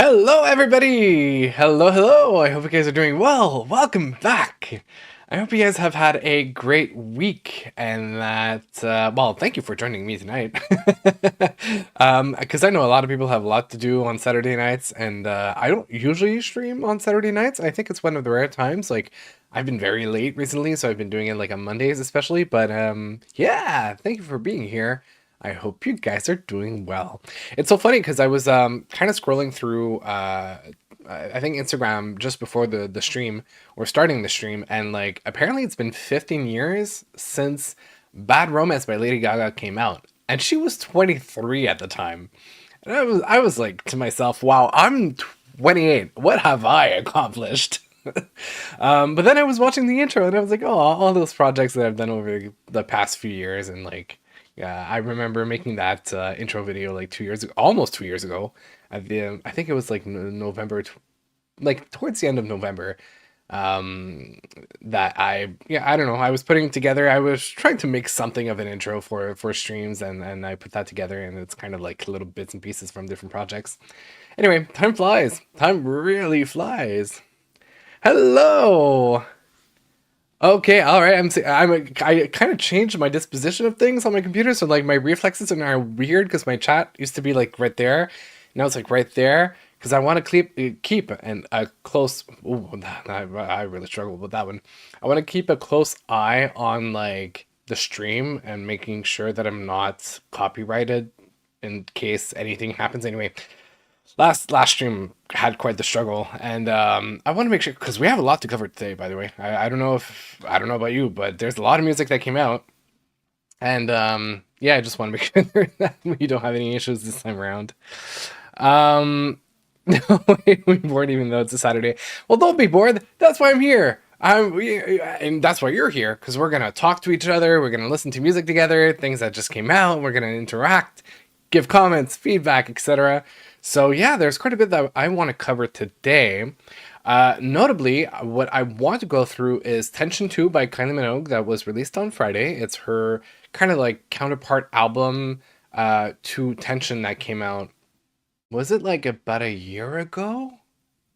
Hello, everybody! Hello, hello! I hope you guys are doing well. Welcome back! I hope you guys have had a great week and that, well, thank you for joining me tonight. Because I know a lot of people have a lot to do on Saturday nights, and I don't usually stream on Saturday nights. I think it's one of the rare times. Like, I've been very late recently, so I've been doing it like on Mondays especially. But yeah, thank you for being here. I hope you guys are doing well. It's so funny because I was kind of scrolling through I think Instagram just before the stream or starting the stream, and like apparently it's been 15 years since Bad Romance by Lady Gaga came out, and she was 23 at the time. And I was like to myself, wow, I'm 28. What have I accomplished? But then I was watching the intro and I was like, oh, all those projects that I've done over the past few years, and like, yeah, I remember making that intro video like 2 years ago, almost 2 years ago. At the, I think it was like November, like towards the end of November. That I don't know. I was putting together. I was trying to make something of an intro for streams, and I put that together, and it's kind of like little bits and pieces from different projects. Anyway, time flies. Time really flies. Hello. Okay, all right. I kind of changed my disposition of things on my computer, so like my reflexes are now weird because my chat used to be like right there, now it's like right there because I want to keep and a close. Ooh, I really struggle with that one. I want to keep a close eye on like the stream and making sure that I'm not copyrighted in case anything happens. Anyway, last stream had quite the struggle, and I want to make sure because we have a lot to cover today. By the way, I don't know about you, but there's a lot of music that came out, and yeah, I just want to make sure that we don't have any issues this time around. Um, we bored even though it's a Saturday. Well, don't be bored. That's why I'm here. And that's why you're here, because we're gonna talk to each other. We're gonna listen to music together, things that just came out. We're gonna interact, give comments, feedback, etc. So yeah, there's quite a bit that I want to cover today. Notably, what I want to go through is Tension 2 by Kylie Minogue that was released on Friday. It's her kind of like counterpart album to Tension that came out. Was it like about a year ago?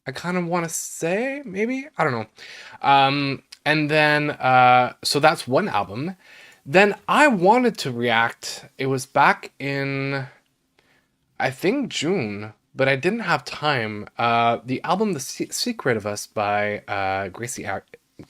I kind of want to say, maybe? I don't know. And then, so that's one album. Then I wanted to react. It was back in, I think, June, but I didn't have time. The album The Secret of Us by Gracie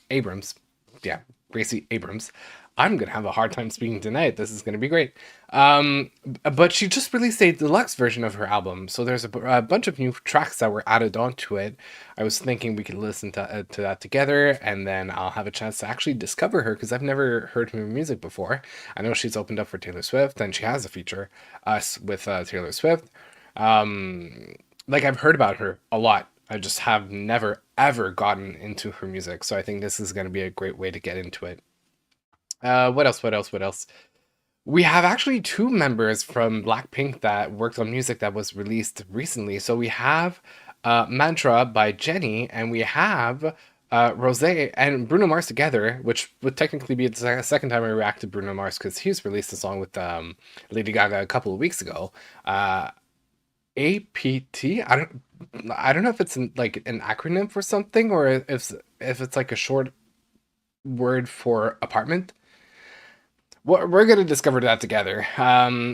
Abrams. Yeah, Gracie Abrams. I'm gonna have a hard time speaking tonight. This is gonna be great. But she just released a deluxe version of her album, so there's a bunch of new tracks that were added onto it. I was thinking we could listen to that together, and then I'll have a chance to actually discover her because I've never heard her music before. I know she's opened up for Taylor Swift, and she has a feature us with Taylor Swift. Like I've heard about her a lot. I just have never ever gotten into her music, so I think this is going to be a great way to get into it. What else? What else? What else? We have actually two members from Blackpink that worked on music that was released recently. So we have Mantra by Jennie, and we have Rose and Bruno Mars together, which would technically be the second time I react to Bruno Mars because he's released a song with Lady Gaga a couple of weeks ago. APT. I don't know if it's like an acronym for something or if it's like a short word for apartment. We're gonna discover that together.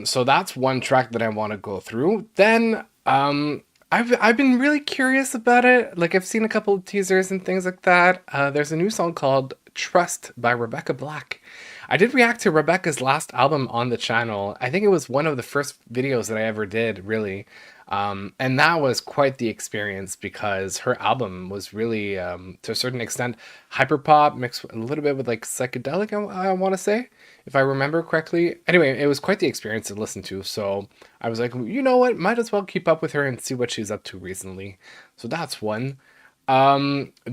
So that's one track that I want to go through. Then I've been really curious about it. Like I've seen a couple of teasers and things like that. There's a new song called Trust by Rebecca Black. I did react to Rebecca's last album on the channel. I think it was one of the first videos that I ever did, really. And that was quite the experience because her album was really, to a certain extent, hyperpop mixed a little bit with like psychedelic, I want to say, if I remember correctly. Anyway, it was quite the experience to listen to. So I was like, you know what, might as well keep up with her and see what she's up to recently. So that's one.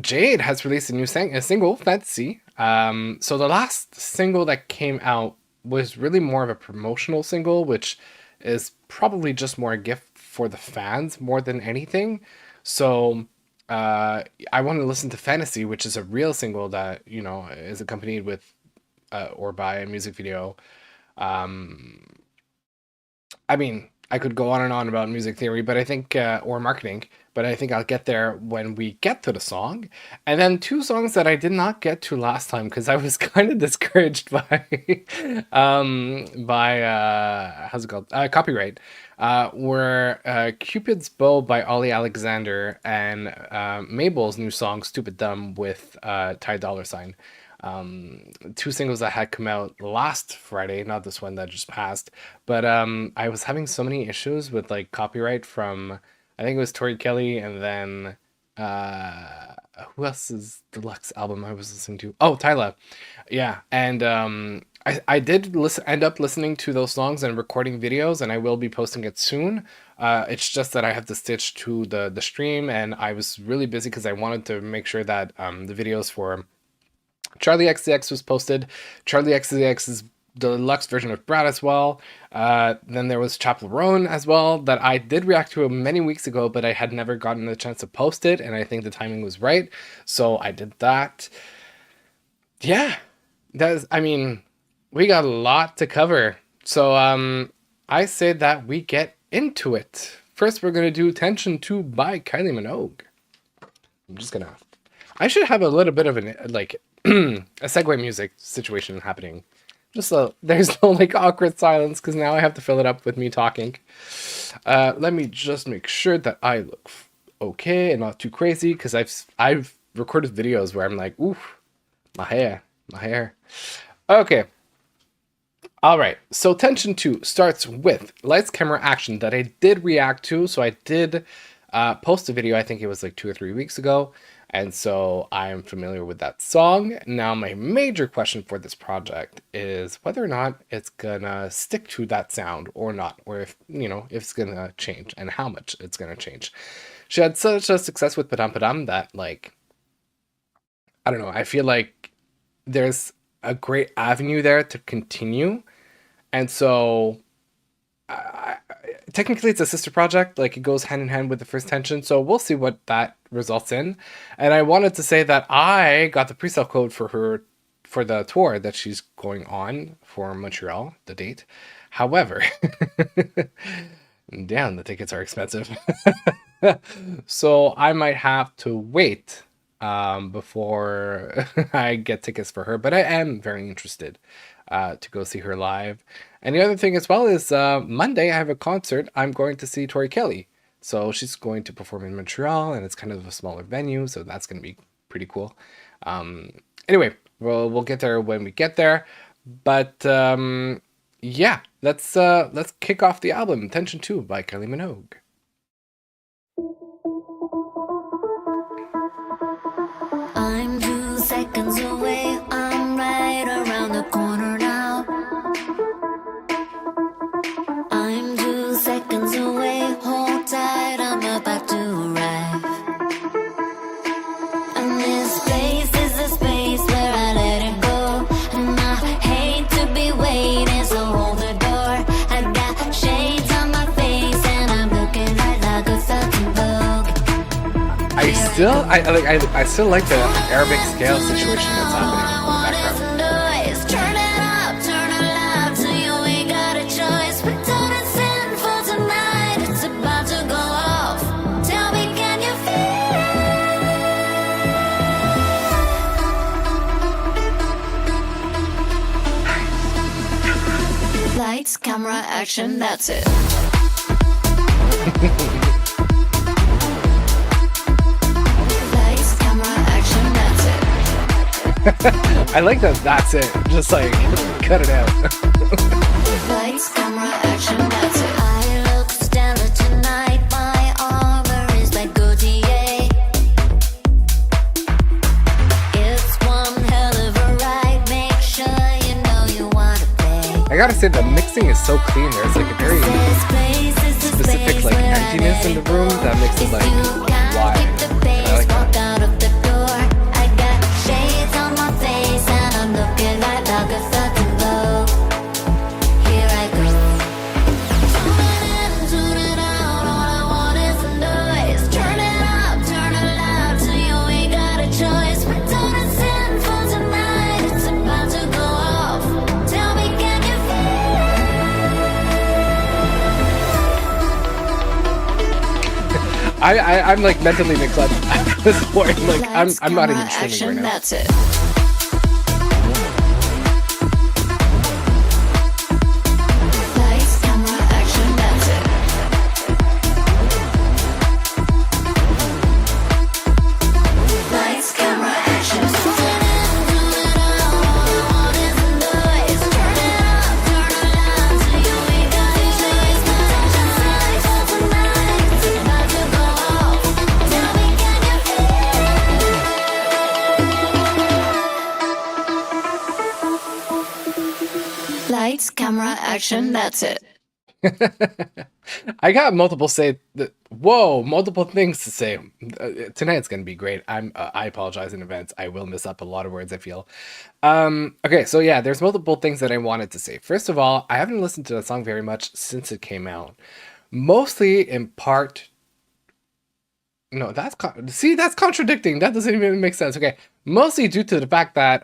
Jade has released a single, Fantasy. So the last single that came out was really more of a promotional single, which is probably just more a gift for the fans more than anything. So I want to listen to Fantasy, which is a real single that, you know, is accompanied with or by a music video. I mean, I could go on and on about music theory, but I think, or marketing, but I think I'll get there when we get to the song. And then two songs that I did not get to last time because I was kind of discouraged how's it called? Copyright. Were Cupid's Bow by Ollie Alexander and Mabel's new song Stupid Dumb with Ty Dollar Sign. Two singles that had come out last Friday, not this one that just passed, but I was having so many issues with like copyright from, I think it was Tori Kelly, and then who else's deluxe album I was listening to? Oh, Tyla. Yeah, and I did end up listening to those songs and recording videos, and I will be posting it soon. It's just that I have to stitch to the stream, and I was really busy because I wanted to make sure that the videos for Charlie XCX was posted. Charlie XCX's deluxe version of Brad as well. Then there was Chapel Roan as well that I did react to many weeks ago, but I had never gotten the chance to post it, and I think the timing was right, so I did that. Yeah, I mean, we got a lot to cover, so I say that we get into it. First, we're gonna do Tension 2 by Kylie Minogue. I should have a little bit of an like a segue music situation happening. Just so there's no like awkward silence because now I have to fill it up with me talking. Let me just make sure that I look okay and not too crazy because I've recorded videos where I'm like, ooh, my hair. Okay. All right. So Tension 2 starts with Lights, Camera, Action that I did react to. So I did post a video, I think it was like 2 or 3 weeks ago. And so I am familiar with that song. Now, my major question for this project is whether or not it's gonna stick to that sound or not, or if, if it's gonna change and how much it's gonna change. She had such a success with Padam Padam that, like, I don't know, I feel like there's a great avenue there to continue. And so technically it's a sister project, like it goes hand in hand with the first Tension, so we'll see what that results in. And I wanted to say that I got the pre-sale code for her for the tour that she's going on for Montreal, the date. However, damn, the tickets are expensive. So I might have to wait before I get tickets for her, but I am very interested to go see her live. And the other thing as well is Monday I have a concert. I'm going to see Tori Kelly. So she's going to perform in Montreal, and it's kind of a smaller venue, so that's going to be pretty cool. Anyway, we'll get there when we get there. But yeah, let's kick off the album, Tension 2 by Kylie Minogue. I'm 2 seconds away, I'm right around the corner now. I'm 2 seconds away, hold tight, I'm about to arrive. And this place is the space where I let it go. And I hate to be waiting, so hold the door. I got shades on my face and I'm looking right like a fucking Vogue. I still like the Arabic scale situation that's happening in the background. Turn it up, turn it loud, till you ain't got a choice. Pretend it's sinful tonight, it's about to go off. Tell me, can you feel? Lights, camera, action, that's it. I like that. That's it. Just like cut it out. Lights, camera, action, that's it. I look stellar tonight. My armor is like Gautier. It's one hell of a ride. Make sure you know you want to pay. I gotta say the mixing is so clean. There's like a very specific like emptiness in the room that makes it like wide. I like that. I'm like mentally in the club at this point. Like I'm not even streaming right now. That's it. Lights, camera, action, that's it. Lights, camera, action. Turn it on, all I want is the noise. Turn it up, turn it loud, till you wake up your face. Attention size for tonight, it's about to go off. Tell me, can you feel? Lights, camera, action, that's it. I got multiple multiple things to say. Tonight's gonna be great. I apologize in advance. I will miss up a lot of words, I feel. Okay, so yeah, there's multiple things that I wanted to say. First of all, I haven't listened to that song very much since it came out. Mostly in part. No, that's contradicting. That doesn't even make sense. Okay, mostly due to the fact that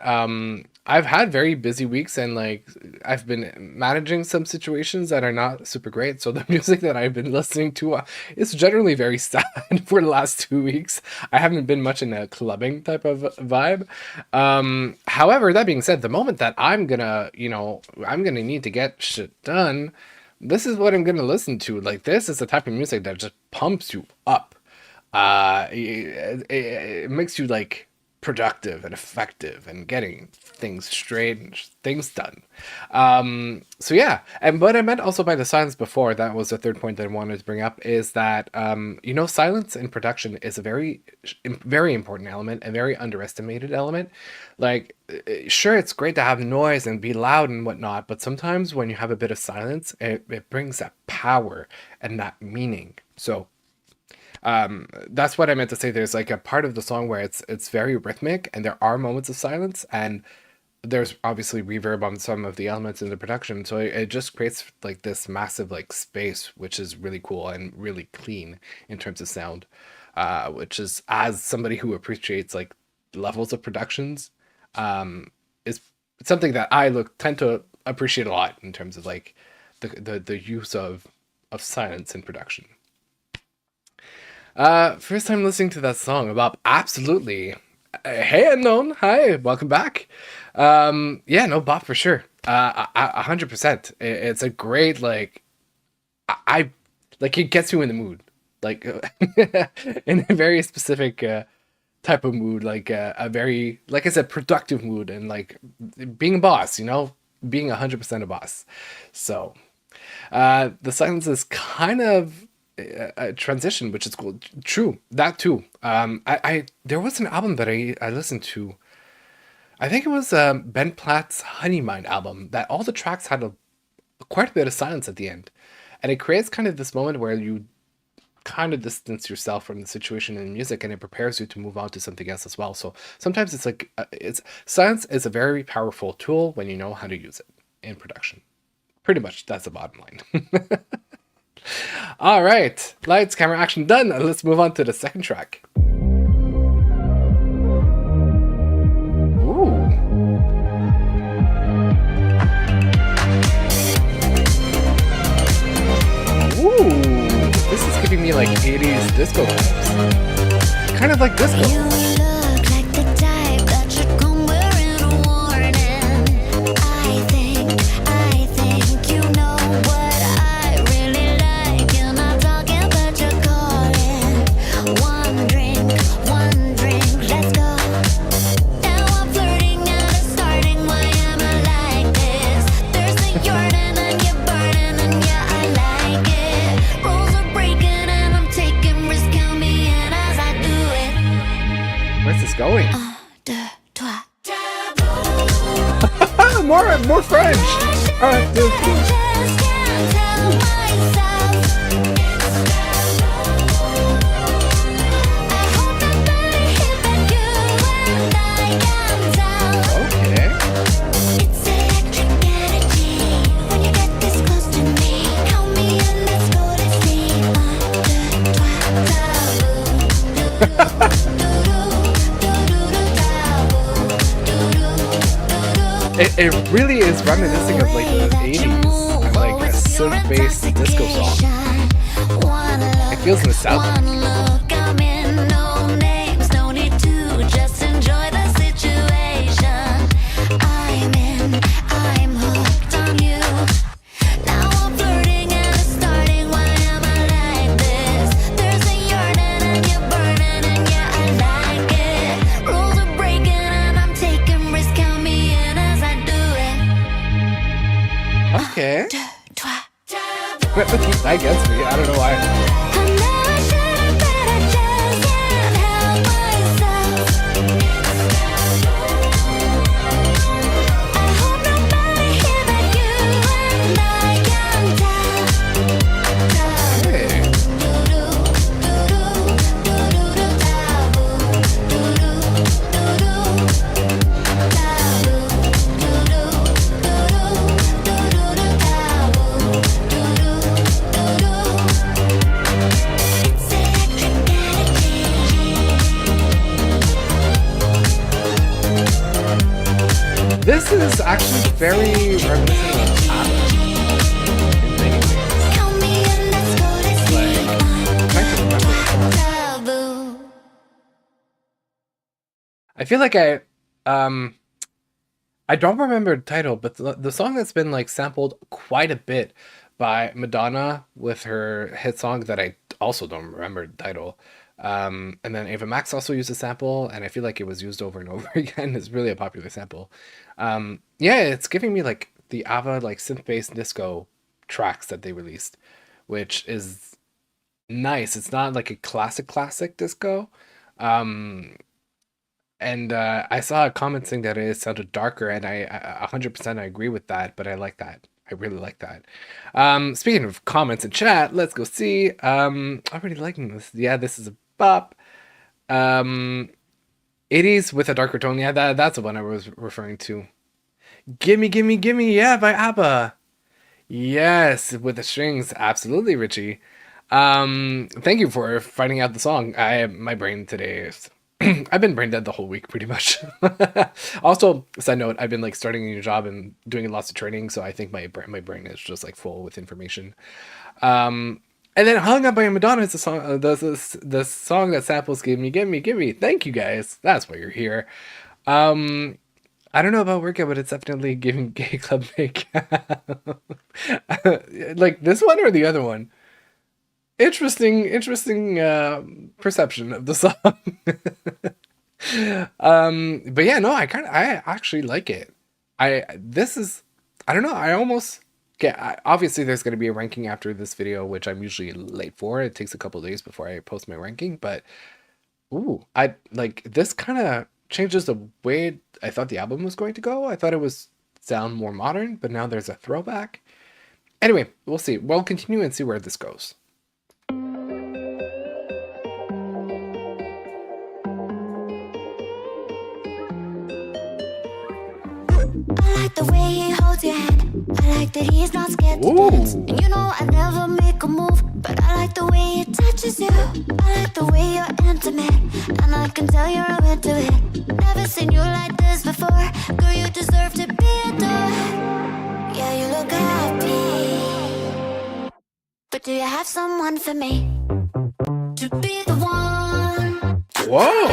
I've had very busy weeks and like I've been managing some situations that are not super great. So the music that I've been listening to is generally very sad for the last 2 weeks. I haven't been much in a clubbing type of vibe. However, that being said, the moment that I'm gonna need to get shit done, this is what I'm gonna listen to. Like this is the type of music that just pumps you up. It makes you like productive and effective and getting things straight and things done. So yeah, and what I meant also by the silence before, that was the third point that I wanted to bring up, is that silence in production is a very important element, a very underestimated element. Like sure, it's great to have noise and be loud and whatnot, but sometimes when you have a bit of silence, it brings that power and that meaning. So that's what I meant to say. There's like a part of the song where it's very rhythmic and there are moments of silence, and there's obviously reverb on some of the elements in the production, so it just creates like this massive like space, which is really cool and really clean in terms of sound, which is, as somebody who appreciates like levels of productions, is something that I tend to appreciate a lot in terms of like the use of silence in production. First time listening to that song, Bob. Absolutely. Hey, Unknown. Hi, welcome back. Yeah, no, Bob, for sure. 100%. It's a great, like, I like, it gets you in the mood, like, in a very specific type of mood, like a very, like I said, productive mood, and like being a boss, being 100% a boss. So, the silence is kind of a transition, which is cool. True, that too. There was an album that I listened to. I think it was Ben Platt's Honey Mind album, that all the tracks had quite a bit of silence at the end, and it creates kind of this moment where you kind of distance yourself from the situation in music, and it prepares you to move on to something else as well. So sometimes it's like silence is a very powerful tool when you know how to use it in production. Pretty much, that's the bottom line. All right, lights, camera, action, done. Let's move on to the second track. Ooh. Ooh, this is giving me like 80s disco vibes. Kind of like disco. Going more French. It really is reminiscing of like the 80s, like a synth-based disco song. It feels nostalgic. That gets me. I don't know why. I know I shouldn't, but I just can't help myself. I hope nobody here but you and I can tell. Hey. This is actually very reminiscent of ABBA in many ways. Like, trying to remember the song. I feel like I don't remember the title, but the song that's been like sampled quite a bit by Madonna with her hit song that I also don't remember the title. And then Ava Max also used a sample, and I feel like it was used over and over again. It's really a popular sample. Yeah, it's giving me like the ABBA like synth-based disco tracks that they released, which is nice. It's not like a classic disco. And I saw a comment saying that it sounded darker, and I 100% I agree with that, but I like that. I really like that. Speaking of comments in chat, let's go see. Already liking this. Yeah, this is a bop. 80s with a darker tone. Yeah, that's the one I was referring to. Gimme, gimme, gimme. Yeah, by ABBA. Yes, with the strings. Absolutely, Richie. Thank you for finding out the song. My brain today is... I've been brain dead the whole week, pretty much. Also, side note, I've been like starting a new job and doing lots of training, so I think my brain is just like full with information. And then Hung Up by Madonna is the song, the song that samples Gimme, Gimme, Gimme. Thank you guys. That's why you're here. I don't know about workout, but it's definitely giving Gay Club makeup. Like this one or the other one? Interesting perception of the song. But yeah, no, I actually like it. I don't know, I almost obviously there's going to be a ranking after this video, which I'm usually late for. It takes a couple days before I post my ranking, but ooh, I like this kind of changes the way I thought the album was going to go. I thought it was sound more modern, but now there's a throwback. Anyway, we'll see. We'll continue and see where this goes. I like the way he holds your hand. I like that he's not scared to dance. And you know I never make a move, but I like the way he touches you. I like the way you're intimate, and I can tell you're into it. Never seen you like this before. Girl, you deserve to be adored. Yeah, you look happy, but do you have someone for me? To be the one. Whoa.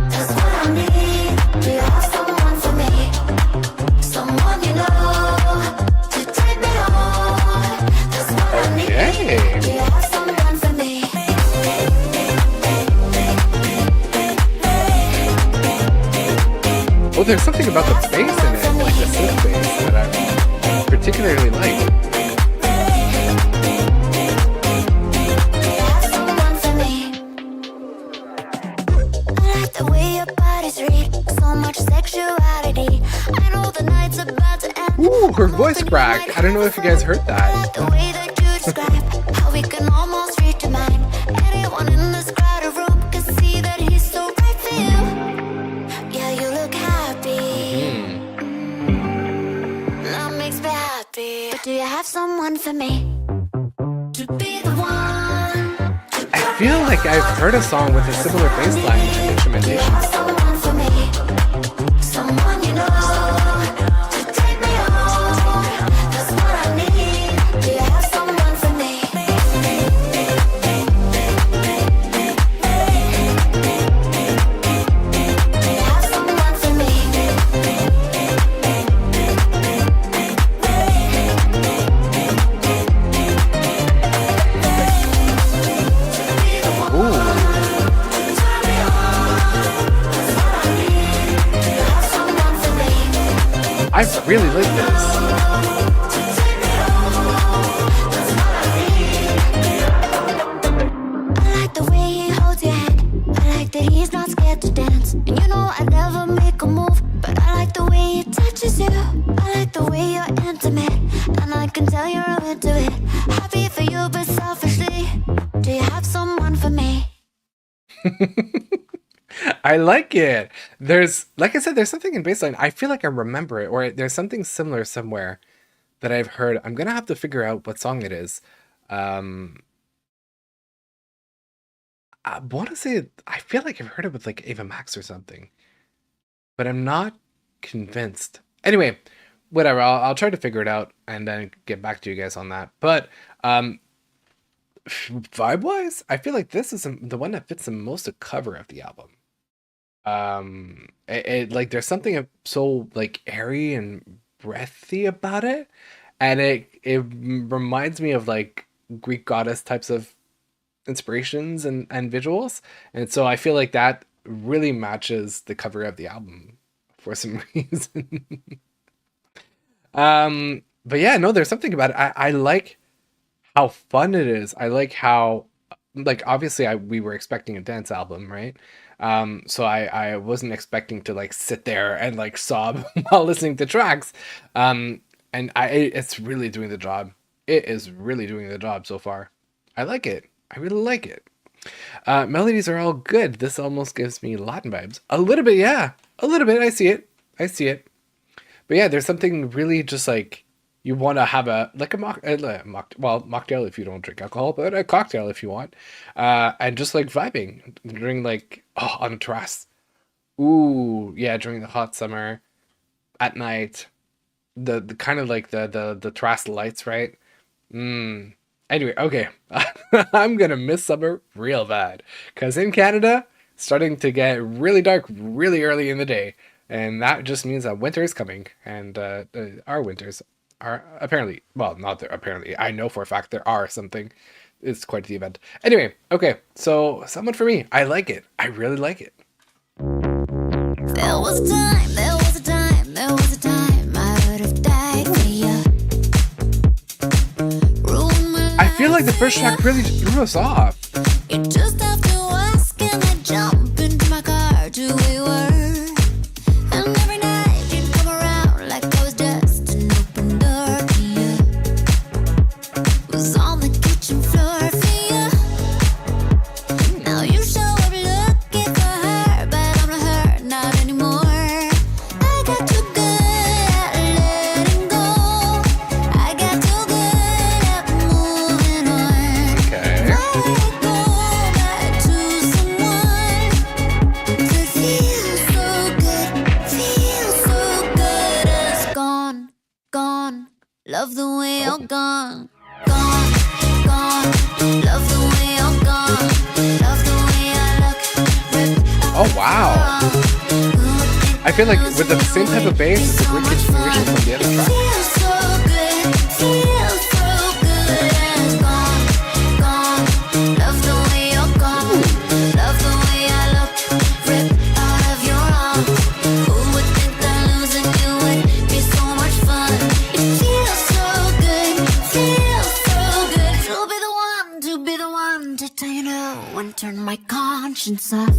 That's what I need. Do you have someone for me? Someone you know to take me home. That's what I need. Do you have someone for me? Oh, there's something about the bass in it, like the synth bass, that I particularly like. Do you have someone for me? I like the way your body's read. So much sexuality. I know the night's about to end. Ooh, her voice cracked. I don't know if you guys heard I that. like the way that you describe how we can almost read your mind. Anyone in this crowded room can see that he's so right for you. Yeah, you look happy. That makes me happy. But do you have someone for me? To be the one. I feel like I've heard a song with a similar bass line and Do you instrumentation. have someone for me? Someone you know to take me home. That's what I need. Do you have someone for me? Do you have someone for me? Ooh. I really like this. I'd never make a move, but I like the way it touches you. I like the way you're intimate, and I can tell you're into it. Happy for you, but selfishly, do you have someone for me? I like it. There's, like I said, there's something in bassline. I feel like I remember it, or there's something similar somewhere that I've heard. I'm gonna have to figure out what song it is. I want to say, I feel like I've heard it with like Ava Max or something, but I'm not convinced. Anyway, whatever. I'll try to figure it out and then get back to you guys on that. But vibe wise, I feel like this is the one that fits the most the cover of the album. Like there's something so like airy and breathy about it, and it reminds me of like Greek goddess types of inspirations and visuals, and so I feel like that really matches the cover of the album for some reason. But yeah, no, there's something about it. I like how fun it is. I like how, like, obviously we were expecting a dance album, right? So I wasn't expecting to like sit there and like sob while listening to tracks. And it's really doing the job. It is really doing the job so far. I like it. I really like it. Melodies are all good. This almost gives me Latin vibes. A little bit, yeah. A little bit. I see it. But yeah, there's something really just like you want to have like a mocktail if you don't drink alcohol, but a cocktail if you want. And just like vibing during like, on a terrace. Ooh, yeah, during the hot summer, at night, the kind of like the terrace lights, right? Anyway, okay. I'm gonna miss summer real bad. Because in Canada, it's starting to get really dark really early in the day. And that just means that winter is coming. And our winters are apparently, well, not there, apparently. I know for a fact there are something. It's quite the event. Anyway, okay. So, someone for me. I like it. I really like it. There was a time, there was a time, there was a time I would have died for you. I feel like the first track really threw us off. You just have to ask and I jump into my car to where we were. And every night you'd come around like I was just an open door to you. Was on the kitchen floor for you. Now you show up looking for her, but I'm not her, not anymore. I got too good at letting go. I got too good at moving on. Okay. Why would I go back to someone that feels so good, and it's gone, gone. Love the way you're gone, gone, gone. Love the way you're gone. Love the way I look. Oh, wow. I feel like with the same type of bass, it's a great continuation from the other track. Feels so good, feels so good, and it's gone, gone. Love the way you're gone. Love the way I look. Rip out of your arms. Who would think that losing you would be so much fun? It feels so good, feels so good. To be the one to tell you no and turn my conscience off.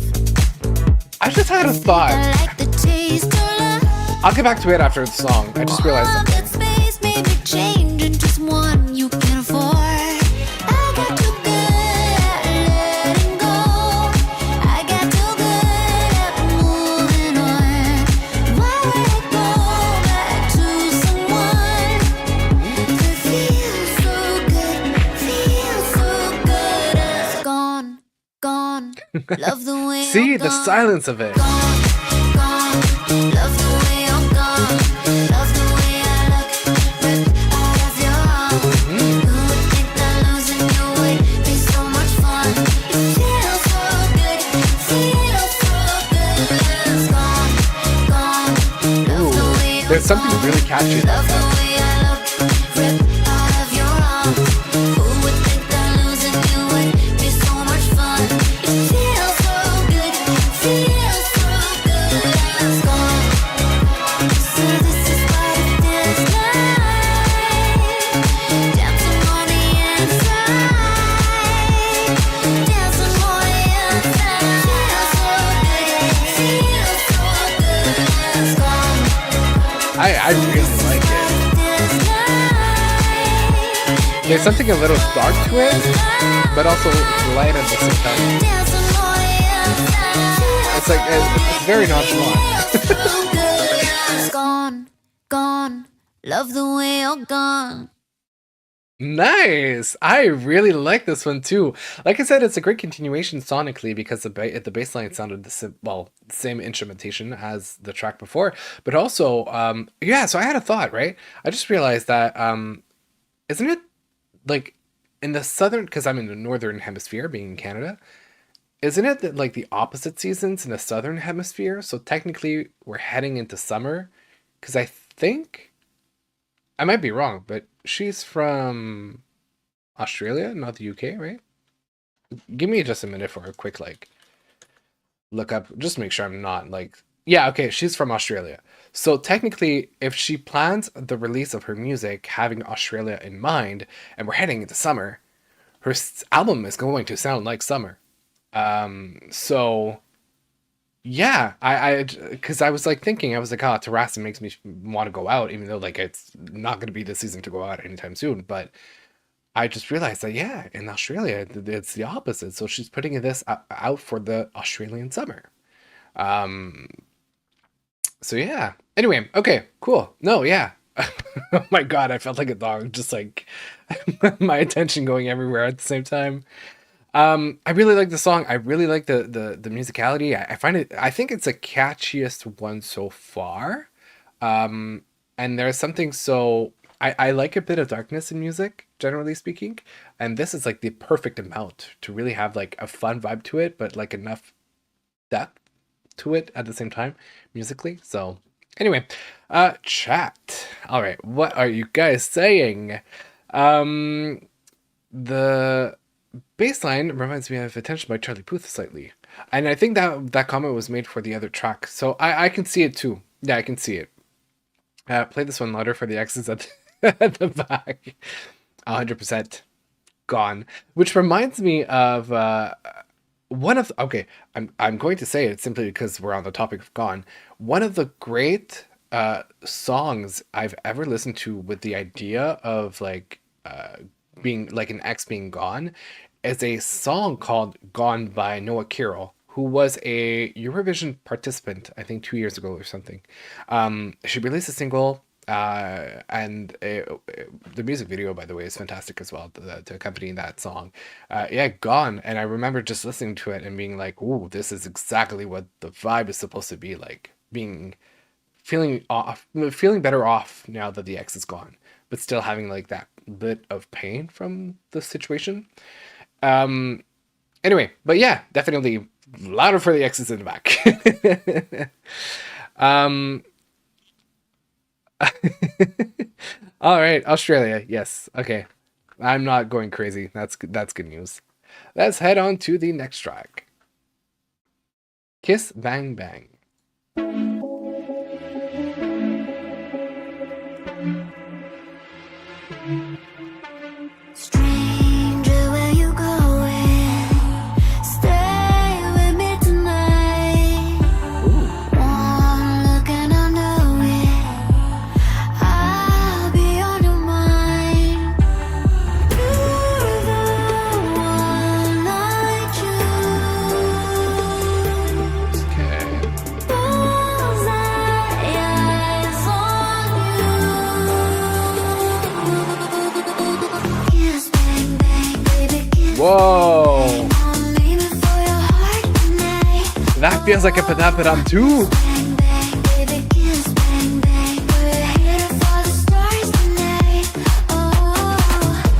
I just had a thought. I like the taste of love. I'll get back to it after the song. I just realized something. That space made me change into someone you can afford. I got too good at letting go. I got too good at moving on. Why would I go back to someone that feels so good, it's gone, gone. Love the way See, you're the gone. silence of it. Gone, gone. Love the way you're gone. Love the way I look. Rip out of your arms. Who would think that losing you would be so much fun? It feels so good. Feels so good. It's gone, gone. Love the way you're There's something gone. really catchy about Love the that. way I look. Rip out of your arms. Who would think that losing you would be so much fun? It feels so good. Feels so good. It's gone. So this is what it feels like. Dancing on the inside. Dancing on the inside. Feels so good. Feels so I really like it. There's something a little dark to it, but also light at the same time. It's like it's very nonchalant. Gone, gone, love the way you're gone. Nice. I really like this one too. Like I said, it's a great continuation sonically because the bass line sounded same instrumentation as the track before, but also yeah. So I had a thought, right? I just realized that isn't it like in the southern, because I'm in the northern hemisphere, being in Canada, isn't it that like the opposite seasons in the southern hemisphere? So technically we're heading into summer, because I think I might be wrong, but she's from Australia, not the UK, right? Give me just a minute for a quick like look up, just to make sure I'm not like, yeah, okay, she's from Australia. So technically, if she plans the release of her music having Australia in mind, and we're heading into summer, her album is going to sound like summer. So yeah, because I was like thinking, I was like, oh, Terrassa makes me want to go out, even though like it's not going to be the season to go out anytime soon. But I just realized that yeah, in Australia it's the opposite. So she's putting this out for the Australian summer. So yeah. Anyway, okay, cool. No, yeah. Oh my god, I felt like a dog, just like my attention going everywhere at the same time. I really like the song. I really like the musicality. I find it, I think it's the catchiest one so far. And there's something so I like a bit of darkness in music, generally speaking, and this is like the perfect amount to really have like a fun vibe to it, but like enough depth to it at the same time musically. So anyway, chat. All right, what are you guys saying? The bassline reminds me of Attention by Charlie Puth slightly. And I think that comment was made for the other track. So I can see it too. Yeah, I can see it. Play this one louder for the X's at the back. 100% Gone. Which reminds me of one of okay, I'm going to say it simply because we're on the topic of Gone. One of the great songs I've ever listened to with the idea of like being like an ex being gone is a song called Gone by Noah Kirill, who was a Eurovision participant, I think 2 years ago or something. She released a single, and the music video, by the way, is fantastic as well to accompany that song. Yeah, Gone. And I remember just listening to it and being like, ooh, this is exactly what the vibe is supposed to be like. Feeling better off now that the ex is gone, but still having like that bit of pain from the situation. Anyway, but yeah, definitely louder for the X's in the back. All right, Australia. Yes. Okay. I'm not going crazy. That's good news. Let's head on to the next track. Kiss Bang Bang. Stranger, where you going? Stay with me tonight. One look and I know it. I'll be on your mind. You're the one I choose. Okay. Bullseye eyes on you. Kiss, bang, bang, baby, kiss. Whoa. On me before your heart tonight. That feels like a Padapadam too. Bang, bang, baby, kiss, bang, bang. We're headed for the stars tonight. Oh,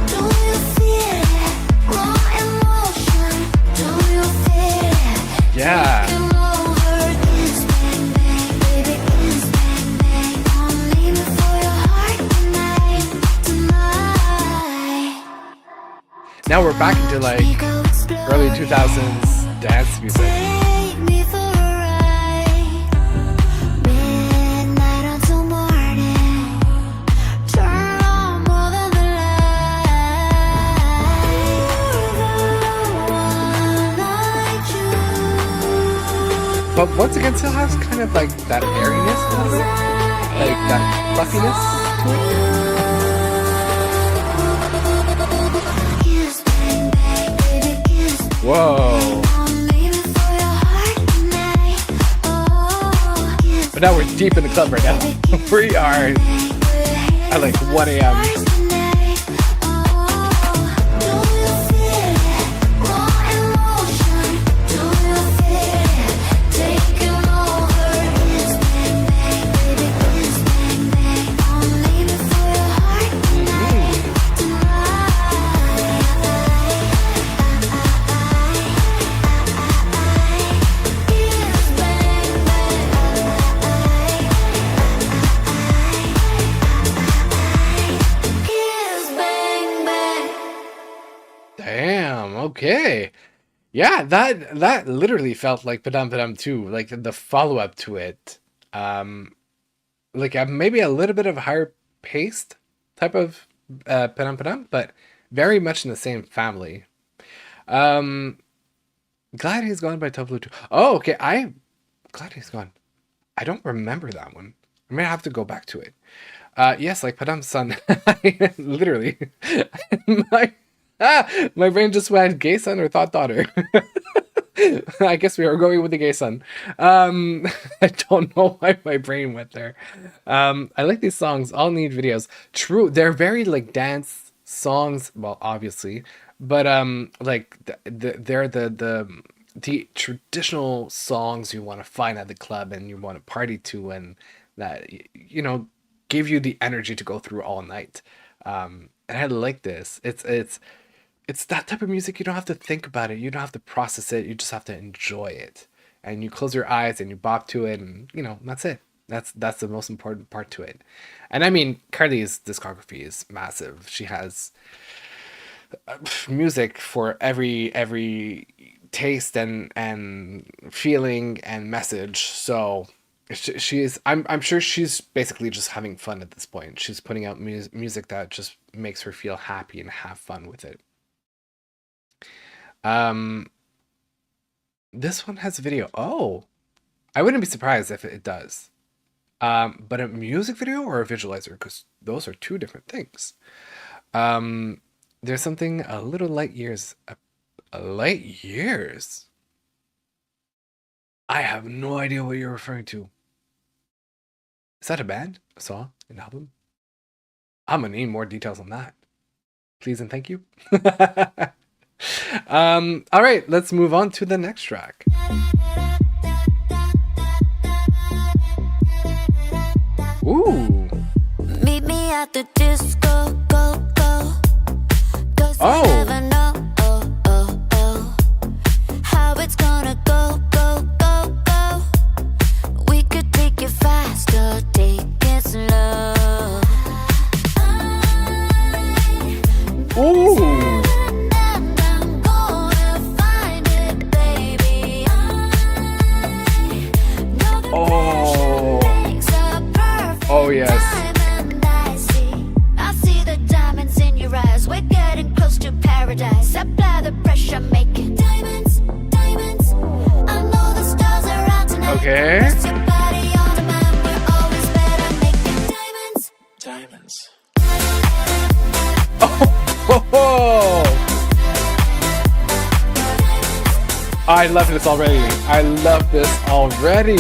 don't you feel it? Raw emotion. Don't you feel it? Yeah. Taking over. Kiss, bang, bang, baby, kiss, bang, bang. On me before your heart tonight. Tonight. Now we're back into like early 2000s dance music. Take me for a ride. Midnight until morning. Turn on more than the light. You're the one I choose. But once again, still has kind of like that airiness a little bit. like that fluffiness to it. Whoa. But now we're deep in the club right now. We are at like 1 a.m. Damn, okay. Yeah, that literally felt like Padam Padam 2, like the follow-up to it. Like maybe a little bit of a higher paced type of Padam Padam, but very much in the same family. Glad He's Gone by Toplo 2. Oh, okay. Glad He's Gone. I don't remember that one. I'm gonna have to go back to it. Yes, like Padam's son. Literally. My brain just went gay son or thought daughter. I guess we are going with the gay son. I don't know why my brain went there. I like these songs. All need videos. True, they're very like dance songs. Well, obviously, but like they're the traditional songs you want to find at the club and you want to party to, and that give you the energy to go through all night. And I like this. It's that type of music. You don't have to think about it. You don't have to process it. You just have to enjoy it. And you close your eyes and you bop to it, and that's it. That's the most important part to it. And I mean, Kylie's discography is massive. She has music for every taste and feeling and message. So I'm sure she's basically just having fun at this point. She's putting out music that just makes her feel happy and have fun with it. This one has a video. Oh, I wouldn't be surprised if it does. But a music video or a visualizer, because those are two different things. There's something a little light years. Light years? I have no idea what you're referring to. Is that a band? A song? An album? I'm gonna need more details on that. Please and thank you. All right, let's move on to the next track. Ooh. Meet me at the disco, go, go. 'Cause Oh. you never know, how it's gonna go, go, go, go. We could take it fast or take it slow. Ooh. Oh yes. I see the diamonds in your eyes. We're getting close to paradise. Apply the pressure, make it diamonds, diamonds. I know the stars are out tonight. Okay. Press your body on the mind. We're always better making diamonds, diamonds. Oh. I love this already. I love this already.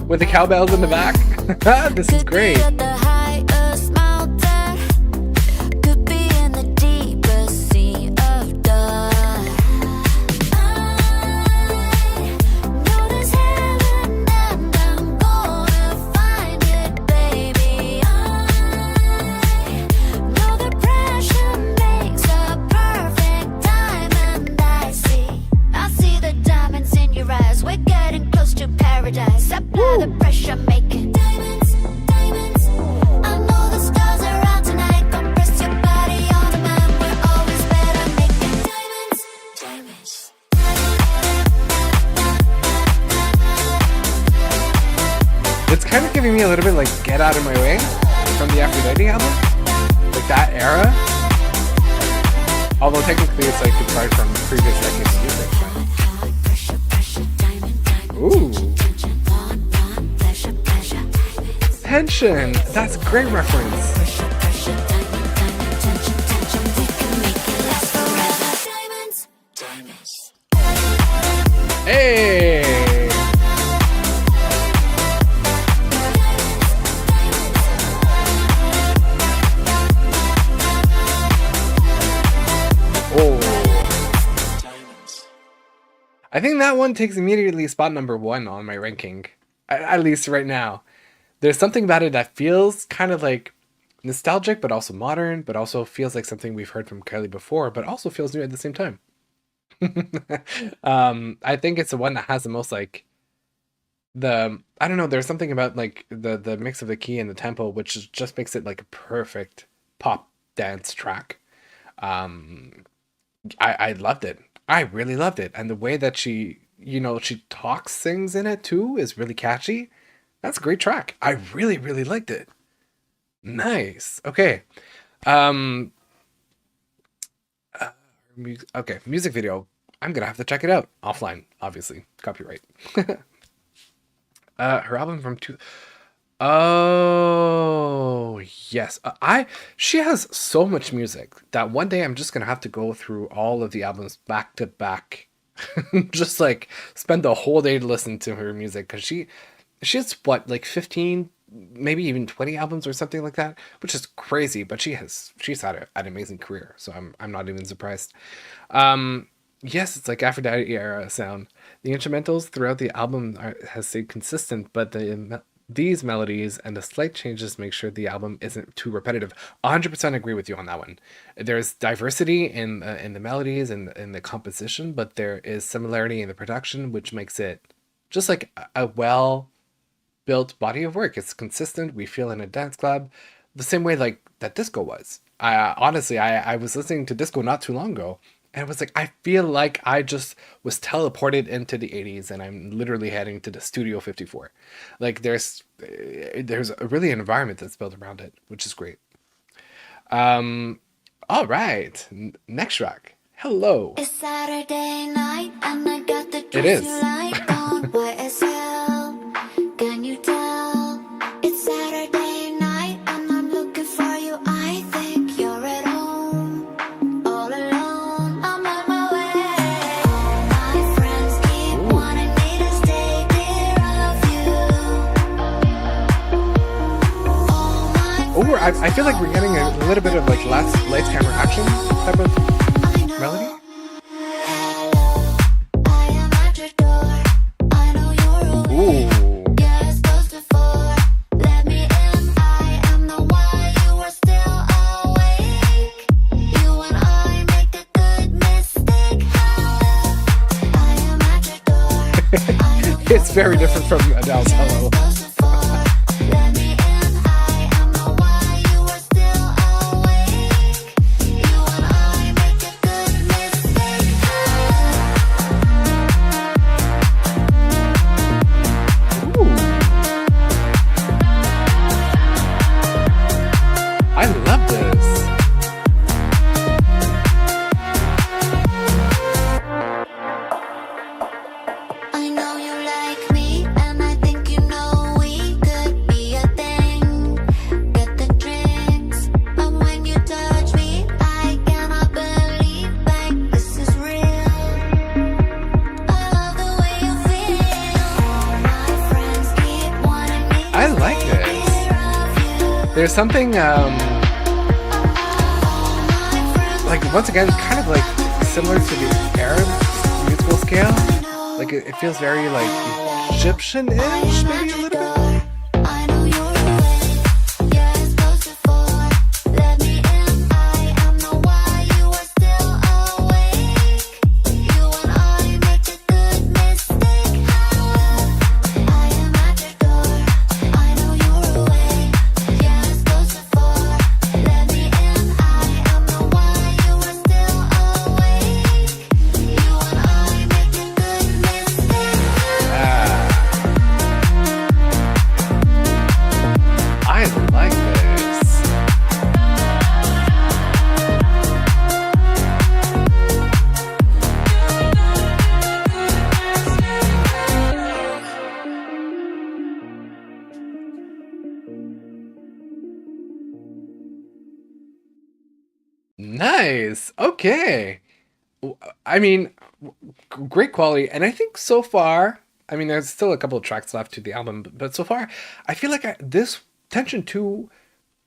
With the cowbells in the back. This is great. Apply the pressure, make it diamonds, diamonds. I know the stars are out tonight. Compress your body on the mind. We're always better making diamonds, diamonds. It's kind of giving me a little bit like Get Out of My Way from the Aphrodite album. Like that era. Although technically it's like inspired from previous decades of music. Ooh. Tension! That's a great reference. Hey! Oh. I think that one takes immediately spot number 1 on my ranking. At least right now. There's something about it that feels kind of like nostalgic, but also modern, but also feels like something we've heard from Kylie before, but also feels new at the same time. I think it's the one that has the most like I don't know, there's something about like the mix of the key and the tempo which just makes it like a perfect pop dance track. I loved it. I really loved it. And the way that she talks things in it too is really catchy. That's a great track. I really, really liked it. Nice. Okay. Okay, music video. I'm gonna have to check it out offline, obviously. Copyright. Her album from Oh yes. She has so much music that one day I'm just gonna have to go through all of the albums back to back. Just like spend the whole day to listen to her music, because she has what, like 15, maybe even 20 albums or something like that, which is crazy, but she's had an amazing career, so I'm not even surprised. Yes, it's like Aphrodite era sound. The instrumentals throughout the album has stayed consistent, but these melodies and the slight changes make sure the album isn't too repetitive. 100% agree with you on that one. There's diversity in the melodies and in the composition, but there is similarity in the production, which makes it just like a well-built body of work. It's consistent. We feel in a dance club the same way like that disco was. Honestly, I was listening to disco not too long ago, and it was like, I feel like I just was teleported into the 80s and I'm literally heading to the Studio 54. Like there's a really an environment that's built around it, which is great. All right, next track. Hello. It's Saturday night and I got the It is. dress you like on. White as hell. Can you tell? It's Saturday night and I'm looking for you. I think you're at home. All alone, I'm on my way. All my friends keep wanting me to stay clear of you. All my Oh, I feel like we're getting a little bit of like lights, camera, action type of melody. Ooh. It's very different from Adele's Hello. I love this. I know you like me, and I think you know we could be a thing. Get the drinks, but when you touch me, I cannot believe like this is real. I love the way you feel. All my friends keep wanting me to I like stay this. clear of you. There's something like once again kind of like similar to the Arab musical scale. Like it feels very like Egyptian-ish, maybe a little bit. I know you're awake. Yeah, it's close to 4. Let me in. I am the why you are still awake. You and I make a good mistake. I am at your door. I know you're awake. Yeah, it's close to 4. Let me in. I am the why you are still awake. You and I make a good mistake. Nice. Okay. I mean, great quality, and I think so far. I mean, there's still a couple of tracks left to the album, but so far, I feel like this Tension 2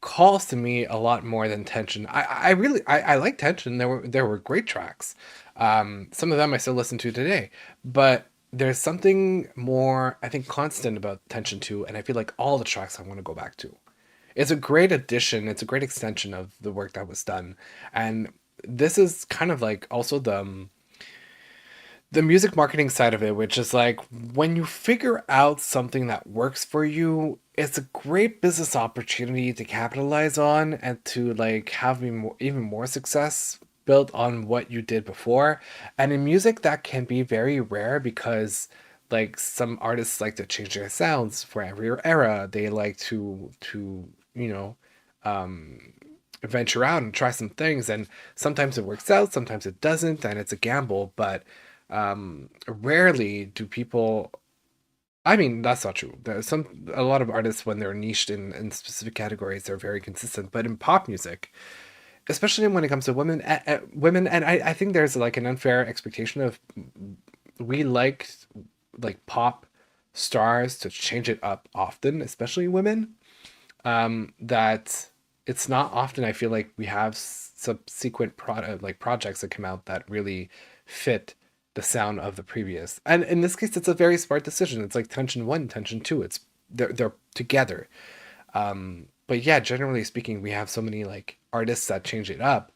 calls to me a lot more than Tension. I really I like Tension. There were great tracks. Some of them I still listen to today, but there's something more I think constant about Tension 2, and I feel like all the tracks I want to go back to. It's a great addition. It's a great extension of the work that was done, and this is kind of like also the music marketing side of it, which is like when you figure out something that works for you, it's a great business opportunity to capitalize on and to like have even more success built on what you did before. And in music, that can be very rare because like some artists like to change their sounds for every era. They like to you know venture out and try some things, and sometimes it works out, sometimes it doesn't, and it's a gamble. But rarely do people, I mean, that's not true. There's a lot of artists, when they're niched in specific categories, they're very consistent. But in pop music, especially when it comes to women, and I think there's like an unfair expectation of we like pop stars to change it up often, especially women. That it's not often I feel like we have subsequent projects that come out that really fit the sound of the previous. And in this case, it's a very smart decision. It's like Tension 1, Tension 2. It's they're together. But yeah, generally speaking, we have so many like artists that change it up,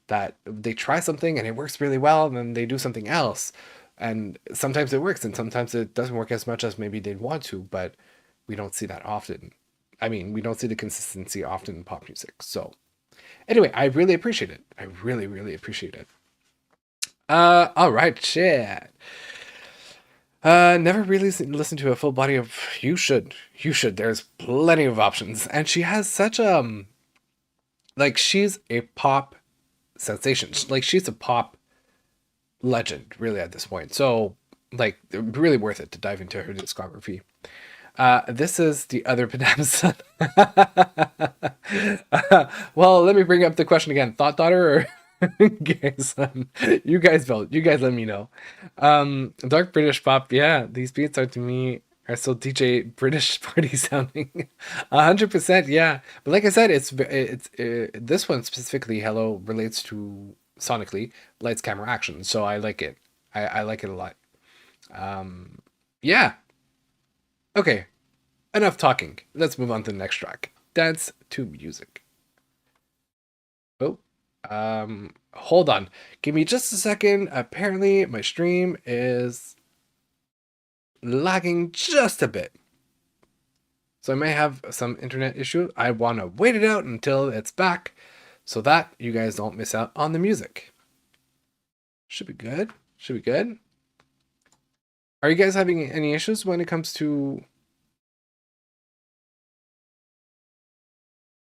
that they try something and it works really well, and then they do something else. And sometimes it works and sometimes it doesn't work as much as maybe they'd want to, but we don't see that often. I mean, we don't see the consistency often in pop music. So anyway, I really appreciate it. I really, really appreciate it. All right, chat. Never really listened to a full body of. You should. You should. There's plenty of options, and she has such like she's a pop sensation. Like she's a pop legend, really at this point. So like, really worth it to dive into her discography. This is the other Padam son. Well, let me bring up the question again. Thought daughter or gay son? You guys vote. You guys let me know. Dark British pop. Yeah, these beats are to me are still DJ British party sounding. 100%. Yeah, but like I said, it's this one specifically. Hello relates to sonically lights, camera, action. So I like it. I like it a lot. Yeah. Okay, enough talking. Let's move on to the next track. Dance to music. Oh, hold on. Give me just a second. Apparently, my stream is lagging just a bit. So I may have some internet issue. I want to wait it out until it's back so that you guys don't miss out on the music. Should be good. Should be good. Are you guys having any issues when it comes to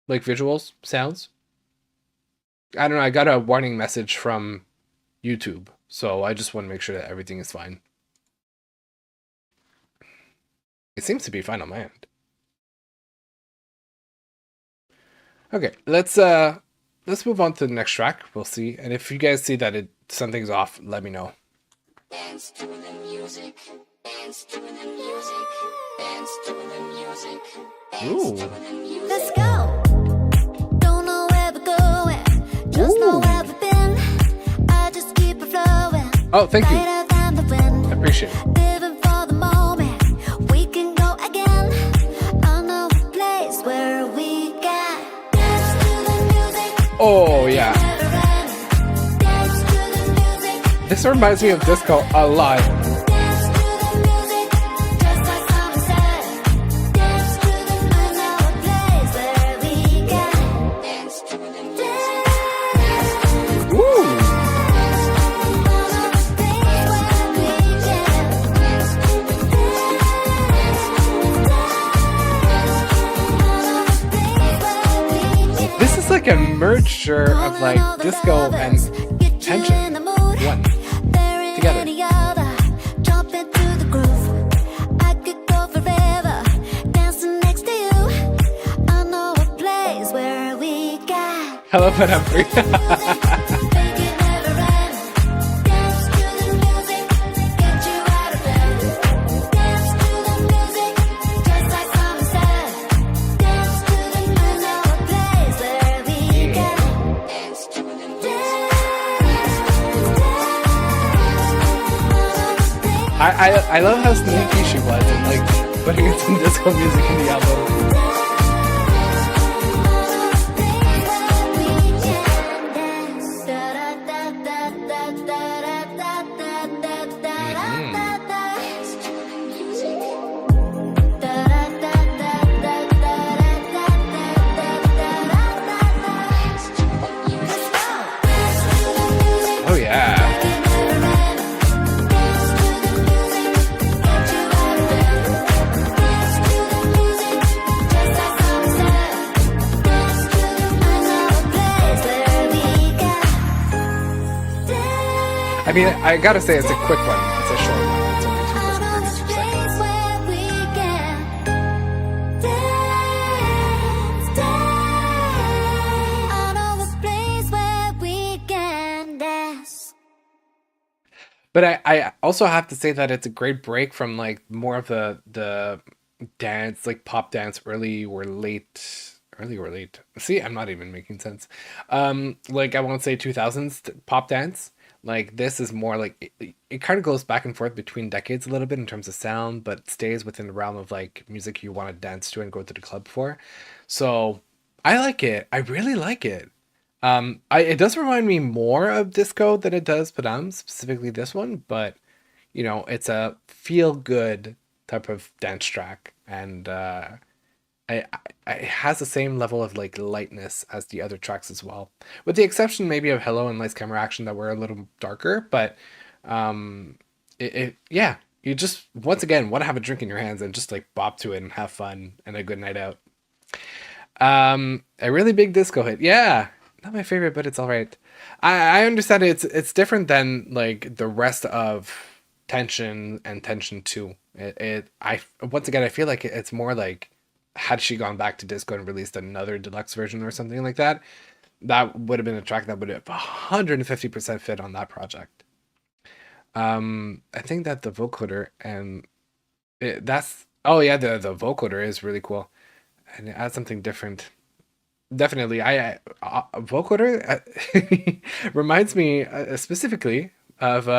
like visuals, sounds? I don't know. I got a warning message from YouTube, so I just want to make sure that everything is fine. It seems to be fine on my end. Okay, let's move on to the next track. We'll see, and if you guys see that something's off, let me know. Dance to the music. Dance to the music. Dance to the music. Ooh. Let's go. Don't know where we're going. Just know where we've been. I just keep it flowing. Oh, thank you. Lighter than the wind. I appreciate it. Living for the moment. We can go again. I know a place where we can dance to the music. Oh yeah. Dance to the music. This reminds me of disco a lot. Dance to the music, just like someone said. Dance to the music, I know a place where we can dance to the music. Ooh. This is like a merger of like disco and tension. One. Together. Jump into the groove. I could go forever dancing next to you. I know a place where we can Hello, but I'm free. Make it never end. Dance to the music, get you out of bed. Dance to the music, just like Simon said. Dance to the music, a place where we can dance to the music. I love how sneaky she was and like putting in some disco music in the album. Oh yeah. I mean, I gotta say it's a quick one. It's a short one. It's only 2 minutes and 32 seconds. But I also have to say that it's a great break from like more of the dance, like pop dance, early or late. See, I'm not even making sense. Like I won't say 2000s pop dance. Like this is more like it kind of goes back and forth between decades a little bit in terms of sound, but stays within the realm of like music you want to dance to and go to the club for. So I like it. I really like it. It does remind me more of disco than it does Padam, specifically this one, but you know, it's a feel good type of dance track, and it has the same level of like lightness as the other tracks as well, with the exception maybe of Hello and Lights Camera Action that were a little darker, but yeah, you just once again want to have a drink in your hands and just like bop to it and have fun and a good night out. A really big disco hit, yeah. Not my favorite, but it's all right. I understand it's different than like the rest of Tension and Tension 2. I once again I feel like it's more like had she gone back to disco and released another deluxe version or something like that, that would have been a track that would have 150% fit on that project. I think that the vocoder and that's the vocoder is really cool and it adds something different. Definitely, vocoder reminds me specifically of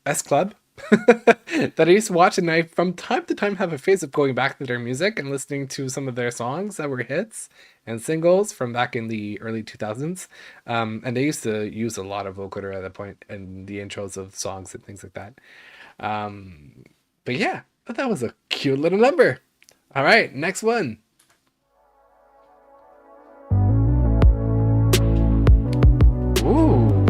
S Club that I used to watch, and I from time to time have a phase of going back to their music and listening to some of their songs that were hits and singles from back in the early 2000s. And they used to use a lot of vocoder at that point in the intros of songs and things like that. But yeah, I thought that was a cute little number. All right, next one. Ooh.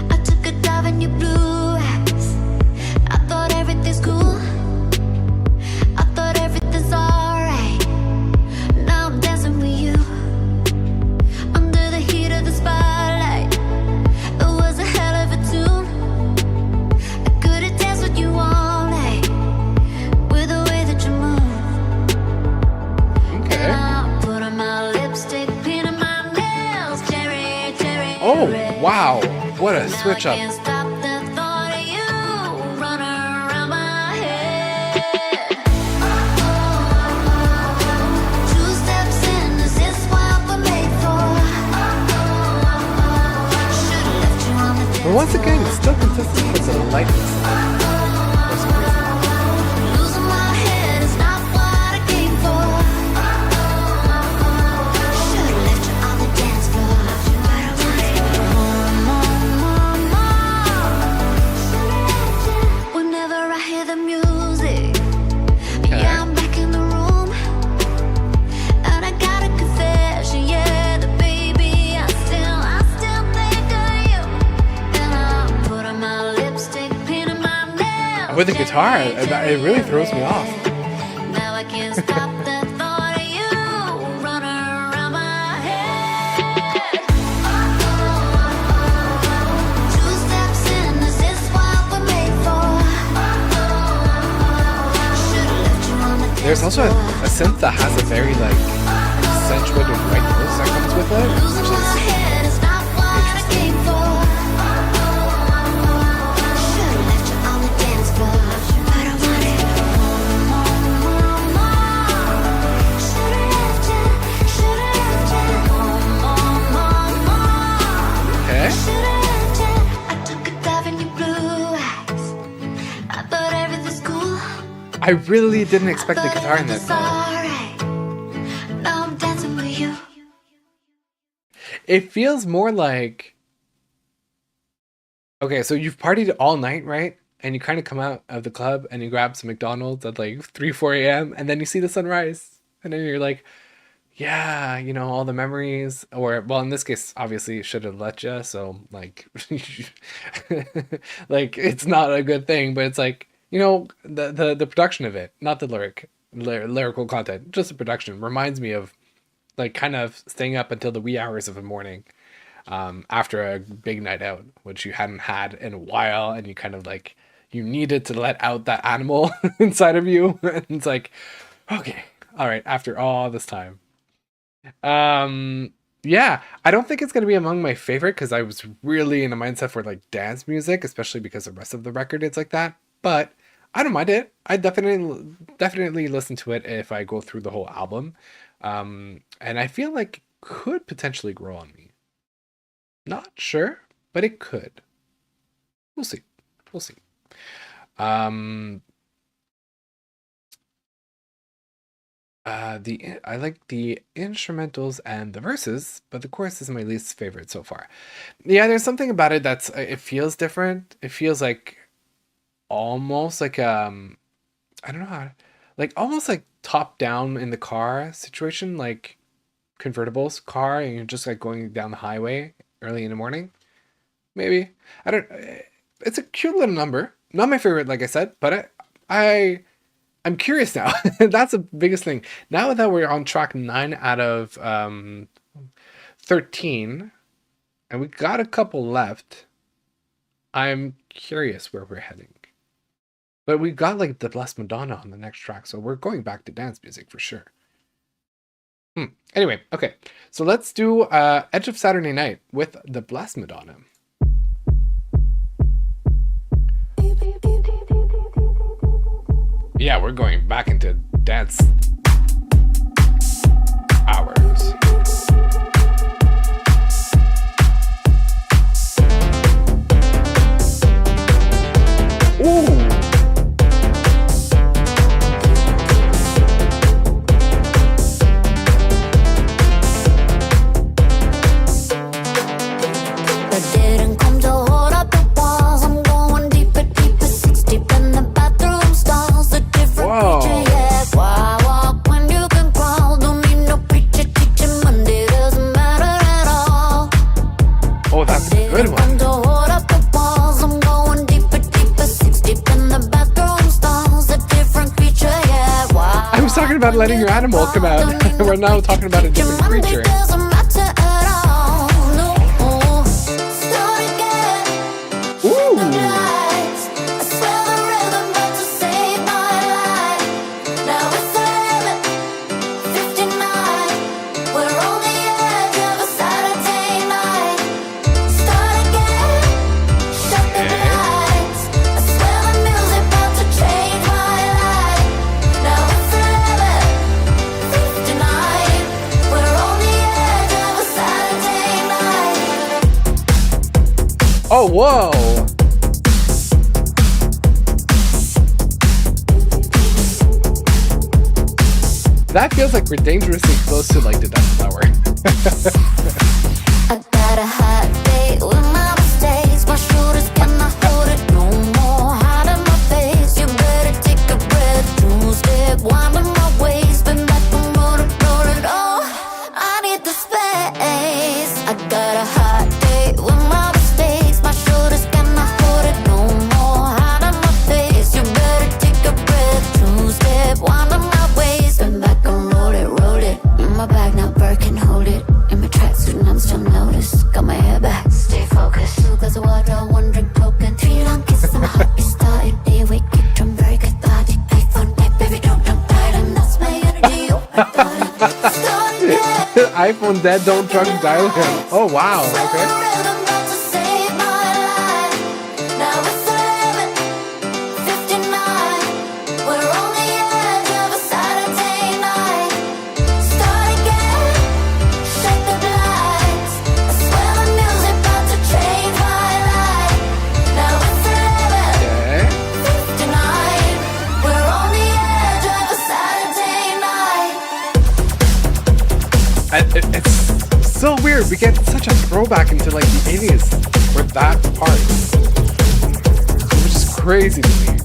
I took a dive in your blue eyes. I thought everything's cool. I thought everything's alright. Now I'm dancing with you under the heat of the spotlight. It was a hell of a tune. I could have danced with you all night with the way that you move. Okay. And I put on my lipstick, painted my nails, cherry, cherry. Oh, red. wow. What a switch up. Can't stop the thought of you running around my head. Two steps in, is this what we're made for? Should've left you on the But once again, it's still consistent with the lightness. That's crazy. losing my head is not what I came for. Should've left you on the dance floor. Whenever I hear the music, yeah, I'm back in the room. And I got a confession, yeah, the baby, I still think of you. And I put on my lipstick, painted my nails. With the guitar, it really throws me off. Now I can't stop the thought of you running around my head. Two steps in, is this what we're made for? Should've left you on the There's also a synth that has a very like accentuated white noise that comes with with it, which is I really didn't expect the guitar in this though. It feels more like, okay, so you've partied all night, right? And you kind of come out of the club and you grab some McDonald's at like 3, 4 a.m. and then you see the sunrise. And then you're like, yeah, you know, all the memories, or well, in this case, obviously it should have let you. So like, like it's not a good thing, but it's like, you know, the production of it, not the lyrical content, just the production reminds me of like kind of staying up until the wee hours of the morning after a big night out, which you hadn't had in a while, and you kind of like, you needed to let out that animal inside of you. And it's like, okay, all right, after all this time. Yeah, I don't think it's going to be among my favorite because I was really in a mindset for like dance music, especially because the rest of the record is like that. But I don't mind it. I definitely listen to it if I go through the whole album. And I feel like could potentially grow on me. Not sure, but it could. We'll see. We'll see. I like the instrumentals and the verses, but the chorus is my least favorite so far. Yeah, there's something about it that's it feels different. It feels like almost like I don't know how, like almost like top down in the car situation, like convertibles car, and you're just like going down the highway early in the morning. Maybe I don't. It's a cute little number. Not my favorite, like I said, but I'm curious now. That's the biggest thing. Now that we're on track 9 out of 13, and we got a couple left, I'm curious where we're heading. But we got like the Blessed Madonna on the next track, so we're going back to dance music for sure. Anyway, okay. So let's do Edge of Saturday Night with the Blessed Madonna. Yeah, we're going back into dance hours. Ooh. About letting your animal come out. We're now talking about a different creature. Oh, whoa! That feels like we're dangerously close to like the Death Flower. I got a hot day with my mistakes. My shoulders cannot hold it no more. Hot in my face, you better take a breath. 2-step, winding my waist, been back and roll it. Oh, I need the space. I got a hot day with my mistakes. My shoulders cannot hold it no more. Hot in my face, you better take a breath. 2-step, winding my waist, been back and roll it. In my bag now, Birkin, hold it. In my tracksuit and I'm still noticed. Got my hair back, stay focused. 2 glass of water, 1 drink token. 3 long kisses and my heart is starting. Day awake, kick drum, very cathartic. iPhone, hey baby, don't die. And that's my energy, oh my god. Start again. iPhone dead, don't drunk dial him. Oh wow, okay. It's so weird. We get such a throwback into like the 80s with that part, which is crazy to me.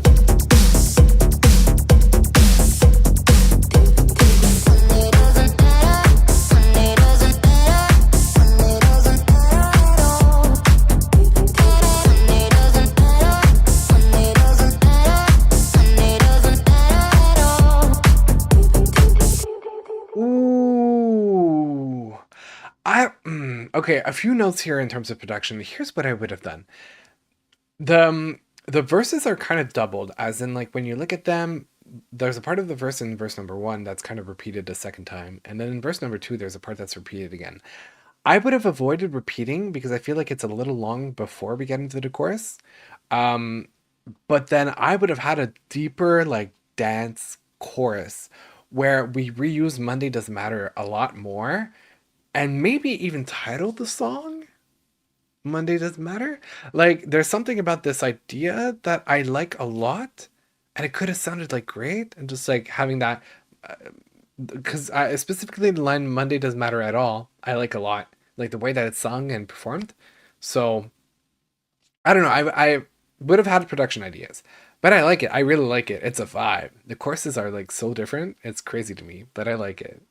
Okay, a few notes here in terms of production. Here's what I would have done. The verses are kind of doubled, as in like when you look at them, there's a part of the verse in verse number 1 that's kind of repeated a second time, and then in verse number 2 there's a part that's repeated again. I would have avoided repeating because I feel like it's a little long before we get into the chorus. But then I would have had a deeper like dance chorus where we reuse Monday Doesn't Matter a lot more. And maybe even title the song Monday Doesn't Matter. Like, there's something about this idea that I like a lot, and it could have sounded like great, and just like having that, because specifically the line Monday Doesn't Matter at all, I like a lot, like the way that it's sung and performed. So I don't know, I would have had production ideas, but I like it. I really like it. It's a vibe. The courses are like so different. It's crazy to me, but I like it.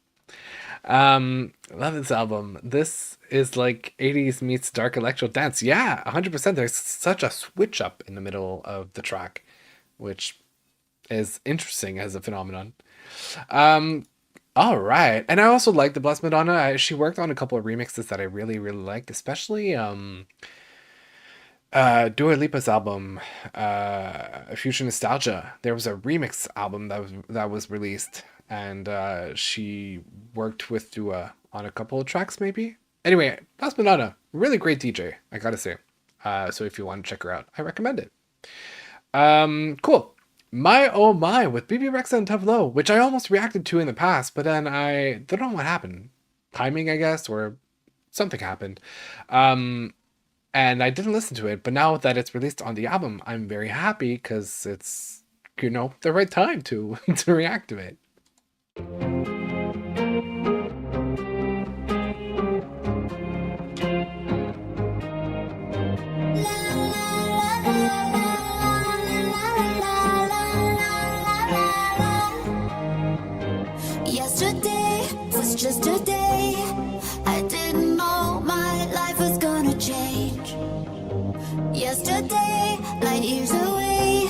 Love this album. This is like 80s meets dark electro dance. Yeah, 100%. There's such a switch up in the middle of the track, which is interesting as a phenomenon. All right. And I also like the Blessed Madonna. She worked on a couple of remixes that I really, really liked, especially Dua Lipa's album, Future Nostalgia. There was a remix album that was released, and she worked with Dua on a couple of tracks, maybe. Anyway, Blessed Madonna, really great DJ, I gotta say. So if you want to check her out, I recommend it. Cool. My Oh My with BB Rexa and Tough Low, which I almost reacted to in the past, but then I don't know what happened. Timing, I guess, or something happened. And I didn't listen to it, but now that it's released on the album, I'm very happy because it's, you know, the right time to react to it. Yesterday was just a day. I didn't know my life was gonna change. Yesterday, light years away.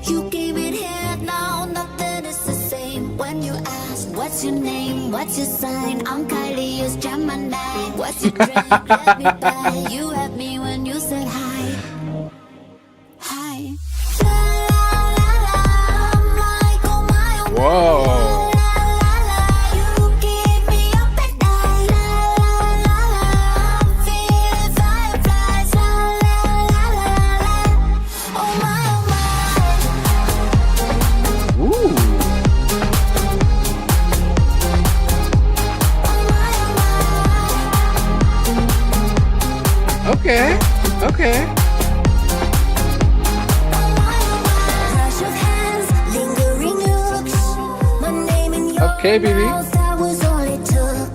You came in here, now nothing is the same. When you ask, what's your name, what's your sign? I'm Kylie, you're Gemini. What's your drink, let me buy. You had me when you said hi. Hi. Whoa. Okay, okay. Okay, baby. That was all it took.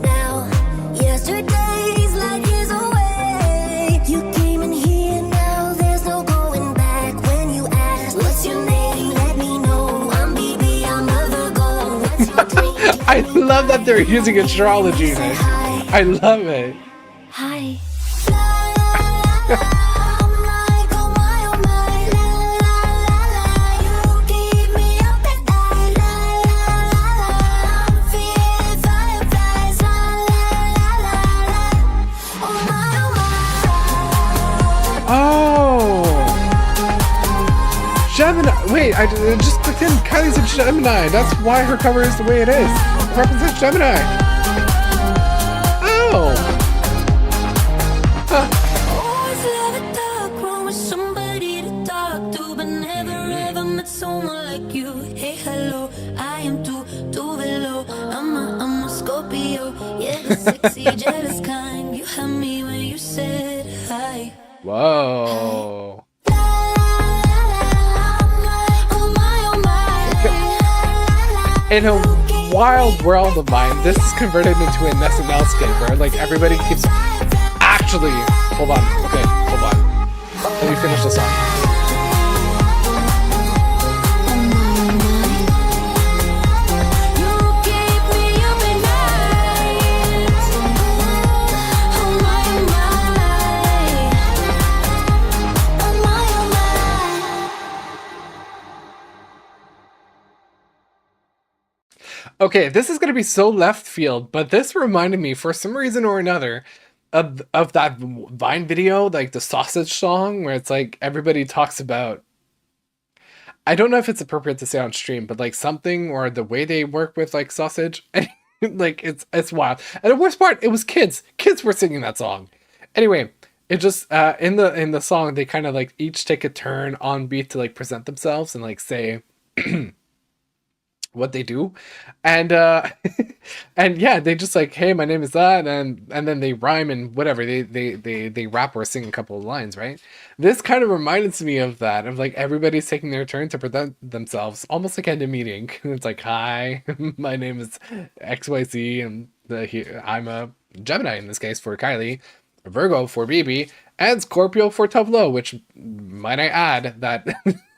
Now, yesterday's like years away. You came in here, now there's no going back. When you ask, what's your name? Let me know. I'm BB, I'm a Virgo. What's your drink? I love that they're using astrology in it. I love it. Hi. Gemini. Wait, I just clicked in. Kylie's a Gemini. That's why her cover is the way it is. It represents Gemini. go. Always love a dark room with somebody to talk to, but never ever met someone like you. Hey, hello, I am too below. I'm a Scorpio, yeah, the sexy, jealous kind. You had me when you said hi. Whoa. In a wild world of mine, this is converted into an SNL skit where like everybody keeps actually hold on. Okay, hold on. Let me finish the song. Okay, this is gonna be so left field, but this reminded me for some reason or another of that Vine video, like the sausage song, where it's like everybody talks about. I don't know if it's appropriate to say on stream, but like something or the way they work with like sausage, and like it's wild. And the worst part, it was kids. Kids were singing that song. Anyway, it just in the song they kind of like each take a turn on beat to like present themselves and like say what they do, and and yeah, they just like, hey, my name is that, and then they rhyme and whatever, they rap or sing a couple of lines, right? This kind of reminded me of that, of like everybody's taking their turn to present themselves, almost like at a meeting. It's like, hi, my name is XYZ, and I'm a Gemini in this case for Kylie, a Virgo for BB, and Scorpio for Tableau, which might I add that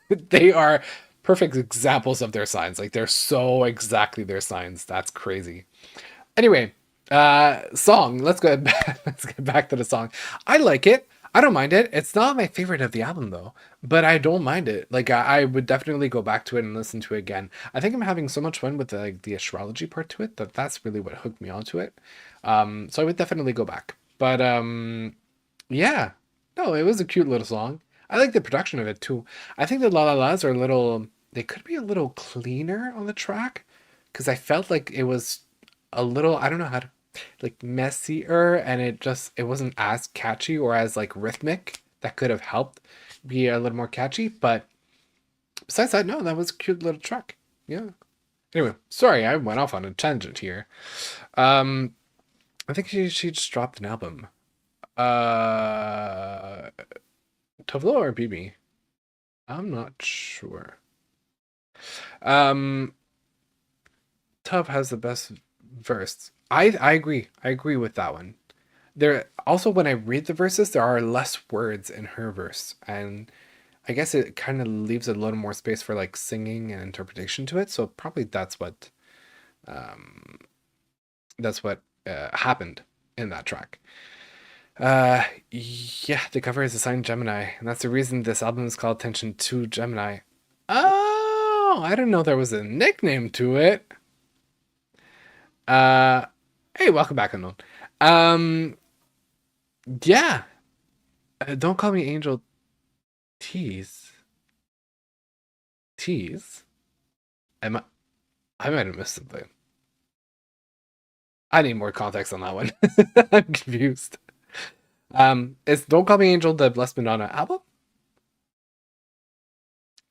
they are perfect examples of their signs. Like they're so exactly their signs. That's crazy. Anyway, song. Let's get back to the song. I like it. I don't mind it. It's not my favorite of the album though, but I don't mind it. Like I would definitely go back to it and listen to it again. I think I'm having so much fun with the astrology part to it that's really what hooked me onto it. So I would definitely go back. But yeah, no, it was a cute little song. I like the production of it too. I think the La La Las are they could be a little cleaner on the track, because I felt like it was a little, I don't know how to, like messier, and it wasn't as catchy or as like rhythmic. That could have helped be a little more catchy, but besides that, no, that was a cute little track. Yeah. Anyway, sorry, I went off on a tangent here. I think she just dropped an album. Tovlo or BB? I'm not sure. Tov has the best verse. I agree. I agree with that one. There also, when I read the verses, there are less words in her verse, and I guess it kind of leaves a little more space for like singing and interpretation to it. So probably that's what happened in that track. Yeah, the cover is assigned Gemini, and that's the reason this album is called Attention to Gemini. Oh, I didn't know there was a nickname to it. Hey, welcome back, Unknown. Yeah. Don't call me Angel. Tease. I might have missed something. I need more context on that one. I'm confused. Is Don't Call Me Angel the Blessed Madonna album?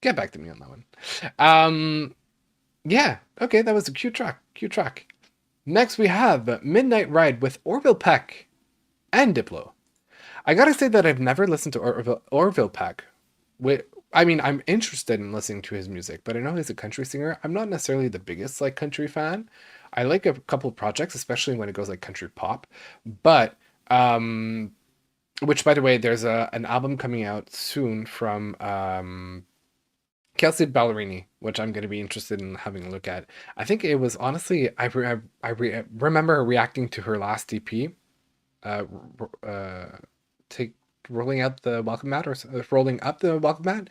Get back to me on that one. Yeah, okay, that was a cute track. Next we have Midnight Ride with Orville Peck and Diplo. I gotta say that I've never listened to Orville Peck. I mean, I'm interested in listening to his music, but I know he's a country singer. I'm not necessarily the biggest like country fan. I like a couple of projects, especially when it goes like country pop. But which, by the way, there's an album coming out soon from Kelsey Ballerini, which I'm going to be interested in having a look at. I think it was, honestly, I remember reacting to her last EP, Rolling Up the Welcome Mat, or Rolling Up the Welcome Mat.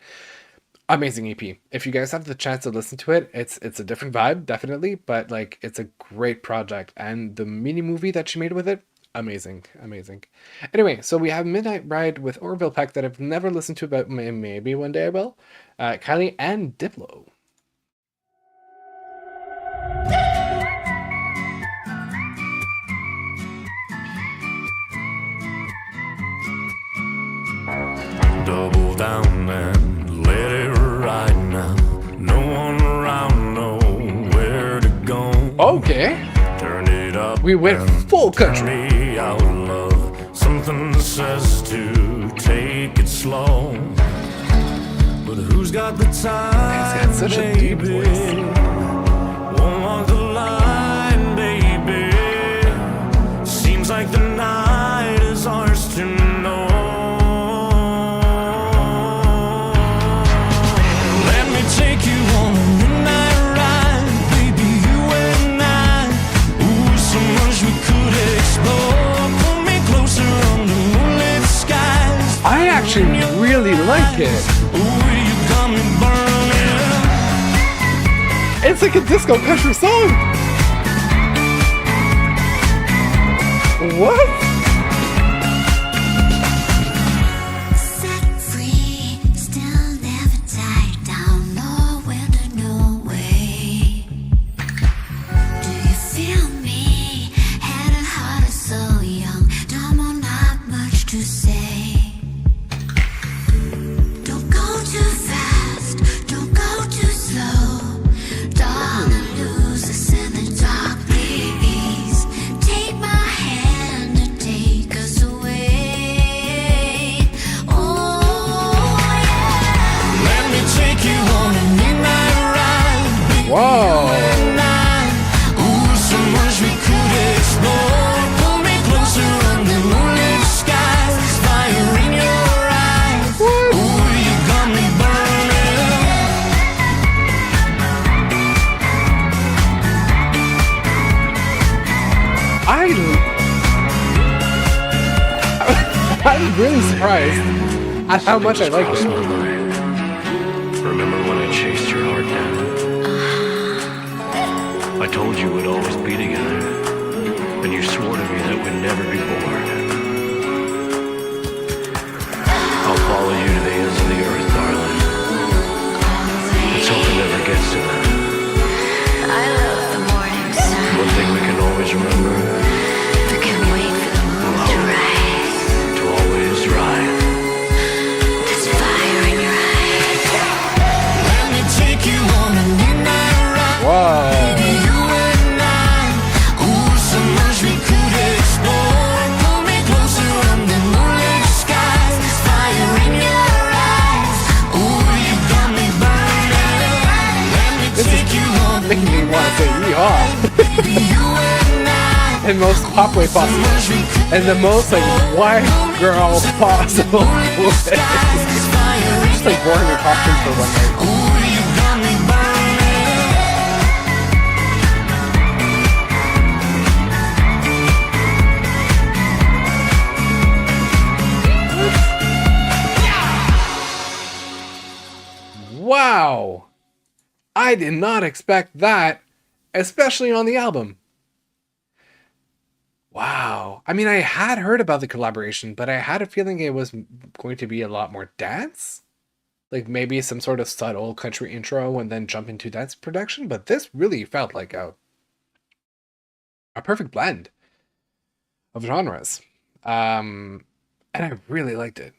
Amazing EP. If you guys have the chance to listen to it, it's a different vibe, definitely, but like it's a great project, and the mini movie that she made with it, amazing. Anyway, so we have Midnight Ride with Orville Peck that I've never listened to, but maybe one day I will. Kylie and Diplo. Okay. Turn it up. We went and full turn country. me out, love. Something says to take it slow. But who's got the time? He's got such a deep baby? voice. Won't walk the line, baby. Seems like the night is ours to know. Let me take you on a midnight ride, baby, you and I. Ooh, so much we could explore. Pull me closer on the moonlit skies. I actually really like it. Ooh, you got me burning. It's like a disco country song. What? Set free, still never tied down, nowhere to no way. Do you feel me? Had a heart of so young, dumb or not much to say. Don't go too fast, don't go too slow. Darling, lose us in the dark, please. Take my hand and take us away. Oh, yeah. Let me take you on a midnight ride, baby, Whoa. and I. Ooh, so much we could explore. Pull me closer on the moonlit skies. Fire in your eyes. Ooh, you got me burning. I'm really surprised at how much I like Crossed it. my mind. Remember when I chased your heart down? I told you we'd always be together, and you swore to me that we'd never be bored. I'll follow you to the ends of the earth, darling. Let's hope it never gets to that. I love the morning sun. One thing we can always remember, I can't wait for the moon to rise. to always ride. There's fire in your eyes. Let me take you on a midnight ride. Whoa. You and I. Ooh, so much we could explore. Pull me closer on the moonlit skies. Fire in your eyes. Ooh, you got me burning. Let me take you on a Making me want to say yeehaw baby, you and I. in most pop way possible. And the most like white girl possible way. Just like born in costume for one night. Ooh, you got me burning. Wow. I did not expect that, especially on the album. Wow. I mean, I had heard about the collaboration, but I had a feeling it was going to be a lot more dance. Like maybe some sort of subtle country intro and then jump into dance production, but this really felt like a perfect blend of genres. And I really liked it.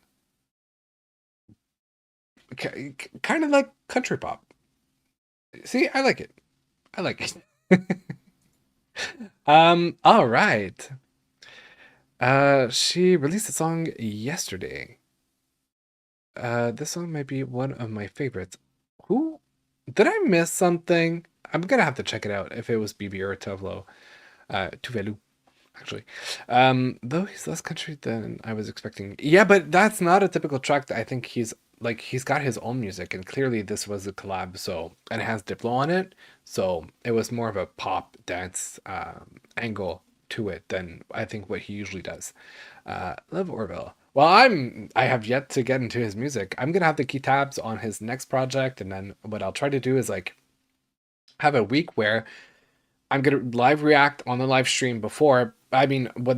Kind of like country pop. See, I like it. I like it. All right. She released a song yesterday. This song might be one of my favorites. Who? Did I miss something? I'm gonna have to check it out if it was BB or Tuvelo. Tuvelu, actually. Though he's less country than I was expecting. Yeah, but that's not a typical track. I think he's got his own music, and clearly this was a collab, so, and it has Diplo on it, so it was more of a pop dance angle to it than I think what he usually does. Love Orville. Well, I have yet to get into his music. I'm gonna have to keep tabs on his next project, and then what I'll try to do is like have a week where I'm gonna live react on the live stream before. I mean, when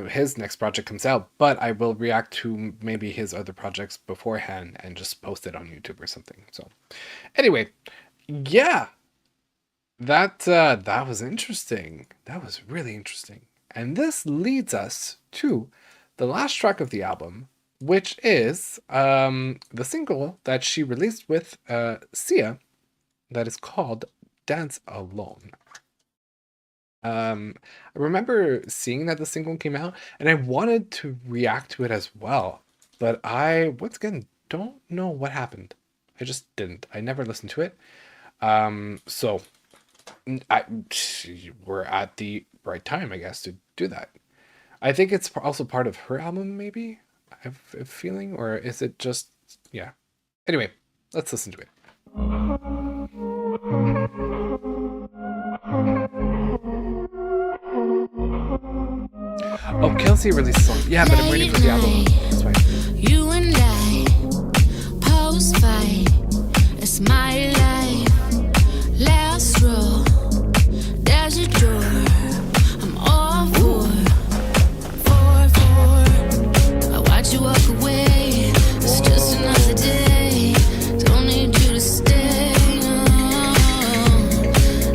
his next project comes out, but I will react to maybe his other projects beforehand and just post it on YouTube or something. So, anyway, yeah, that was interesting. That was really interesting, and this leads us to the last track of the album, which is the single that she released with Sia, that is called "Dance Alone." I remember seeing that the single came out, and I wanted to react to it as well, but I once again don't know what happened. I just didn't. I never listened to it. So I we're at the right time, I guess, to do that. I think it's also part of her album, maybe. I have a feeling, or is it just yeah? Anyway, let's listen to it. Oh, Kelsey released a song. Yeah, but I'm waiting for the album. That's fine. You and I, post fight, it's my life. Last row, there's your door. I'm all for. I watch you walk away. It's just another day. Don't need you to stay. No.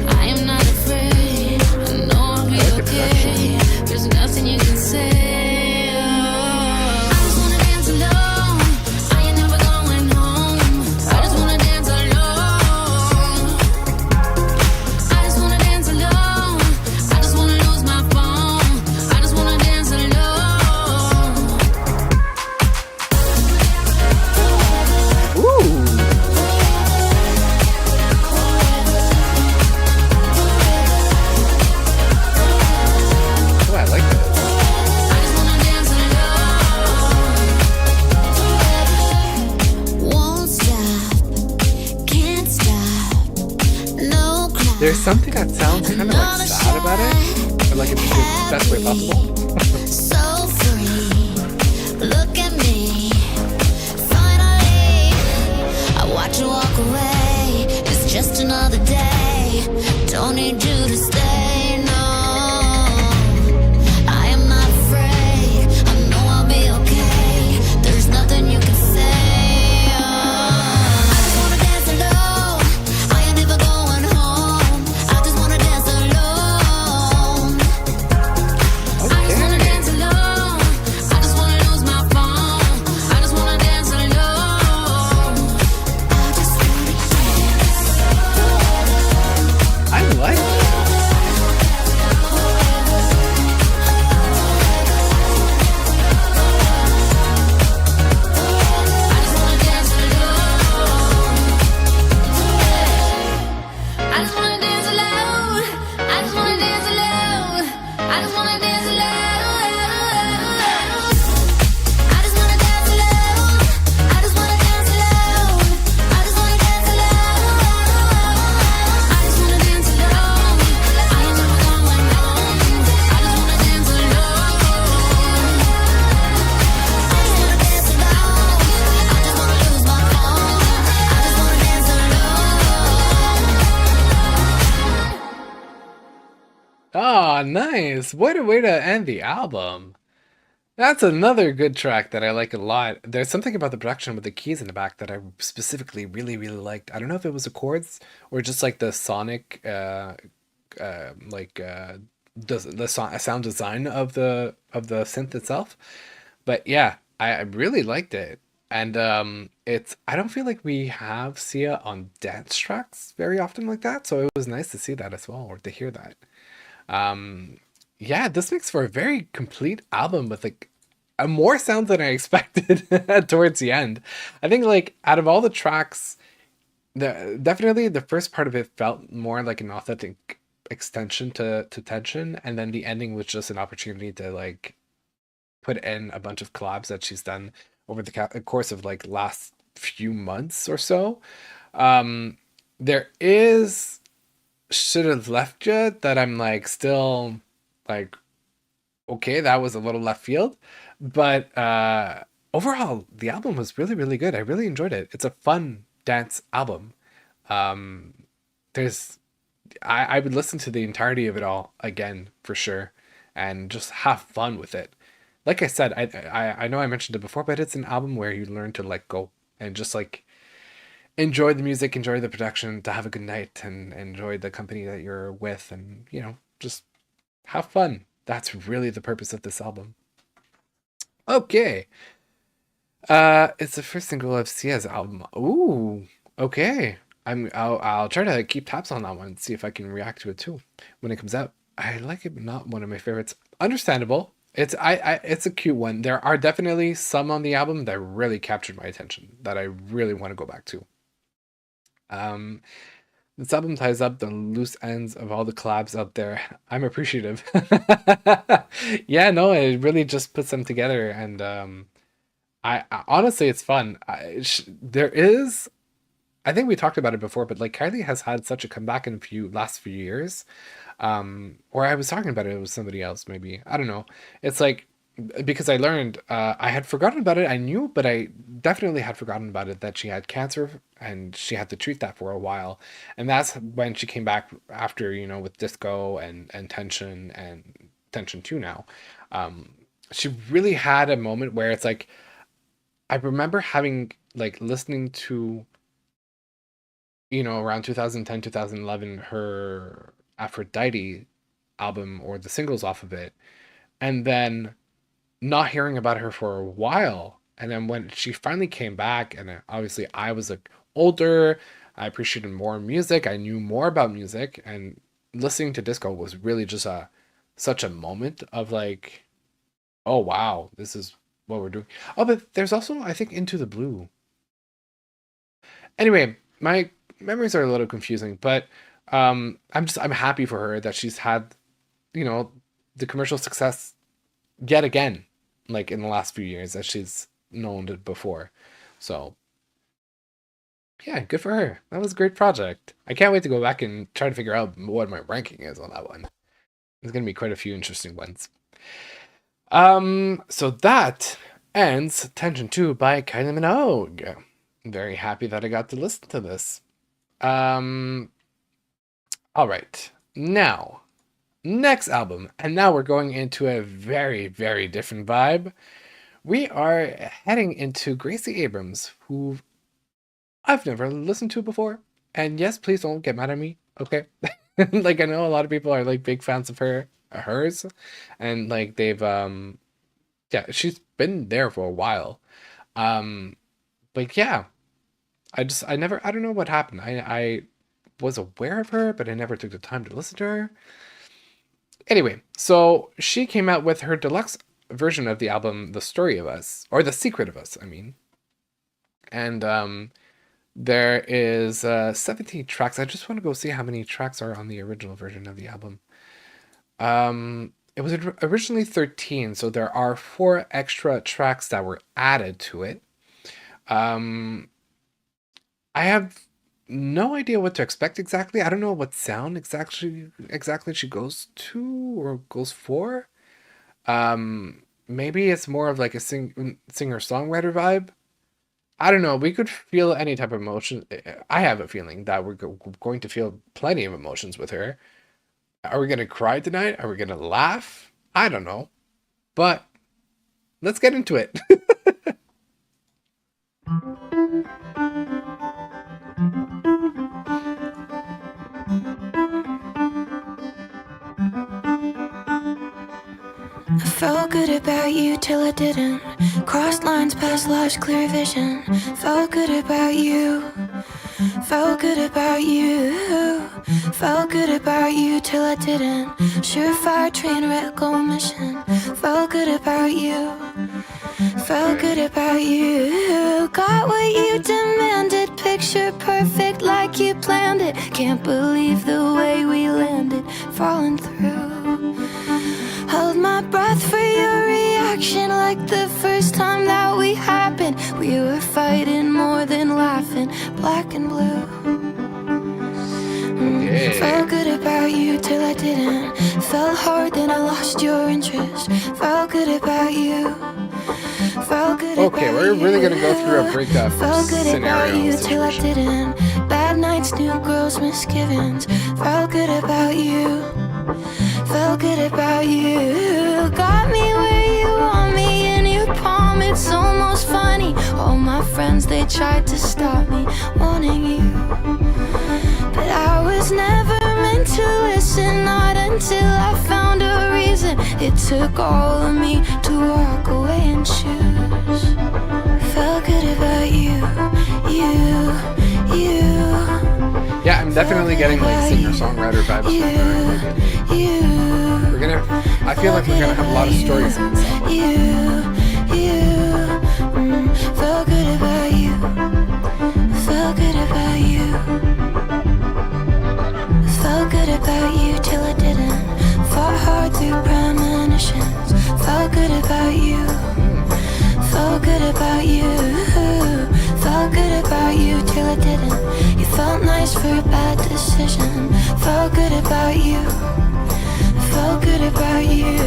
I am not afraid. I know I'll be like the okay. There's nothing you can say. I just wanna dance alone. I ain't never going home. I just wanna dance alone. I just wanna dance alone. I just wanna lose my phone. I just wanna dance alone. Ooh. Oh, I like this. I just wanna dance alone. Won't stop, can't stop, no cloud. There's something that sounds kind of like sad about it, but like in the best way possible. So free, look at me. Finally, I watch you walk away. It's just another day. Don't need you to stay, no. I am not afraid. I know I'll be okay. There's nothing you can say. I just wanna dance alone. I ain't never going home. I just wanna dance alone. I just wanna Okay. dance alone. I just wanna lose my phone. I just wanna dance alone. I just wanna dance. I like it. I just wanna dance alone. I just wanna dance alone. I just wanna dance alone. I just wanna dance alone. I just wanna dance alone. I just wanna dance alone. I just wanna dance alone. I just wanna dance alone. I ain't never going home. I just wanna dance alone. I just wanna dance alone. I just wanna lose my phone. I just wanna dance alone. Oh, nice. What a way to end the album. That's another good track that I like a lot. There's something about the production with the keys in the back that I specifically really, really liked. I don't know if it was the chords or just like the sonic, like the sound design of the synth itself. But yeah, I really liked it. And it's I don't feel like we have Sia on dance tracks very often like that, so it was nice to see that as well, or to hear that. Um, yeah, this makes for a very complete album with like a more sound than I expected towards the end. I think like out of all the tracks, definitely the first part of it felt more like an authentic extension to Tension, and then the ending was just an opportunity to like put in a bunch of collabs that she's done over the course of like last few months or so. There is should have left you that I'm like still like okay, that was a little left field, but overall the album was really really good. I really enjoyed it. It's a fun dance album. Um, there's I would listen to the entirety of it all again for sure, and just have fun with it. Like I said, I know I mentioned it before, but it's an album where you learn to let go and just like enjoy the music, enjoy the production, to have a good night, and enjoy the company that you're with, and just have fun. That's really the purpose of this album. Okay. It's the first single of Sia's album. Ooh, okay. I'll try to keep tabs on that one, see if I can react to it too when it comes out. I like it, but not one of my favorites. Understandable. It's a cute one. There are definitely some on the album that really captured my attention that I really want to go back to. Um, this album ties up the loose ends of all the collabs out there. I'm appreciative. Yeah, no, it really just puts them together, and honestly, it's fun. There is, I think we talked about it before, but like Kylie has had such a comeback in last few years. Or I was talking about it with somebody else, maybe. I don't know. It's like because I learned I had forgotten about it. I knew, but I definitely had forgotten about it that she had cancer and she had to treat that for a while. And that's when she came back after, with disco and tension 2 now. Um, she really had a moment where it's like I remember having like listening to around 2010, 2011, her Aphrodite album or the singles off of it, and then not hearing about her for a while. And then when she finally came back, and obviously I was like older, I appreciated more music, I knew more about music, and listening to disco was really just such a moment of like, oh wow, this is what we're doing. Oh, but there's also, I think, Into the Blue. Anyway, my memories are a little confusing, but I'm happy for her that she's had, you know, the commercial success yet again, like in the last few years that she's known it before. So yeah, good for her. That was a great project. I can't wait to go back and try to figure out what my ranking is on that one. There's gonna be quite a few interesting ones. So that ends Tension 2 by Kylie Minogue. I'm very happy that I got to listen to this. All right. Now, next album, and now we're going into a very, very different vibe. We are heading into Gracie Abrams, who I've never listened to before. And yes, please don't get mad at me, okay? Like, I know a lot of people are like big fans of hers, and like they've yeah, she's been there for a while. But yeah, I don't know what happened. I was aware of her, but I never took the time to listen to her. Anyway, so she came out with her deluxe version of the album The Story of Us, or The Secret of Us, I mean. And there is 17 tracks. I just want to go see how many tracks are on the original version of the album. It was originally 13, so there are 4 extra tracks that were added to it. I have no idea what to expect exactly. I don't know what sound exactly she goes to or goes for. Maybe it's more of like a singer-songwriter vibe. I don't know. We could feel any type of emotion. I have a feeling that we're going to feel plenty of emotions with her. Are we going to cry tonight? Are we going to laugh? I don't know. But let's get into it. I felt good about you till I didn't. Crossed lines past life's clear vision. Felt good about you. Felt good about you. Felt good about you till I didn't. Surefire train wreck on mission. Felt good about you. Felt good about you. Got what you demanded. Picture perfect like you planned it. Can't believe the way we landed. Falling through. Held my breath for your reaction like the first time that we happened. We were fighting more than laughing. Black and blue. Felt good about you till I didn't. Felt hard then I lost your interest. Felt good about you. Felt good Okay, about we're really you. gonna go through a breakup Felt good about scenario you till I situation. didn't. Bad nights, new girls, misgivings. Felt good about you. Felt good about you. Got me where you want me in your palm. It's almost funny. All my friends, they tried to stop me wanting you. But I was never meant to listen, not until I found a reason. It took all of me to walk away and choose. Felt good about you, you. Yeah, I'm definitely getting like singer-songwriter vibes from her. You. I feel like we're gonna have a lot of stories in this album. Felt good about you. Felt good about you. Felt good about you till I didn't. Fought hard through premonitions. Felt good about you. Felt good about you. Felt good about you till I didn't. You felt nice for a bad decision. Felt good about you. Felt good about you.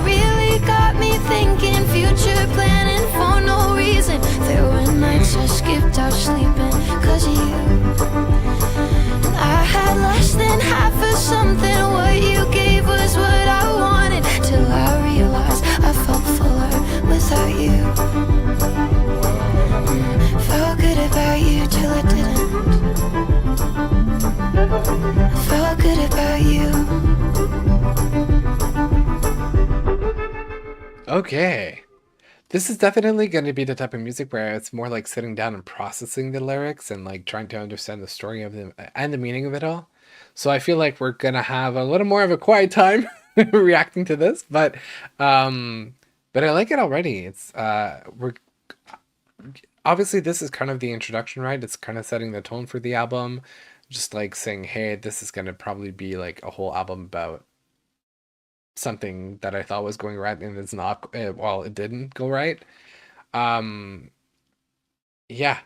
Really got me thinking, future planning for no reason. There were nights I skipped out sleeping 'cause of you. And I had less than half of something. What you gave was what I wanted. Till I realized I felt fuller without you. Felt good about you till I didn't. Felt good about you. Okay. This is definitely going to be the type of music where it's more like sitting down and processing the lyrics and like trying to understand the story of them and the meaning of it all. So I feel like we're going to have a little more of a quiet time reacting to this, but I like it already. It's we're obviously this is kind of the introduction, right? It's kind of setting the tone for the album, just like saying, hey, this is going to probably be like a whole album about something that I thought was going right and it's not, well, it didn't go right. Yeah,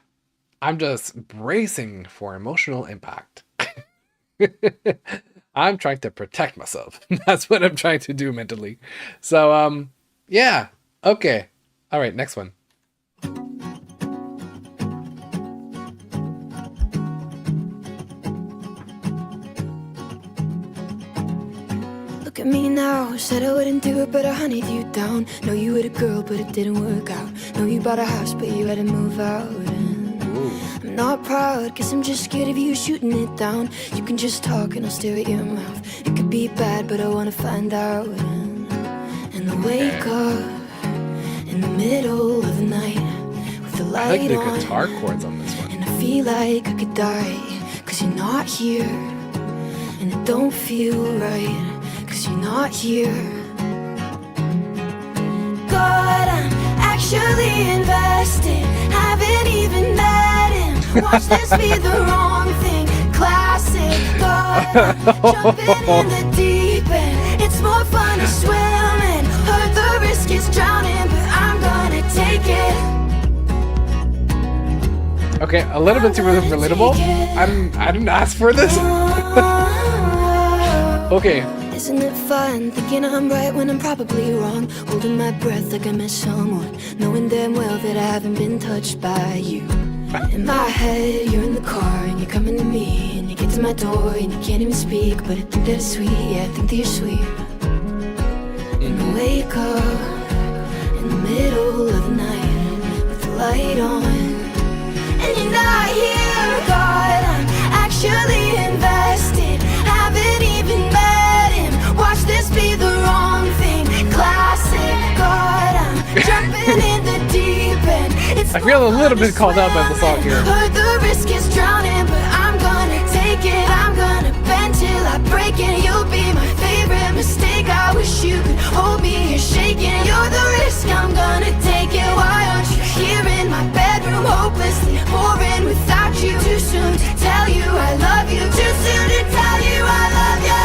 I'm just bracing for emotional impact. I'm trying to protect myself. That's what I'm trying to do mentally. So yeah, okay, all right, next one. Look at me now, said I wouldn't do it, but I hunted you down. Know you were a girl, but it didn't work out. Know you bought a house, but you had to move out. And I'm not proud, cause I'm just scared of you shooting it down. You can just talk and I'll stare at your mouth. It could be bad, but I wanna find out. And I wake up in the middle of the night with the light I like the on, guitar chords on this one. and I feel like I could die, cause you're not here. And it don't feel right, cause you're not here. God, I'm actually invested. Haven't even met him. Watch this be the wrong thing. Classic. God, I'm jumping in the deep end. It's more fun to swim in. Heard the risk is drowning, but I'm gonna take it. Okay, a little bit too relatable. I didn't ask for this. Okay. Isn't it fun thinking I'm right when I'm probably wrong? Holding my breath like I miss someone, knowing damn well that I haven't been touched by you. In my head, you're in the car and you're coming to me, and you get to my door and you can't even speak, but I think that it's sweet, yeah, I think that you're sweet. And I wake up in the middle of the night with the light on, and you're not here. God, I'm actually invested. Haven't even met him. Watch this be the wrong thing. Classic. God, I'm jumping in the deep end. It's I feel a little bit called out by the song here. Heard the risk is drowning, but I'm gonna take it. I'm gonna bend till I break it. You'll be my favorite mistake. I wish you could hold me here shaking. You're the risk, I'm gonna take it. Why aren't you here in my bedroom, hopelessly boring without you? Too soon to tell you I love you. Too soon to tell you I love you.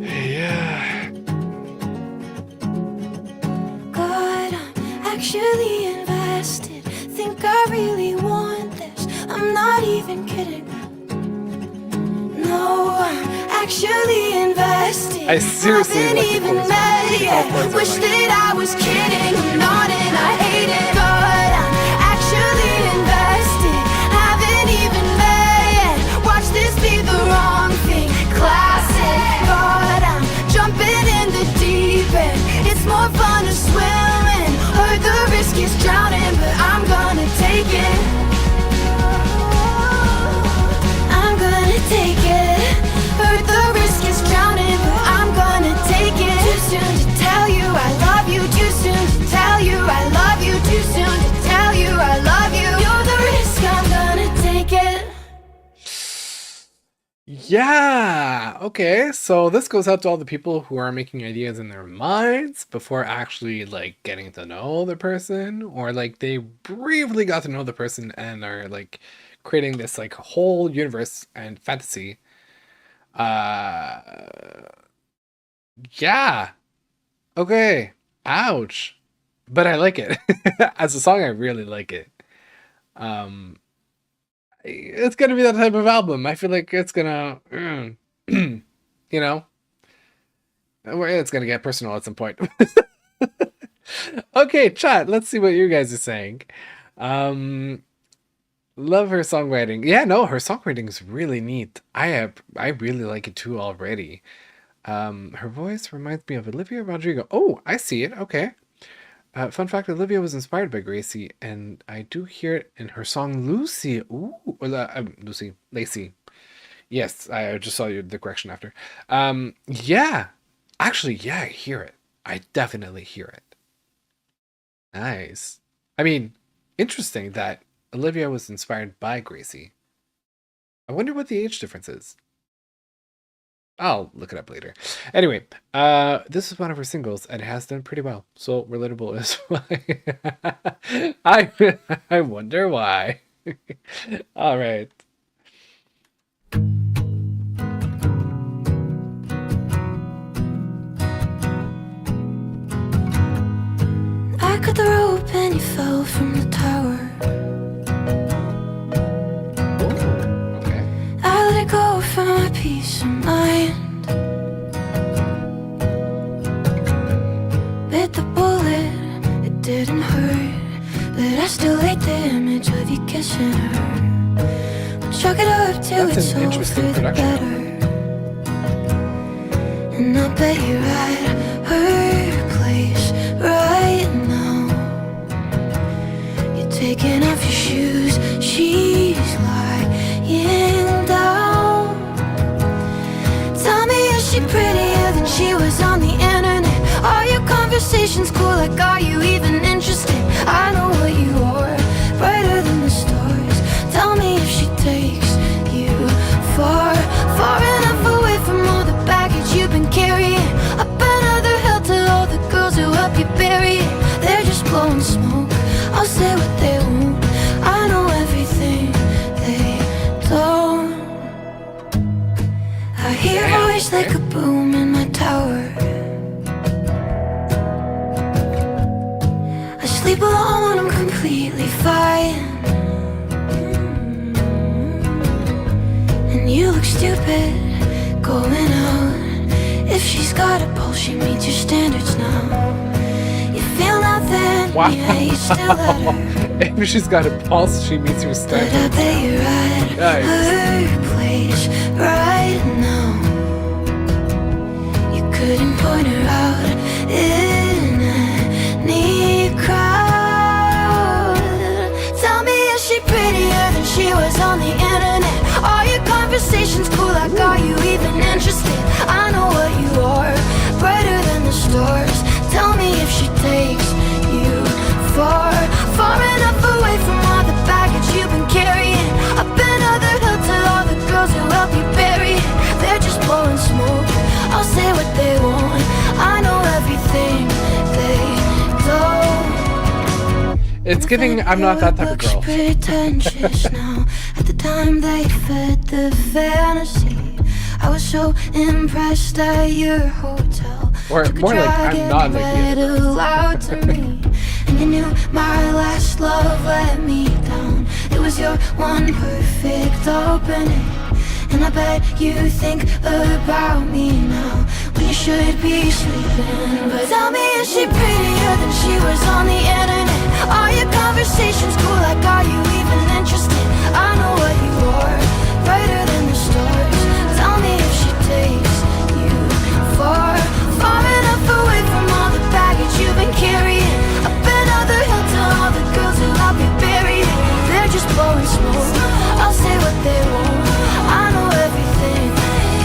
Yeah. God, I'm actually invested. Think I really want this. I'm not even kidding. No, I'm actually invested. I seriously haven't like the even chorus. met The yet. chorus are Wish nice. that I was kidding. I'm not, and I hate it. God, I'm actually invested. Haven't even met yet. Watch this be the wrong thing. Classic. God, I'm jumping in the deep end. It's more fun to swim in. Heard the risk is drowning, but I'm gonna take it. I'm gonna take it. Heard the risk is drowning, but I'm gonna take it. Too soon to tell you I love you. Too soon to tell you I love you. Too Yeah. Okay. So this goes out to all the people who are making ideas in their minds before actually like getting to know the person, or like they briefly got to know the person and are like creating this like whole universe and fantasy. Uh yeah. Okay. Ouch. But I like it. As a song, I really like it. Um it's gonna be that type of album. I feel like it's gonna you know, it's gonna get personal at some point. Okay, chat, let's see what you guys are saying. Um love her songwriting. Yeah, no, her songwriting is really neat. I really like it too already. Her voice reminds me of Olivia Rodrigo. Oh, I see it. Okay. Fun fact, Olivia was inspired by Gracie, and I do hear it in her song Lucy. Ooh, Lucy, Lacey. Yes, I just saw the correction after. Yeah. Actually, yeah, I hear it. I definitely hear it. Nice. I mean, interesting that Olivia was inspired by Gracie. I wonder what the age difference is. I'll look it up later. Anyway, this is one of her singles and it has done pretty well. So relatable is why. I wonder why. All right. I cut the rope and you fell from the tower. Okay. I let it go for my peace of mind. Bit the bullet, it didn't hurt, but I still hate the image of you kissing her. We'll chalk it up till That's it's an all interesting for the production. better. And I bet you're at her place right now. You're taking off your shoes, she's lying down. Tell me, is she prettier than she was on the internet? Are your conversations cool? Like, are you even interested? I know what you are, brighter than the stars. Tell me if she takes you far, far enough away from all the baggage you've been carrying. Up another hill to all the girls who help you bury it. They're just blowing smoke, I'll say what they won't. I know everything they don't. I hear a voice like a boom in my tower. I sleep alone when I'm completely fine. And you look stupid going out. If she's got a pulse, she meets your standards now. You feel nothing, Wow. yeah, you still let her. If she's got a pulse, she meets your But I standards. bet you're at Nice. her place right now. You couldn't point her out in any crowd. Tell me, is she prettier than she was on the internet? Are your conversations cool? Like, are you even interested? I know what you are, brighter than the stars. Tell me if she takes you far, far enough away from all the baggage you've been carrying. Up another hill to all the girls who help you bury it. They're just blowing smoke, I'll say what they want. I know everything they don't. It's giving I'm not that type of Looks girl. pretentious now. At the time they fed the fantasy. I was so impressed at your hotel. Or Took a more like, drag I'm not and like read the other aloud to me. And you knew my last love let me down. It was your one perfect opening. And I bet you think about me now, when you should be sleeping. But tell me, is she prettier than she was on the internet? Are your conversations cool? Like, are you even interested? I know what you are, brighter than the stars. Tell me if she takes you far, far enough away from all the baggage you've been carrying. Up another hill to all the girls who help you bury it. They're just blowing smoke, I'll say what they want. I know everything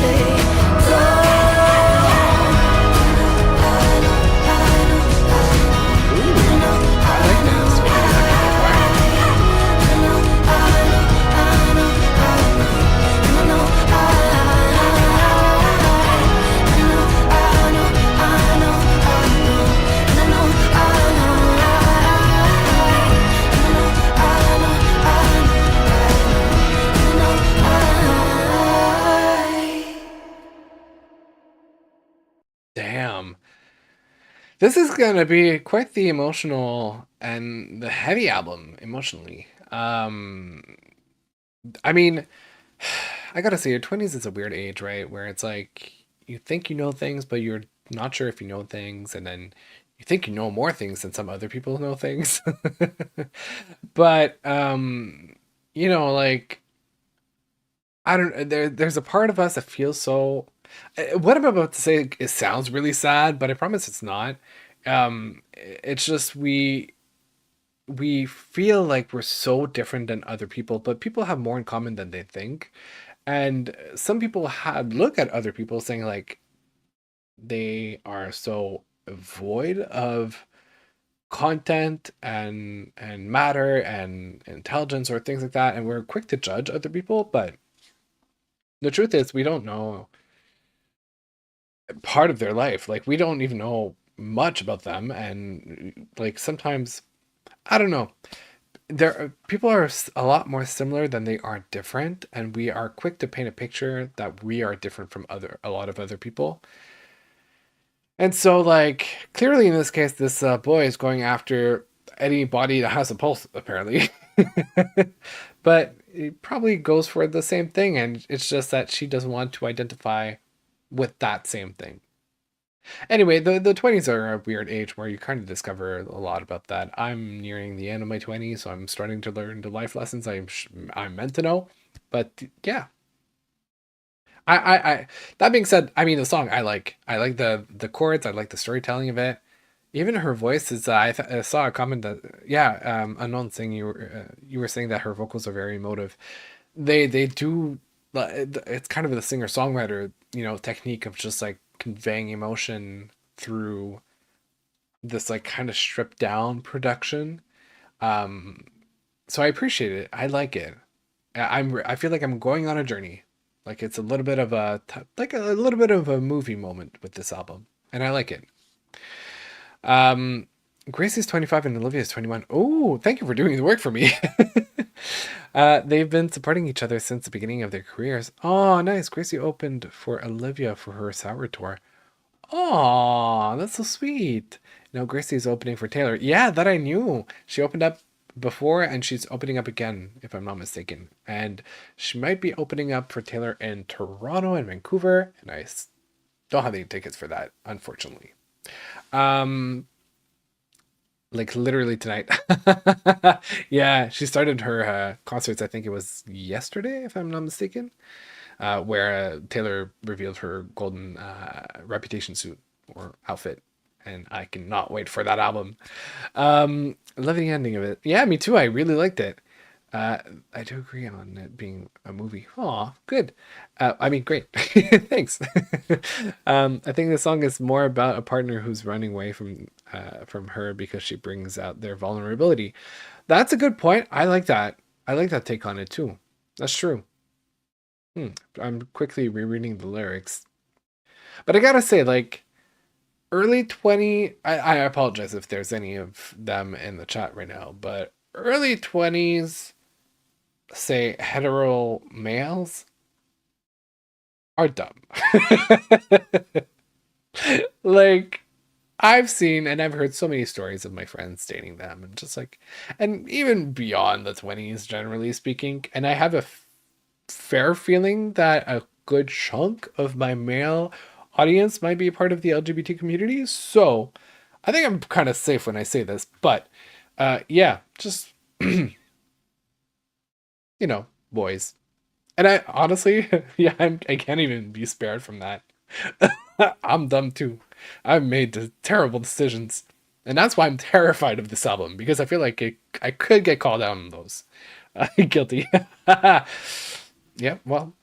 they don't. damn. This is gonna be quite the emotional and the heavy album emotionally. I mean, I gotta say, your 20s is a weird age, right? Where it's like you think you know things, but you're not sure if you know things, and then you think you know more things than some other people know things. But like I don't there's a part of us that feels so what I'm about to say, it sounds really sad, but I promise it's not. It's just we feel like we're so different than other people, but people have more in common than they think. And some people had look at other people saying like they are so void of content and matter and intelligence or things like that, and we're quick to judge other people, but the truth is we don't know part of their life. Like we don't even know much about them, and like sometimes I don't know. People are a lot more similar than they are different, and we are quick to paint a picture that we are different from a lot of other people. And so, like, clearly in this case, this boy is going after anybody that has a pulse, apparently. But it probably goes for the same thing, and it's just that she doesn't want to identify with that same thing. Anyway, the 20s are a weird age where you kind of discover a lot about that. I'm nearing the end of my 20s, so I'm starting to learn the life lessons I'm meant to know. But yeah, I that being said, I mean the song I like the chords, I like the storytelling of it. Even her voice is. I saw a comment that yeah, unknown saying you were saying that her vocals are very emotive. They do. It's kind of the singer songwriter technique of just like conveying emotion through this like kind of stripped down production. Um, so I appreciate it. I like it. I feel like I'm going on a journey. Like it's a little bit of like a little bit of a movie moment with this album, and I like it. Um, Gracie's 25 and Olivia's 21. Oh, thank you for doing the work for me. They've been supporting each other since the beginning of their careers. Oh, nice. Gracie opened for Olivia for her Sour tour. Oh, that's so sweet. Gracie's opening for Taylor. Yeah, that I knew. She opened up before and she's opening up again, if I'm not mistaken. And she might be opening up for Taylor in Toronto and Vancouver. And I don't have any tickets for that, unfortunately. Like literally tonight. Yeah, she started her concerts, I think it was yesterday, if I'm not mistaken, where Taylor revealed her golden Reputation suit or outfit, and I cannot wait for that album. Love the ending of it. Yeah, me too. I really liked it. I do agree on it being a movie. Aw, good. I mean, great. Thanks. I think the song is more about a partner who's running away from her because she brings out their vulnerability. That's a good point. I like that. I like that take on it too. That's true. I'm quickly rereading the lyrics. But I gotta say, like, early 20... I apologize if there's any of them in the chat right now, but early 20s... say hetero males are dumb. Like I've seen and I've heard so many stories of my friends dating them and just like, and even beyond the 20s generally speaking, and I have a fair feeling that a good chunk of my male audience might be a part of the LGBT community, so I think I'm kind of safe when I say this, but yeah, just boys. And I honestly, yeah, I can't even be spared from that. I'm dumb too. I've made terrible decisions. And that's why I'm terrified of this album, because I feel like I could get called out on those. Guilty. Yeah, well.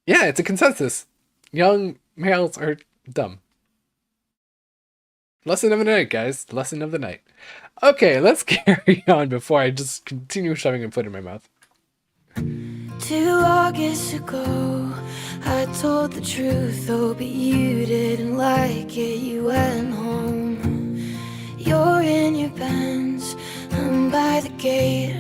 Yeah, it's a consensus. Young males are dumb. Lesson of the night, guys. Lesson of the night. Okay, let's carry on before I just continue shoving a foot in my mouth. 2 August ago, I told the truth, oh, but you didn't like it, you went home. You're in your Benz, I'm by the gate.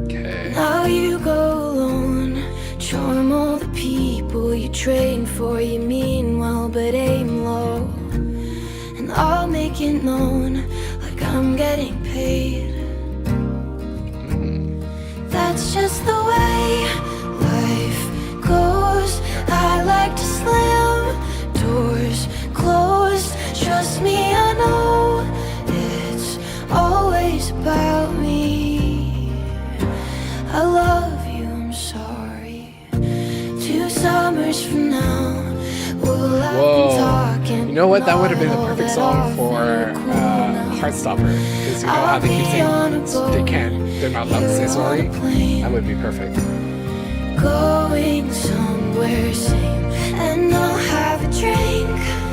Okay. Now you go alone, charm all the people train for you, mean well, but aim low. And I'll make it known like I'm getting paid. That's just the way life goes. I like to slam doors closed. Trust me, I know it's always about me. I love you, I'm sorry. 2 summers from now, we'll have been talking. You know what? That would have been the perfect song for Heartstopper. Because you know how they keep saying they're not allowed to say sorry? That would be perfect. Going somewhere safe, and I'll have a drink.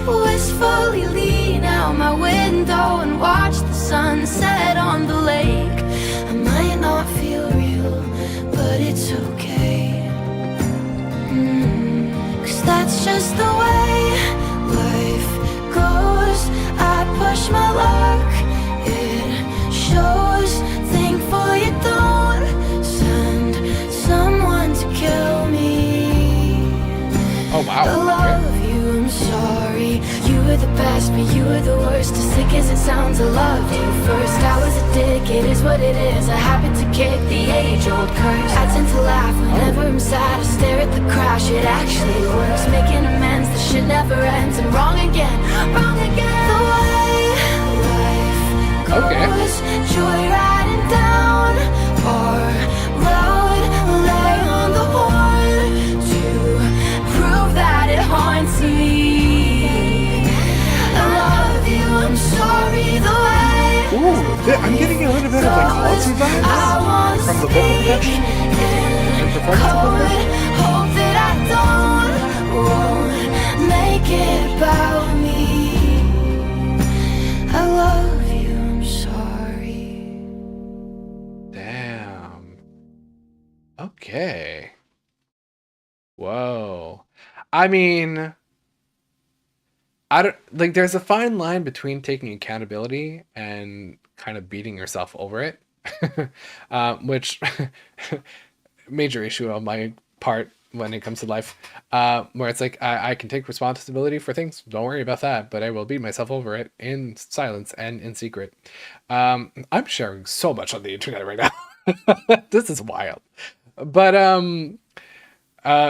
Wistfully lean out my window and watch the sunset on the lake. I might not feel real, but it's okay. 'Cause that's just the way life goes. I push my luck, it shows. Thankful you don't send someone to kill me. Oh, wow. I love you, I'm sorry. You were the best, but you were the worst. As sick as it sounds, I loved you first. I was a dick, it is what it is. I happen to kick the age-old curse. I tend to laugh whenever I'm sad. I stare at the crash, it actually works. Making amends, the shit never ends. I'm wrong again, wrong again. The way life goes, joyriding down our road. Lay on the horn to prove that it haunts me. I love you, I'm sorry, the way. Ooh, I'm getting a little bit of like Halsey vibes from the vocal production and performance ability. Hope that I won't make it about me. I love you, I'm sorry. Damn. Okay. Whoa. I mean, I don't like. There's a fine line between taking accountability and kind of beating yourself over it, which major issue on my part when it comes to life, where it's like I can take responsibility for things. Don't worry about that, but I will beat myself over it in silence and in secret. I'm sharing so much on the internet right now. This is wild, but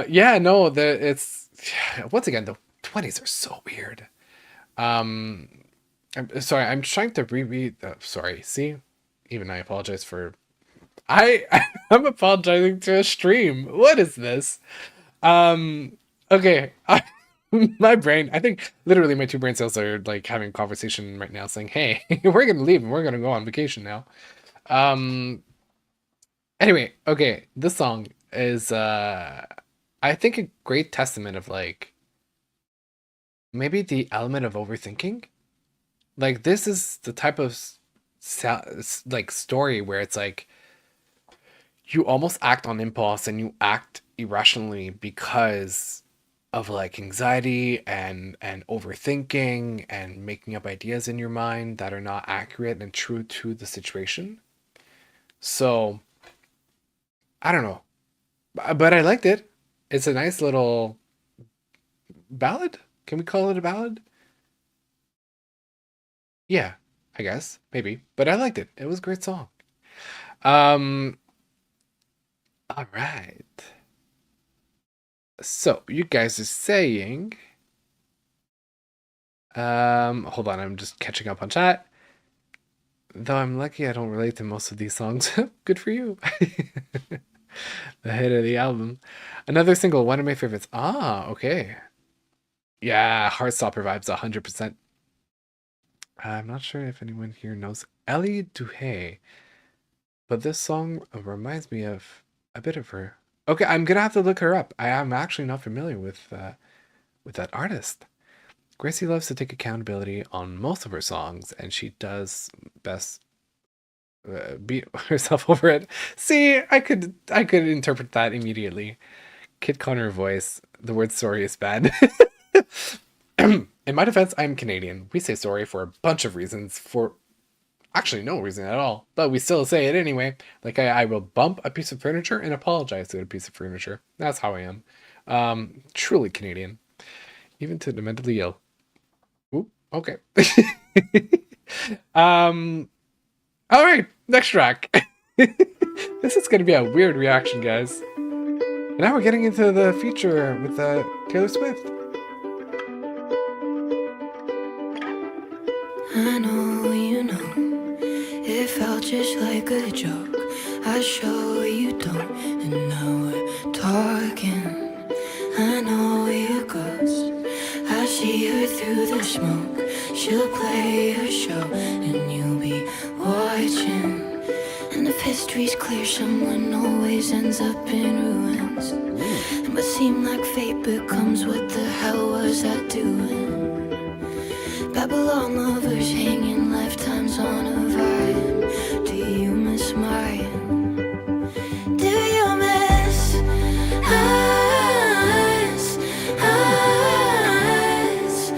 yeah, no, it's once again the 20s are so weird. I'm sorry, I'm trying to reread. Sorry, see, even I apologize for. I'm apologizing to a stream. What is this? Okay, my brain. I think literally my 2 brain cells are like having a conversation right now, saying, "Hey, we're gonna leave and we're gonna go on vacation now." Anyway, okay, this song is I think a great testament of like maybe the element of overthinking. Like this is the type of like story where it's like you almost act on impulse and you act irrationally because of like anxiety and overthinking and making up ideas in your mind that are not accurate and true to the situation. So I don't know, but I liked it. It's a nice little ballad. Can we call it a ballad? Yeah, I guess maybe, but I liked it. It was a great song. All right. So you guys are saying, hold on, I'm just catching up on chat. Though I'm lucky I don't relate to most of these songs. Good for you. The hit of the album. Another single, one of my favorites. Ah, okay. Yeah, Heartstopper vibes 100%. I'm not sure if anyone here knows Ellie Duhay, but this song reminds me of a bit of her. Okay, I'm gonna have to look her up. I am actually not familiar with that artist. Gracie loves to take accountability on most of her songs, and she does best beat herself over it. See, I could interpret that immediately. Kid Connor voice. The word sorry is bad. In my defense, I'm Canadian. We say sorry for a bunch of reasons. For Actually, no reason at all. But we still say it anyway. Like I will bump a piece of furniture and apologize to a piece of furniture. That's how I am. Truly Canadian. Even to the mentally ill. Oop, okay. All right, next track. This is going to be a weird reaction, guys. And now we're getting into the feature with Taylor Swift. I know you know, it felt just like a joke. I show you don't, and now we're talking. I know you're a ghost. I see her through the smoke. She'll play her show, and you'll be watching. And if history's clear, someone always ends up in ruins. It must seem like fate becomes what the hell was I doing? Babylon lovers hanging lifetimes on a vine. Do you miss mine? Do you miss us? Us?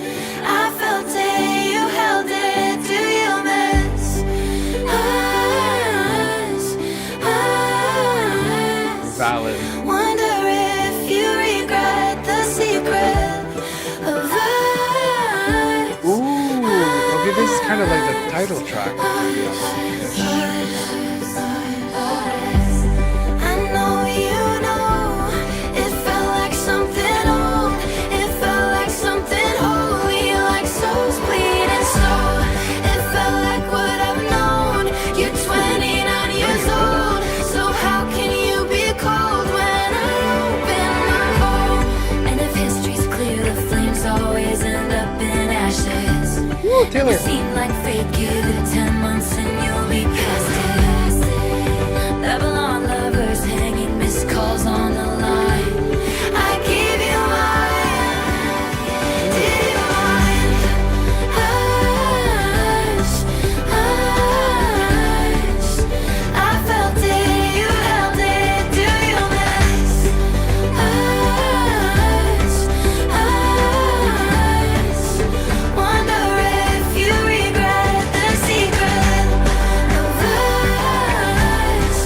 I felt it, you held it. Do you miss us? Valid. Wonder if you regret the secret of us. Ooh, okay, this is kind of like the title track. I know you know, it felt like something old. It felt like something holy, like souls bleeding slow. It felt like what I've known. You're 29 years old, so how can you be cold when I open my home? And if history's clear, the flames always end up in ashes. Woo, Taylor. It seemed like fate, give it 10 months and you'll be past it. Babylon lovers hanging missed calls on the line. I give you mine. Did you mind us? Us? I felt it, you held it. Do you miss us? Wonder if you regret the secret of us.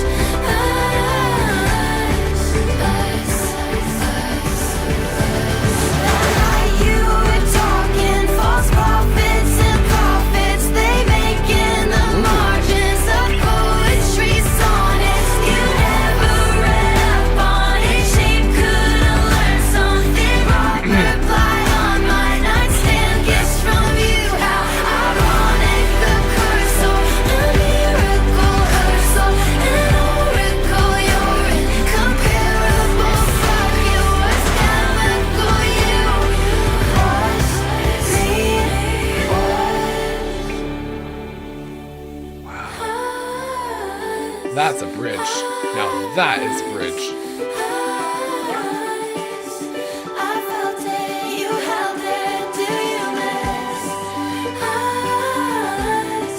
You were talking false prophets and prophets they make in the margins of poetry sonnets. You never read up on it. She could've learned something wrong. Reply on my nightstand, gifts from you. How ironic, the curse or a miracle curse or an oracle. You're incomparable. Fuck yours, chemical you. That's a bridge. Now that is bridge. I felt it, you held it. Do you miss us?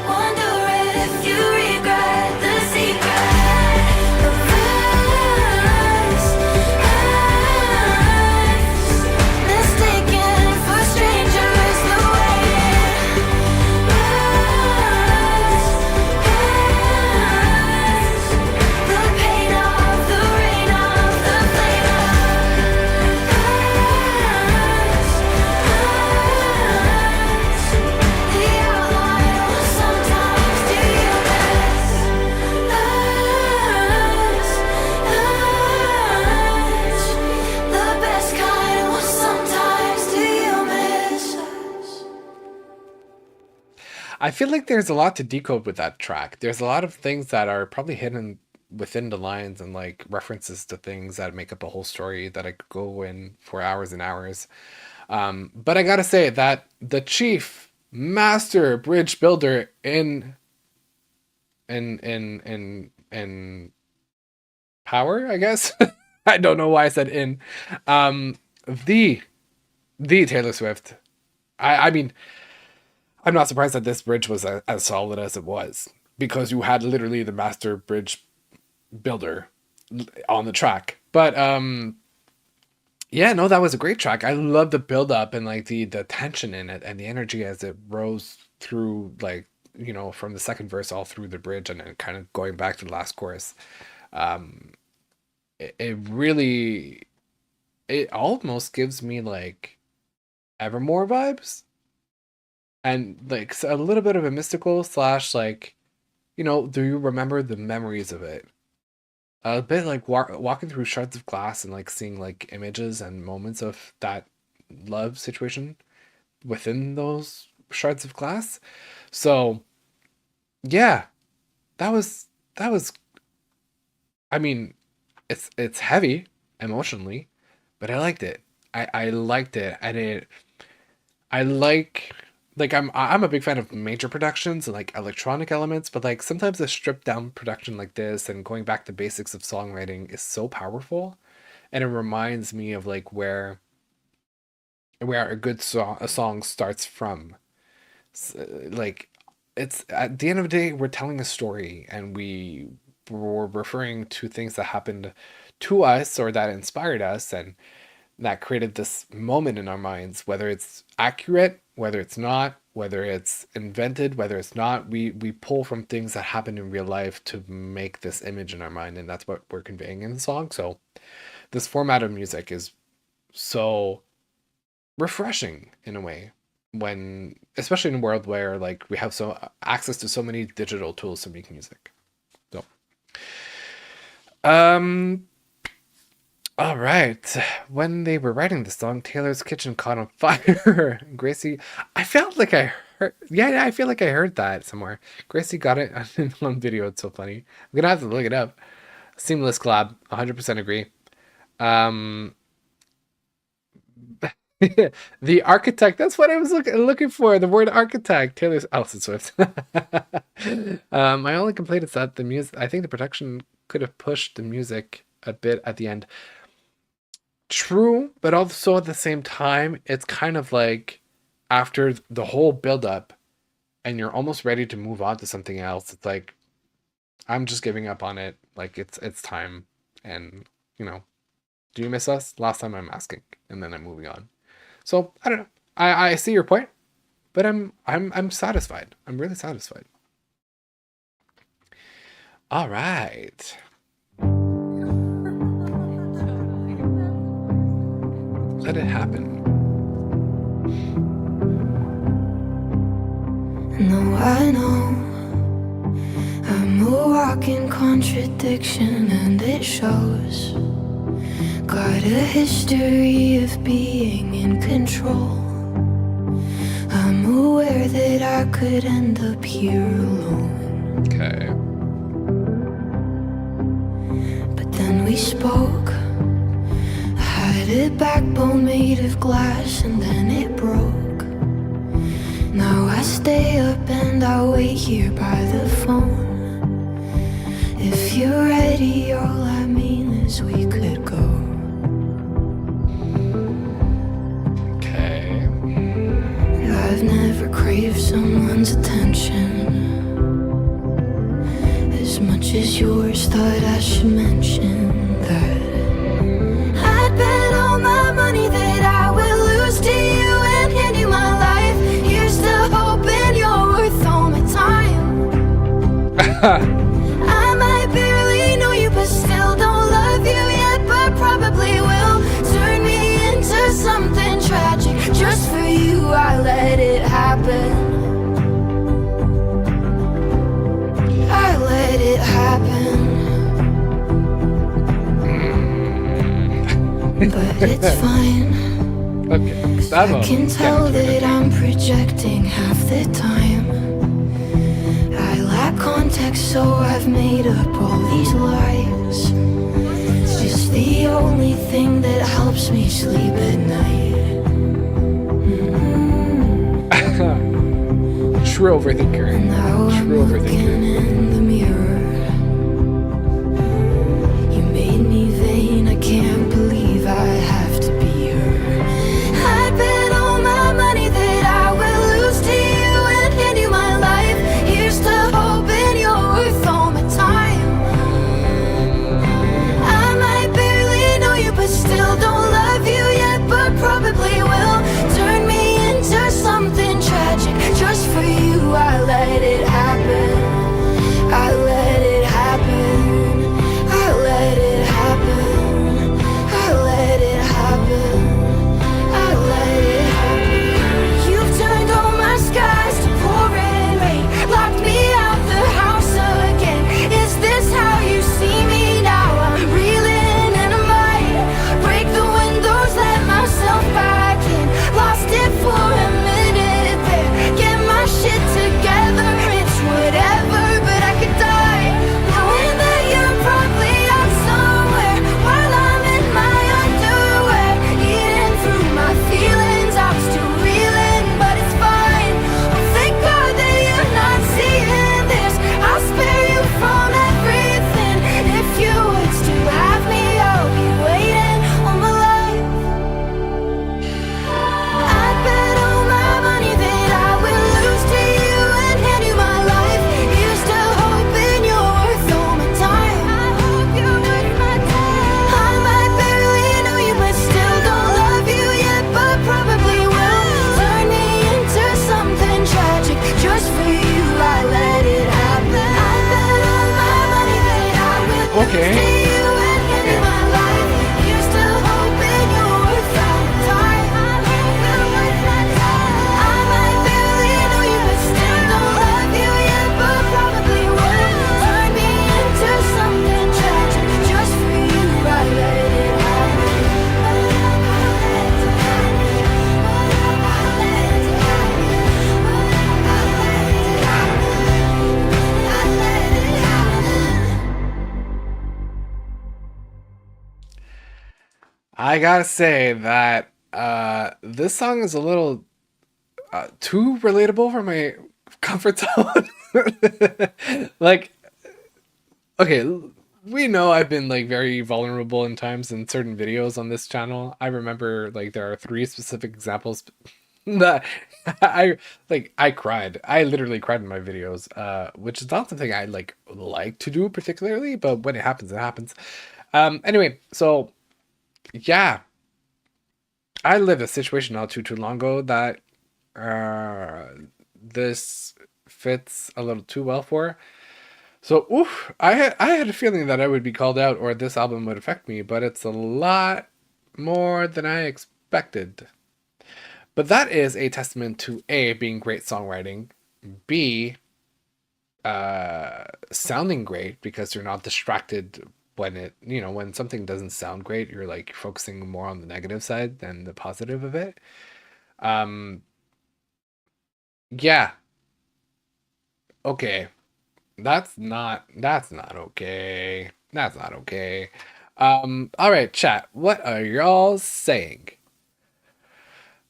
Wonder if you regret the secret of us. Mistaken for strangers, the way the pain of the rain of the flame of the outline. Sometimes do you miss us? The best kind. Sometimes do you miss us? I feel like there's a lot to decode with that track. There's a lot of things that are probably hidden within the lines and like references to things that make up a whole story that I could go in for hours and hours. But I gotta say that the chief master bridge builder in power, I guess. I don't know why I said in. The Taylor Swift. I mean, I'm not surprised that this bridge was as solid as it was because you had literally the master bridge builder on the track. But Yeah, no, that was a great track. I love the build up and like the tension in it and the energy as it rose through like, from the second verse all through the bridge and then kind of going back to the last chorus. Um, it really, it almost gives me like Evermore vibes and like a little bit of a mystical slash like, do you remember the memories of it? A bit like walking through shards of glass and like seeing like images and moments of that love situation within those shards of glass. So yeah, that was I mean, it's heavy emotionally, but I liked it. I liked it, and I like I'm a big fan of major productions and like electronic elements, but like sometimes a stripped down production like this and going back to basics of songwriting is so powerful, and it reminds me of like where a good song starts from. Like it's at the end of the day, we're telling a story, and we're referring to things that happened to us or that inspired us, and that created this moment in our minds, whether it's accurate, whether it's not, whether it's invented, whether it's not. We pull from things that happen in real life to make this image in our mind, and that's what we're conveying in the song. So this format of music is so refreshing in a way, when especially in a world where like we have so access to so many digital tools to make music. So um all right. When they were writing the song, Taylor's kitchen caught on fire. Gracie, I felt like I heard, yeah, I feel like I heard that somewhere. Gracie got it on video. It's so funny. I'm gonna have to look it up. Seamless collab, 100% agree. Um, the architect, that's what I was looking for. The word architect. Taylor's Alison Swift. My only complaint is that the music, I think the production could have pushed the music a bit at the end. True, but also at the same time, it's kind of like after the whole build up and you're almost ready to move on to something else, it's like I'm just giving up on it. Like it's time. And do you miss us? Last time I'm asking, and then I'm moving on. So I don't know. I see your point, but I'm satisfied. I'm really satisfied. All right. Let it happen. No, I know I'm a walking contradiction, and it shows. Got a history of being in control. I'm aware that I could end up here alone. Okay. But then we spoke. I had a backbone made of glass, and then it broke. Now I stay up and I wait here by the phone. If you're ready, all I mean is we could go. Okay. I've never craved someone's attention as much as yours. Thought I should mention that I'd bet all my money that I will lose to you and hand you my life. Here's the hope, and you're worth all my time. I might barely know you, but still don't love you yet, but probably will. Turn me into something tragic. Just for you, I let it happen. I let it happen. But it's fine. Okay. 'Cause I can tell that I'm projecting half the time. I lack context, so I've made up all these lies. It's just the only thing that helps me sleep at night. True overthinker. And now I'm True looking overthinker. in the mirror. You made me vain, I can't believe I have to be her. I bet all my money that I will lose to you and hand you my life. Here's to hope, and you're worth all my time. I might barely know you, but still don't love you Okay. I gotta say that this song is a little too relatable for my comfort zone. Like, okay, we know I've been like very vulnerable in times in certain videos on this channel. I remember like there are 3 specific examples that I cried. I literally cried in my videos, which is not something I like to do particularly, but when it happens, it happens. Anyway, so yeah, I lived a situation not too long ago that this fits a little too well for. So, oof, I had a feeling that I would be called out or this album would affect me, but it's a lot more than I expected. But that is a testament to A, being great songwriting, B, sounding great because you're not distracted when when something doesn't sound great, you're like focusing more on the negative side than the positive of it. Yeah. Okay. That's not okay. That's not okay. All right, chat. What are y'all saying?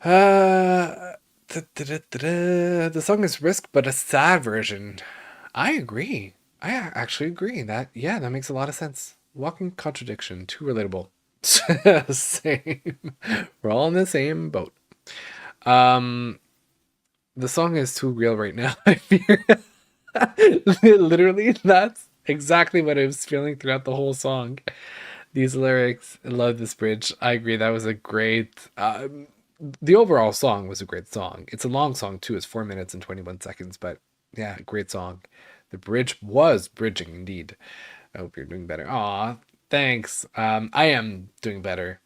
The song is Risk, but a sad version. I agree. I actually agree that, yeah, that makes a lot of sense. Walking contradiction, too relatable. Same. We're all in the same boat. The song is too real right now, I fear. Literally, that's exactly what I was feeling throughout the whole song. These lyrics, I love this bridge. I agree, that was a great... the overall song was a great song. It's a long song too, it's 4 minutes and 21 seconds, but yeah, great song. The bridge was bridging indeed. I hope you're doing better. Aw, thanks. I am doing better.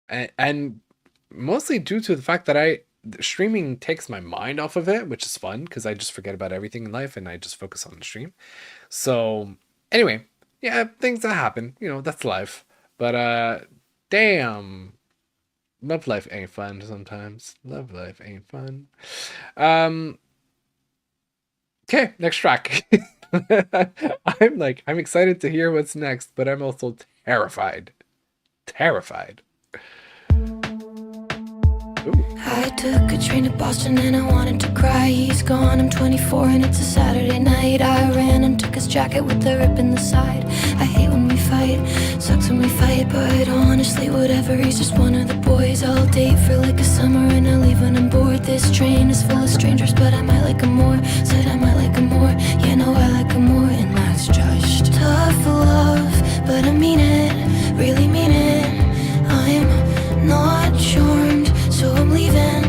And mostly due to the fact that streaming takes my mind off of it, which is fun because I just forget about everything in life and I just focus on the stream. So anyway, yeah, things that happen, that's life. But damn, love life ain't fun sometimes. Love life ain't fun. Okay, next track. I'm excited to hear what's next, but I'm also terrified. Terrified. Ooh. I took a train to Boston and I wanted to cry. He's gone, I'm 24 and it's a Saturday night. I ran and took his jacket with the rip in the side. I hate when we fight, sucks when we fight, but honestly whatever. He's just one of the boys I'll date for like a summer and I'll leave when I'm bored. This train is full of strangers, but I might like him more. Said I might like him more, yeah, no, I like him more. And that's just tough love, but I mean it, really mean it. I'm not charmed, so I'm leaving.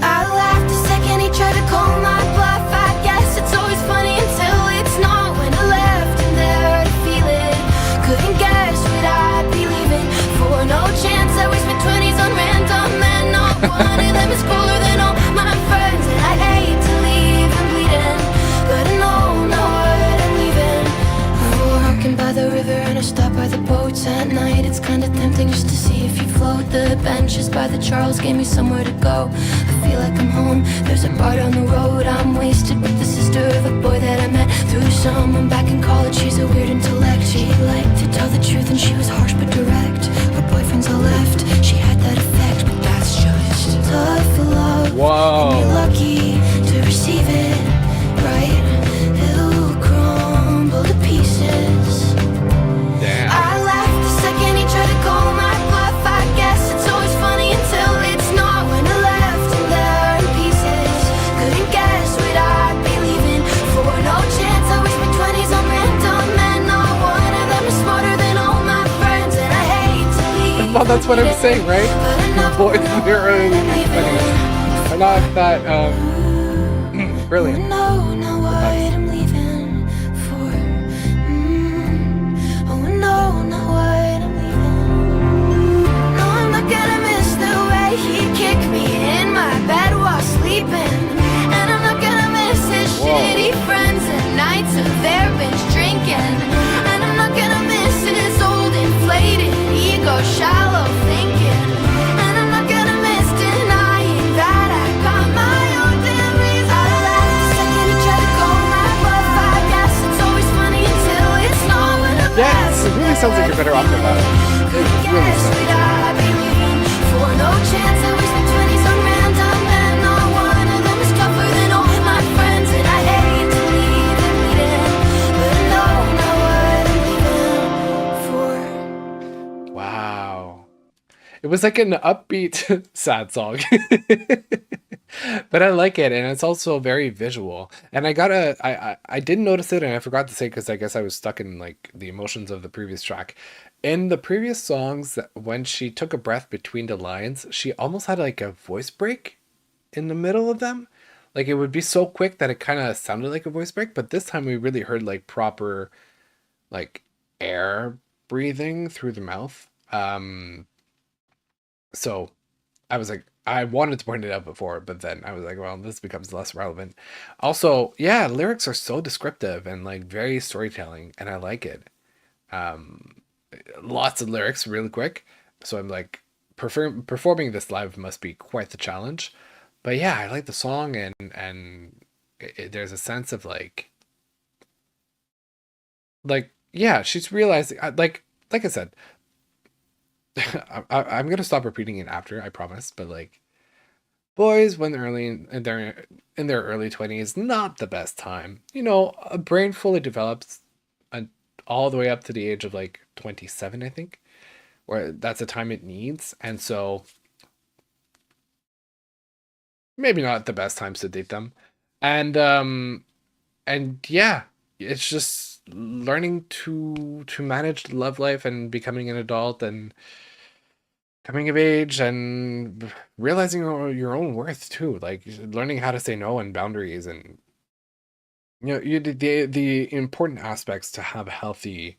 I laughed a second, he tried to call my bluff. I guess it's always funny until it's not. When I left him there to feel it, couldn't guess what I'd be leaving for. No chance, I waste my 20s on random men. Not one of them is cooler than all my friends. And I hate to leave him bleeding, but I know what I'm leaving. I'm walking by the river and I stop by the boats at night. It's kinda tempting just to see if you float. The benches by the Charles gave me somewhere to go. I feel like I'm home, there's a bar down the road. I'm wasted with the sister of a boy that I met through someone back in college. She's a weird intellect. She liked to tell the truth and she was harsh but direct. Her boyfriends all left, she had that effect. But that's just tough love. Whoa. And you're lucky to receive it, right? It'll crumble to pieces. Damn. I laughed the second he tried to call my bluff. I guess it's always funny until it's not. When I left him there in pieces, couldn't guess what I'd be leaving for. No chance, I waste my 20s on random men. Not one of them is smarter than all my friends. And I hate to leave. Well, that's what I'm saying, right? The boys in the early 20s are not that brilliant. No, what I'm leaving for. really sounds like you're better off without it. It really Guess sounds. what I've been leaving for? No chance. I wish the 20s on random, and not one of them is tougher than all my friends. And I hate to leave them bleeding, but I know what I'm leaving for. Wow. It was like an upbeat sad song. But I like it, and it's also very visual. And I did notice it, and I forgot to say because I guess I was stuck in like the emotions of the previous track. In the previous songs, when she took a breath between the lines, she almost had like a voice break in the middle of them. Like it would be so quick that it kind of sounded like a voice break, but this time we really heard like proper like air breathing through the mouth. So I was like, I wanted to point it out before, but then I was like, well, this becomes less relevant. Also, yeah, lyrics are so descriptive and like very storytelling, and I like it. Um, Lots of lyrics really quick. So I'm like, performing this live must be quite the challenge. But yeah, I like the song, and there's a sense of like yeah, she's realizing like I said, I'm gonna stop repeating it after, I promise. But like, boys when they're in their early 20s, not the best time. You know, a brain fully develops all the way up to the age of like 27, I think, where that's the time it needs. And so maybe not the best times to date them. And yeah, it's just learning to manage the love life and becoming an adult and coming of age and realizing your own worth too, like learning how to say no and boundaries, and you know, the important aspects to have healthy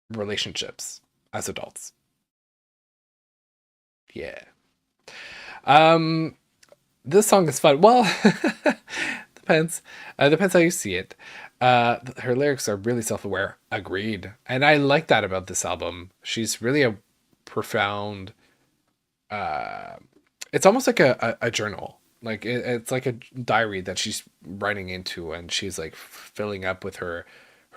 relationships as adults. Yeah. Um, this song is fun. Well, depends. Depends how you see it. Her lyrics are really self-aware. Agreed. And I like that about this album. She's really a profound. Uh, it's almost like a journal. Like it's like a diary that she's writing into, and she's like filling up with her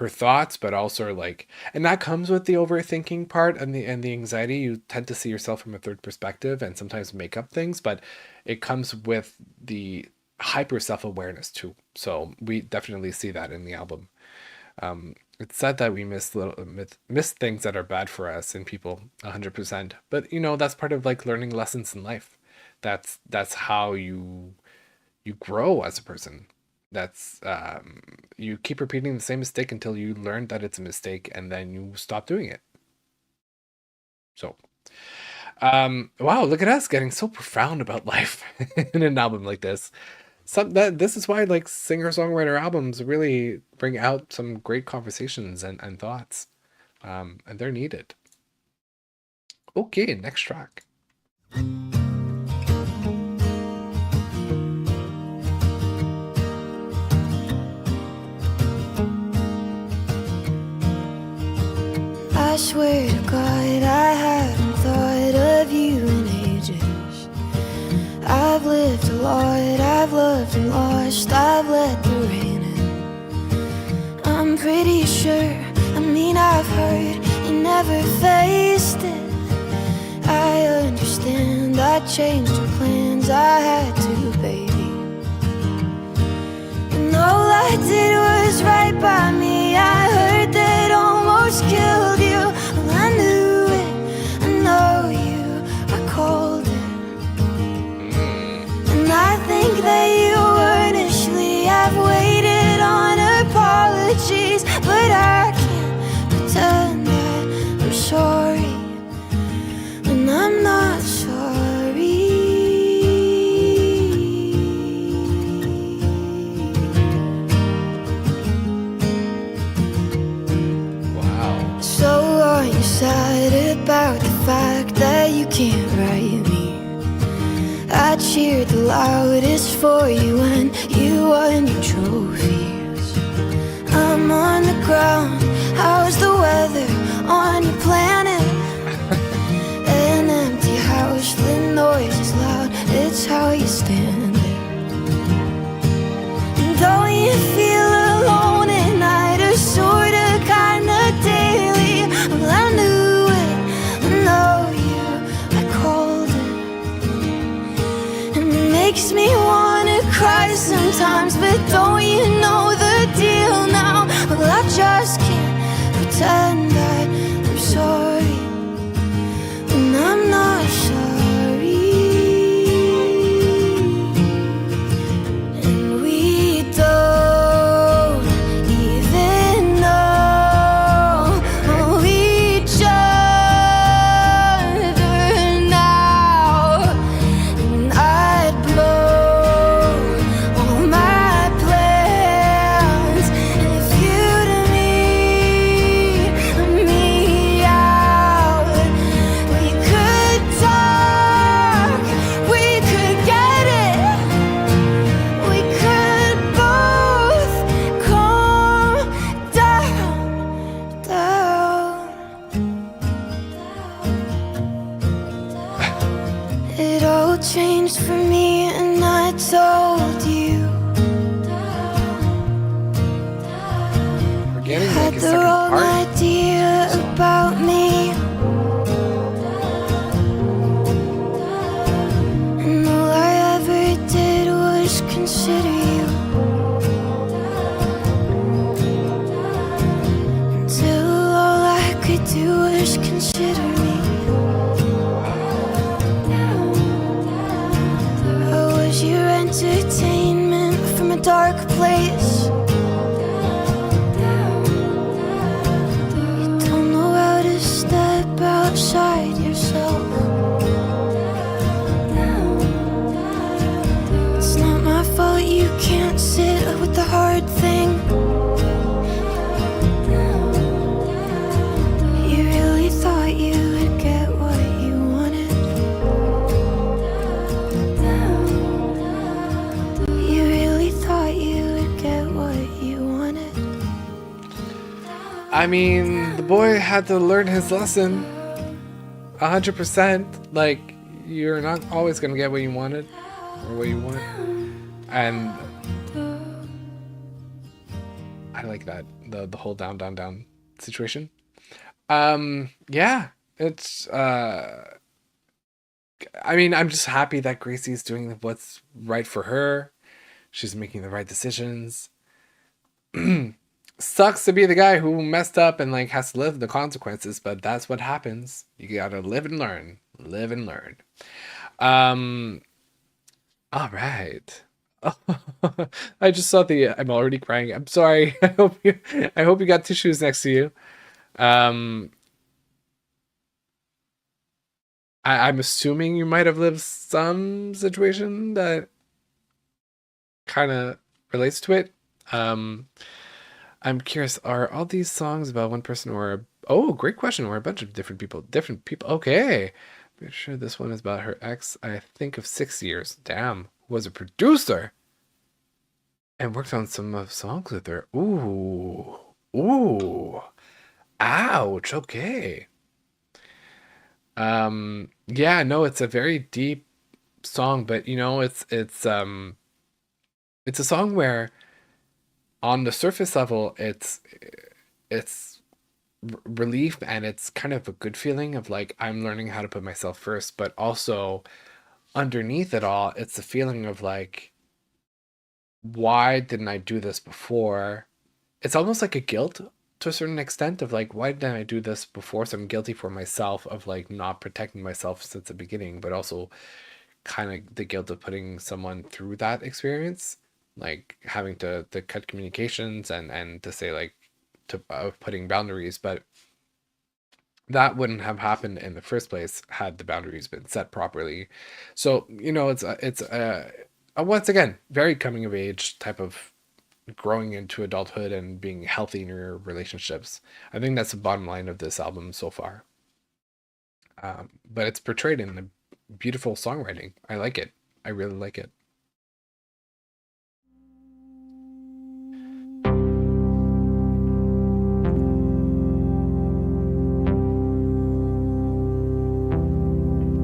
thoughts, but also like, and that comes with the overthinking part and the anxiety. You tend to see yourself from a third perspective and sometimes make up things, but it comes with the hyper self-awareness too. So we definitely see that in the album. It's sad that we miss things that are bad for us and people 100%, but you know, that's part of like learning lessons in life. That's how you grow as a person. That's you keep repeating the same mistake until you learn that it's a mistake, and then you stop doing it. So wow, look at us getting so profound about life in an album like this. This is why like singer-songwriter albums really bring out some great conversations and thoughts. And they're needed. Okay, next track. I swear to God, I haven't thought of you in ages. I've lived a lot, I've loved and lost, I've let the rain in. I'm pretty sure, I mean I've heard you never faced it. I understand, I changed your plans, I had to, baby. And all I did was right by me. I heard that almost killed you. Well, I knew it, I know you, I called it. And I think that you earnestly have waited on apologies, but I can't pretend that I'm sorry when I'm not sorry. Wow. So are you sad about the fact that you can't write me? I cheered the loudest for you when you won your trophies. I'm on the ground, how's the weather on your planet? An empty house, the noise is loud, it's how you stand it. And don't you feel alone at night, or sorta kinda daily? Well, pretend that I'm sorry when I'm not sorry. And we don't even know each other now. And I'd blow all my plans if you'd meet me out. We could talk, we could get it, we could both calm down. It all changed for me, and I told you. We're getting like Had a the second wrong part. idea about me, and all I ever did was consider you. Until all I could do was consider me. I was your entertainment from a dark place. You don't know how to step outside yourself. It's not my fault you can't sit with the hard thing. You really thought you would get what you wanted. You really thought you would get what you wanted. I mean, the boy had to learn his lesson. 100%. Like, you're not always gonna get what you wanted or what you want. And I like that, the whole down, down, down situation. Yeah, it's I mean, I'm just happy that Gracie's doing what's right for her. She's making the right decisions. Sucks to be the guy who messed up and like has to live the consequences, but that's what happens. You gotta live and learn. Live and learn. All right. I just saw I'm already crying. I'm sorry. I hope you got tissues next to you. I'm assuming you might have lived some situation that kind of relates to it. I'm curious, are all these songs about one person or great question, or a bunch of different people? Okay. I'm sure this one is about her ex, I think of 6 years. Damn, was a producer and worked on some of songs with her. Ooh. Ouch. Okay. Yeah, no, it's a very deep song, but you know, it's a song where on the surface level it's relief, and it's kind of a good feeling of like I'm learning how to put myself first, but also underneath it all it's the feeling of like, why didn't I do this before? It's almost like a guilt to a certain extent of like, why didn't I do this before? So I'm guilty for myself of like not protecting myself since the beginning, but also kind of the guilt of putting someone through that experience, like having to cut communications and to say like to putting boundaries, but that wouldn't have happened in the first place had the boundaries been set properly. So you know, it's a once again very coming of age type of growing into adulthood and being healthy in your relationships. I think that's the bottom line of this album so far. But it's portrayed in a beautiful songwriting. I like it. I really like it.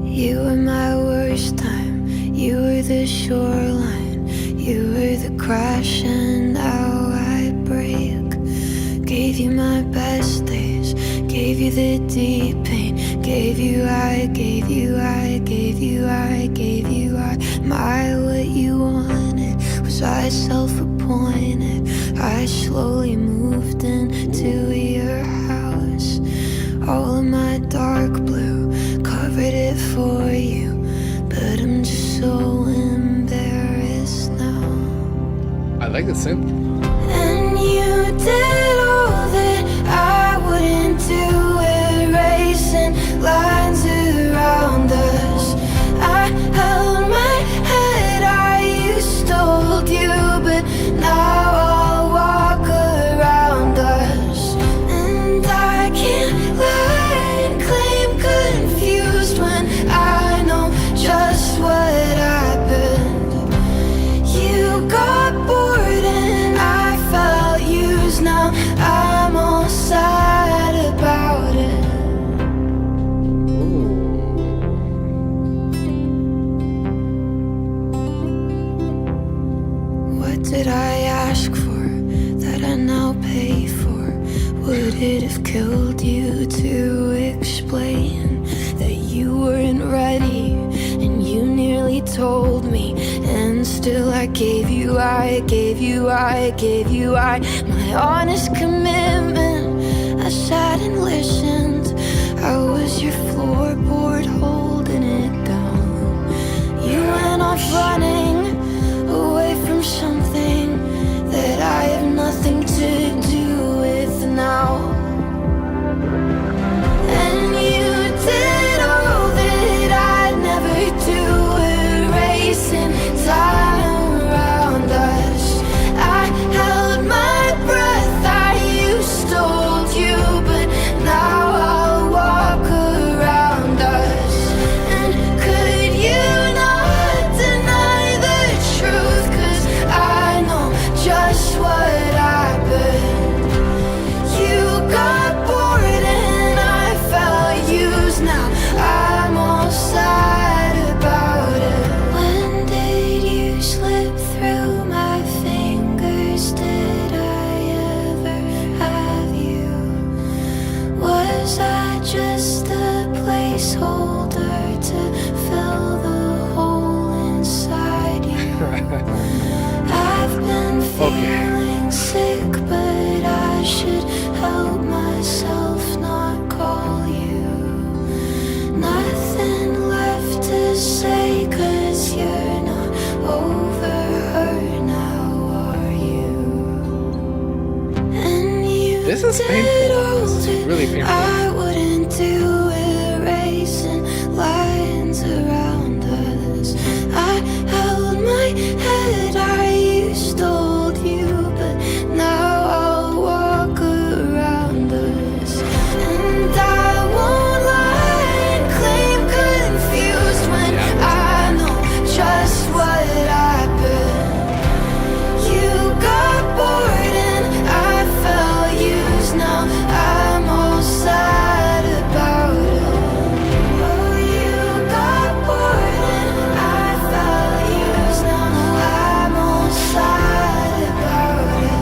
You were my worst time. You were the shoreline. You were the crash, and now I break. Gave you my best days. Gave you the deep pain. Gave you I. Gave you I. Gave you I. Gave you I. My what you wanted. Was I self-appointed? I slowly moved into your house. like the synth. And you did all that I wouldn't do, erasing lines around us. I held my head, I used to hold you, but now I'll walk around us. And I can't lie and claim confused when I know just what happened. You got bored and I felt used. Now I'm all sad about it. What did I ask for that I now pay for? Would it have killed you to explain that you weren't ready and you nearly told me? And still I gave you my honest commitment. I sat and listened. I was your floorboard holding it down. You went off running away from something that I have nothing to do with now. And you did all that I'd never do, erasing time around us. I held my breath, I used to hold you, but now I'll walk around us. And could you not deny the truth? 'Cause I know just what happened. You got bored and I felt used. Now I'm all sad about it. When did you slip through my fingers? Did I ever have you? Was I just a placeholder to fill the hole inside you? I've been feeling sick, but I should help myself not call you. Nothing left to say, 'cause you're not over her now, are you? And you This is did painful. all This is that really painful. I wouldn't do, erasing lines around us. I held my head, I used to hold you, but now I'll walk around us. And I won't lie and claim confused when I know just what happened. You got bored and I felt used. Now I'm all sad about it. Oh, you got bored and I felt used. Now I'm all sad about it.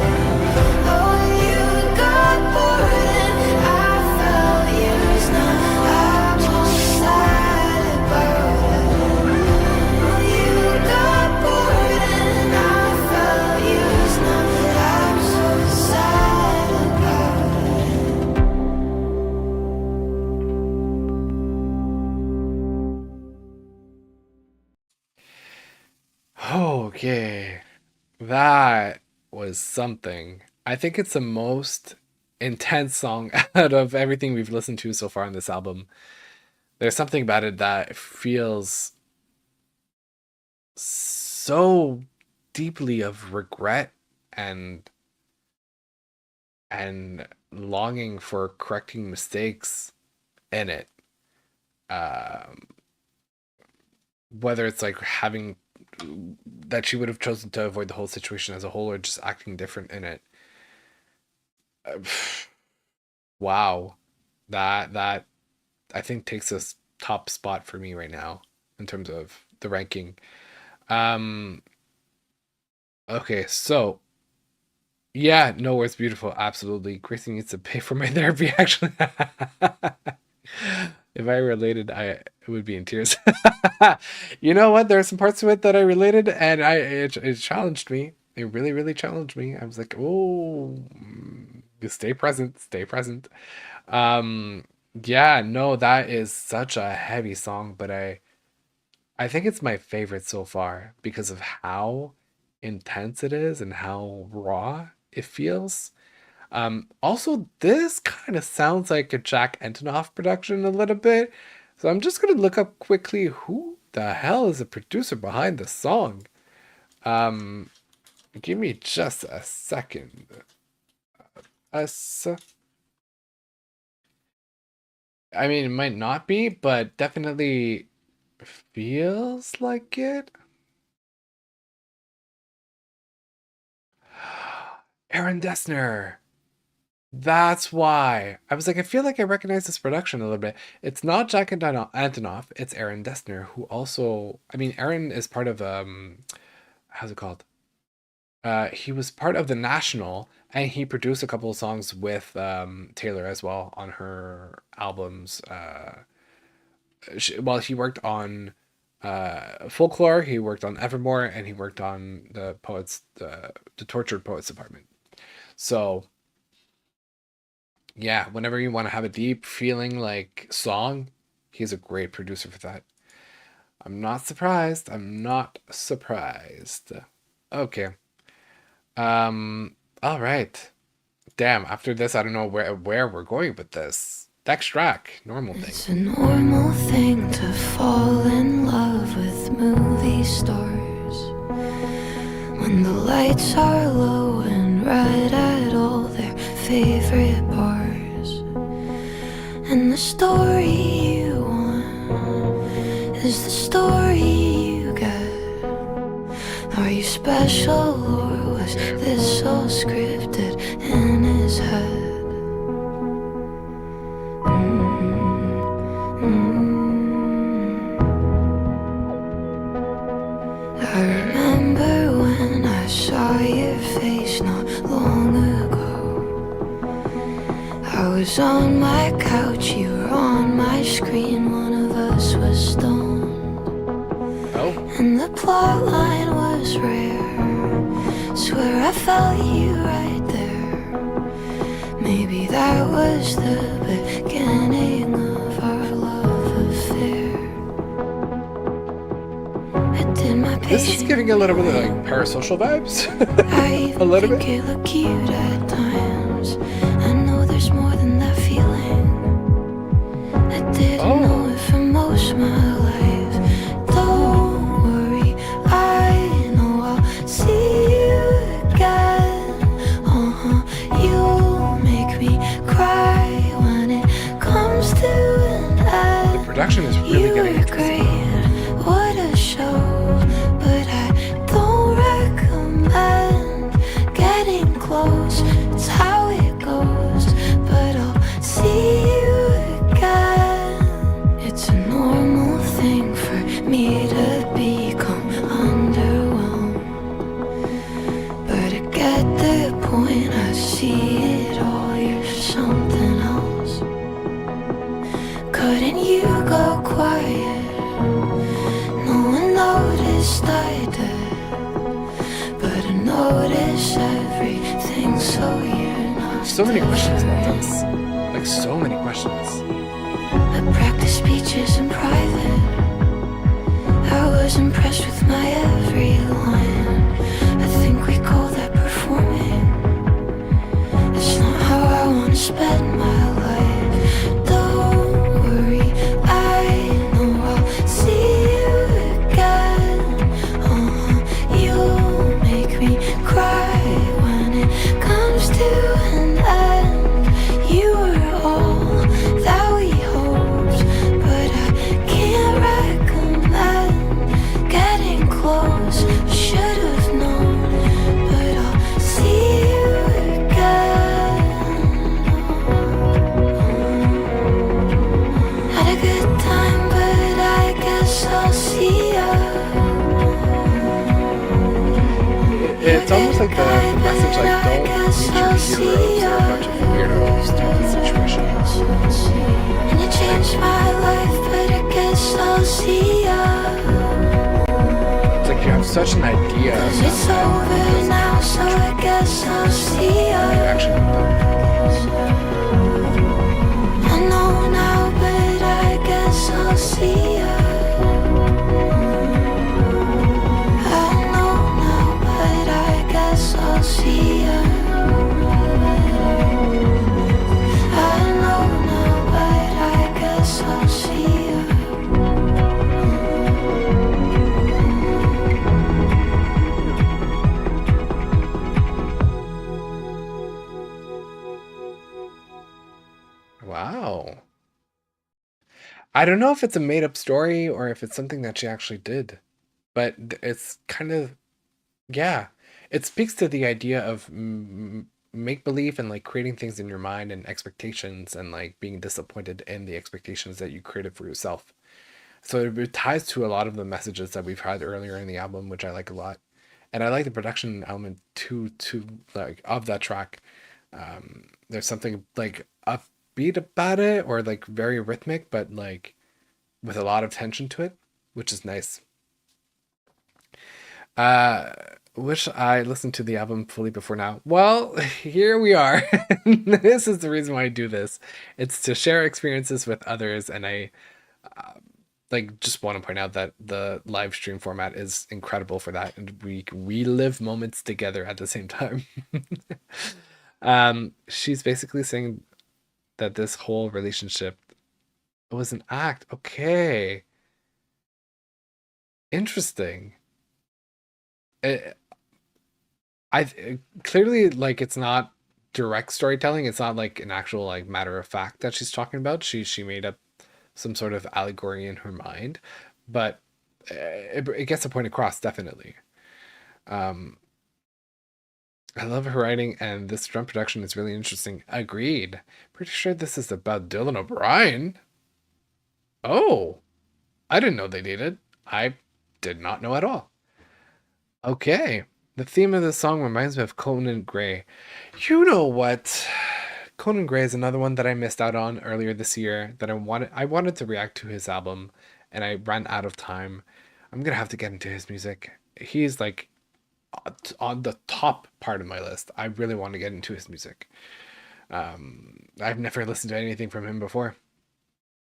Oh, you got bored and I felt used. Now I'm all sad about it. Oh, you got bored and I felt used. Now I'm so sad about it. Okay, that was something. I think it's the most intense song out of everything we've listened to so far on this album. There's something about it that feels so deeply of regret and longing for correcting mistakes in it. Um, whether it's like having that she would have chosen to avoid the whole situation as a whole or just acting different in it. Uh, wow. That I think takes this top spot for me right now in terms of the ranking. Um okay, so yeah, Nowhere's beautiful. Absolutely. Gracie needs to pay for my therapy, actually. If I related, I would be in tears. You know what? There are some parts to it that I related, and it challenged me. It really, really challenged me. I was like, oh, stay present, stay present. Yeah, no, that is such a heavy song, but I think it's my favorite so far because of how intense it is and how raw it feels. Also, this kind of sounds like a Jack Antonoff production a little bit. So I'm just gonna look up quickly who the hell is the producer behind the song. Um, Give me just a second. Us. I mean, it might not be, but definitely feels like it. Aaron Dessner. That's why. I was like, I feel like I recognize this production a little bit. It's not Jack Antonoff, it's Aaron Dessner, who also, I mean, Aaron is part of how's it called? He was part of the National, and he produced a couple of songs with Taylor as well on her albums. Well, he worked on Folklore, he worked on Evermore, and he worked on the Tortured Poets Department. So yeah, whenever you want to have a deep feeling like song, he's a great producer for that. I'm not surprised. I'm not surprised. Okay. All right. Damn, after this, I don't know where we're going with this. Next track, normal thing. It's a normal thing to fall in love with movie stars when the lights are low and right at all their favorite bars. And the story you want is the story you get. Are you special or was this all scripted in his head? I remember when I saw your face not long ago. I was on my couch, you were on my screen, one of us was stoned. Oh, And the plot line was rare. Swear I felt you right there. Maybe that was the beginning of our love affair. I did my this is giving a little bit of like parasocial vibes. I A little think bit. you look cute at times. I know there's more than that feeling. I didn't know it for most of my life. Don't worry, I know I'll see you again. You make me cry when it comes to an end. Production is really You getting were interesting. great, what a show. But I don't recommend getting close. It's how it goes. But I'll see you again. It's a normal thing for me to become underwhelmed. But I get the point, I see it all. You're something else. Couldn't you go quiet? No one noticed I did, but I notice everything, so you're not. So many questions about this. Like so many questions. I practice speeches in private. I was impressed with my every line. I think we call that performing. It's not how I want to spend my life. Don't worry, I know I'll see you again. You make me cry when it comes to an end. You were all that we hoped, but I can't recommend getting close. I should have known, but I'll see you again. Had a good time, but I guess I'll see ya. It's almost like the message like don't meet your heroes, they're a bunch of weirdos through the situation. And you changed my life, but I guess I'll see ya. It's like you have such an idea of Cause it's over now, so I guess I'll see you ya. actually I know now, but I guess I'll see ya. I know now, but Wow. I don't know if it's a made up story or if it's something that she actually did, but it's kind of, yeah, it speaks to the idea of make believe and like creating things in your mind and expectations and like being disappointed in the expectations that you created for yourself. So it ties to a lot of the messages that we've had earlier in the album, which I like a lot. And I like the production element to like of that track. There's something like upbeat about it or like very rhythmic, but like with a lot of tension to it, which is nice. Wish I listened to the album fully before now. Well, here we are. This is the reason why I do this. It's to share experiences with others, and I like just want to point out that the live stream format is incredible for that, and we live moments together at the same time. She's basically saying that this whole relationship was an act. Okay. Interesting. Clearly like it's not direct storytelling. It's not like an actual like matter of fact that she's talking about. She made up some sort of allegory in her mind, but it gets the point across definitely. I love her writing, and this drum production is really interesting. Agreed. Pretty sure this is about Dylan O'Brien. Oh, I didn't know they dated. I did not know at all. Okay. The theme of the song reminds me of Conan Gray. You know what? Conan Gray is another one that I missed out on earlier this year that I wanted to react to his album, and I ran out of time. I'm gonna have to get into his music. He's like on the top part of my list. I really want to get into his music. I've never listened to anything from him before,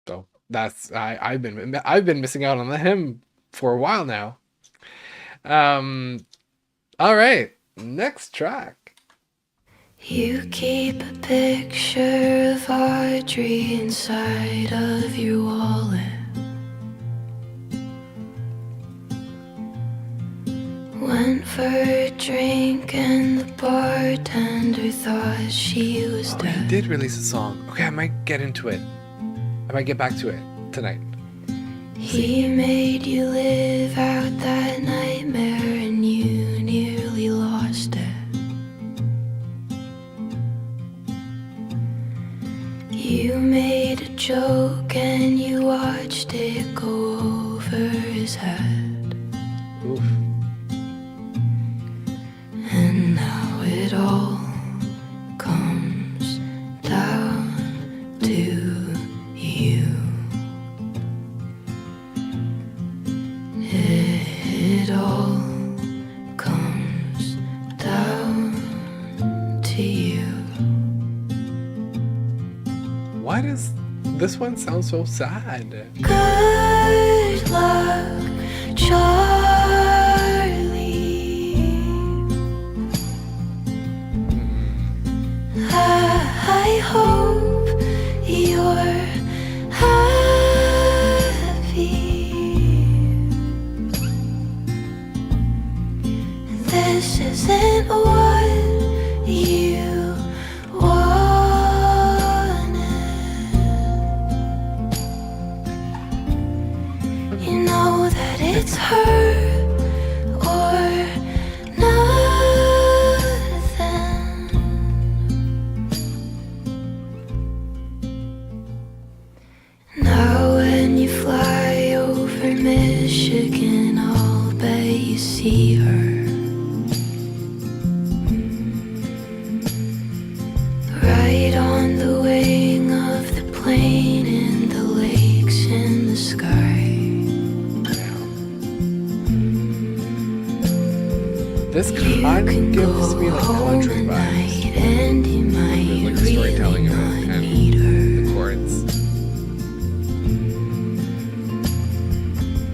so that's I've been missing out on him for a while now. All right, next track. You keep a picture of Audrey inside of your wallet. Went for a drink and the bartender thought she was Oh, dead. he did release a song. Okay, I might get into it. I might get back to it tonight. He made you live out that nightmare and you nearly lost it. You made a joke and you watched it go over his head. Oof. And now it all comes down to you. It all comes down to you. Why does this one sound so sad? Good luck, Charlie. I hope you're happy. This isn't what you wanted. You know that it's her or nothing. Now when you fly over Michigan, I'll bet you see her. Right on the wing of the plane in the lakes in the sky. This kind of gives me like country vibes. And you might Like the storytelling of it and meet her. the chords.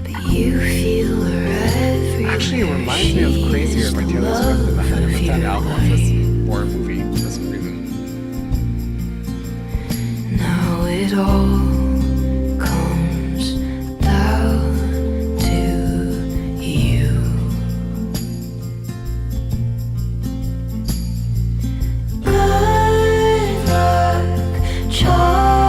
But you feel her every Actually, it reminds me of Crazier by Taylor Swift, and I had to put that album of this horror movie for some reason. Now it all comes down to you. Good luck, Charlie.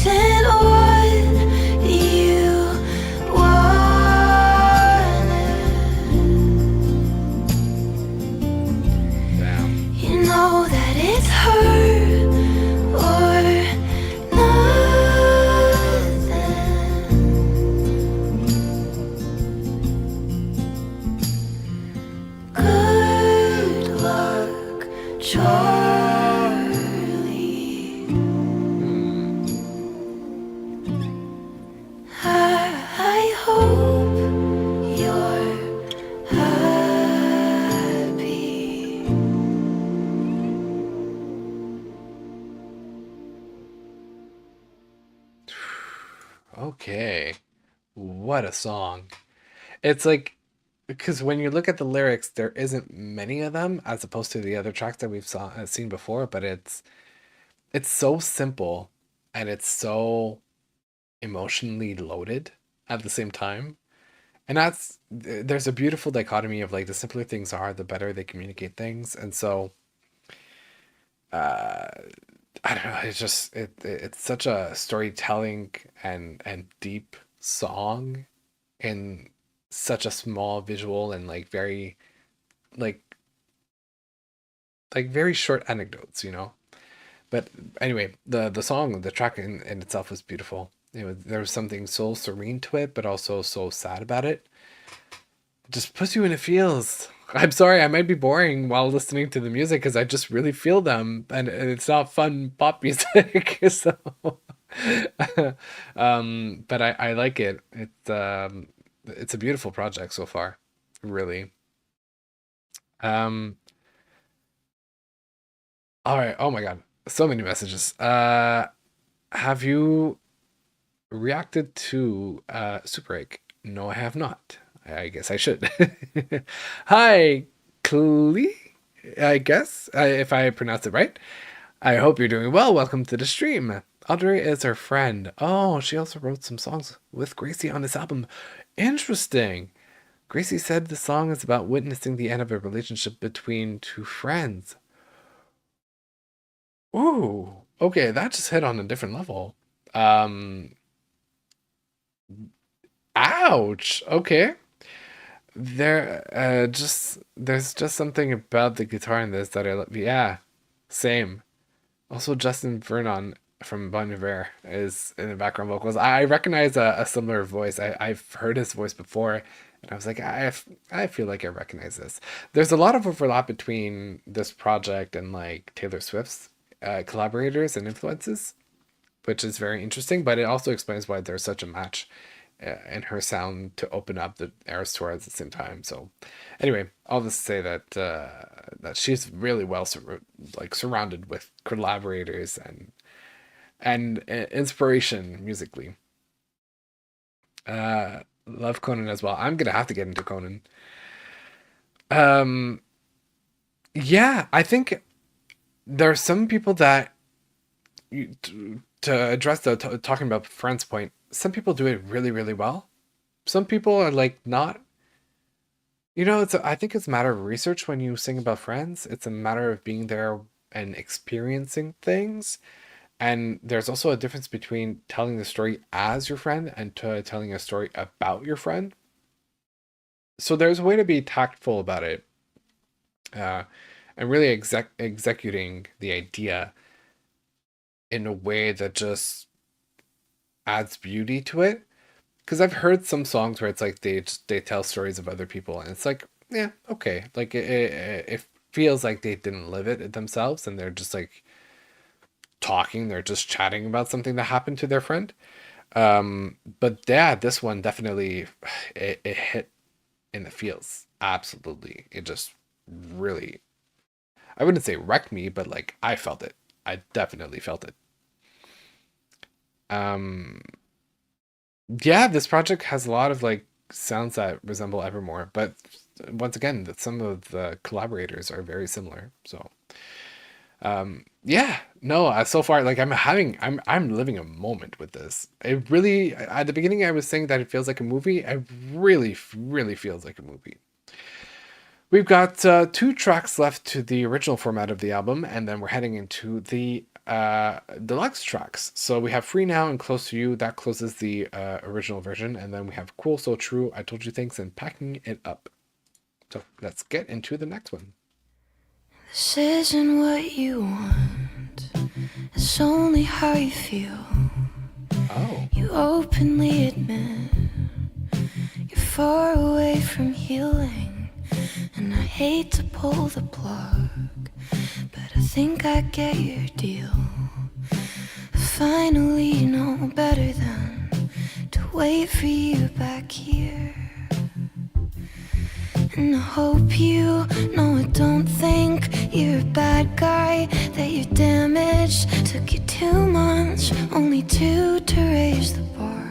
wasn't what you wanted. Damn. You know that it's hurt or nothing. Good luck, Charlie. I hope you're happy. Okay. What a song. It's like, because when you look at the lyrics, there isn't many of them as opposed to the other tracks that we've seen before, but it's so simple and it's so emotionally loaded at the same time. And there's a beautiful dichotomy of like the simpler things are, the better they communicate things. And so uh I don't know, it's just it's such a storytelling and deep song in such a small visual and like very short anecdotes, you know. But anyway, the song, the track in itself was beautiful. There was something so serene to it, but also so sad about it. It just puts you in the feels. I'm sorry, I might be boring while listening to the music because I just really feel them, and it's not fun pop music. So, but I like it. It's a beautiful project so far, really. Um, all right. Oh my God, so many messages. Have you reacted to Super Egg? No, I have not. I guess I should. Hi, Kylie, I guess, if I pronounced it right. I hope you're doing well. Welcome to the stream. Audrey is her friend. Oh, she also wrote some songs with Gracie on this album. Interesting. Gracie said the song is about witnessing the end of a relationship between two friends. Ooh, okay, that just hit on a different level. Um, Ouch. Okay. There's just something about the guitar in this that I love. Yeah, same. Also, Justin Vernon from Bon Iver is in the background vocals. I recognize a similar voice. I've heard his voice before, and I was like, I feel like I recognize this. There's a lot of overlap between this project and like Taylor Swift's collaborators and influences, which is very interesting, but it also explains why there's such a match in her sound to open up the Eras tour at the same time. So anyway, all this to say that that she's really well surrounded with collaborators and inspiration musically. Love Conan as well. I'm gonna have to get into Conan. Um, yeah, I think there are some people that to address the talking about friends point, some people do it really, really well. Some people are like not. I think it's a matter of research when you sing about friends. It's a matter of being there and experiencing things. And there's also a difference between telling the story as your friend and telling a story about your friend. So there's a way to be tactful about it, uh, and really executing the idea in a way that just adds beauty to it. Because I've heard some songs where it's like they tell stories of other people, and it's like, yeah, okay, like it feels like they didn't live it themselves, and they're just like talking, they're just chatting about something that happened to their friend. But yeah, this one definitely it hit in the feels. Absolutely, it just really, I wouldn't say wrecked me, but like I felt it. I definitely felt it. Um, yeah, this project has a lot of like sounds that resemble Evermore, but once again, that some of the collaborators are very similar. So, yeah, no, so far, like I'm living a moment with this. It really, at the beginning, I was saying that it feels like a movie. It really, really feels like a movie. We've got 2 tracks left to the original format of the album, and then we're heading into the deluxe tracks. So we have Free Now and Close to You. That closes the original version. And then we have Cool, So True, I Told You Things, and Packing It Up. So let's get into the next one. This isn't what you want, it's only how you feel. Oh. You openly admit you're far away from healing, and I hate to pull the plug, but I think I get your deal. Finally know better than to wait for you back here. And I hope you know I don't think you're a bad guy, that you're damaged. Took you 2 months, only 2 to raise the bar.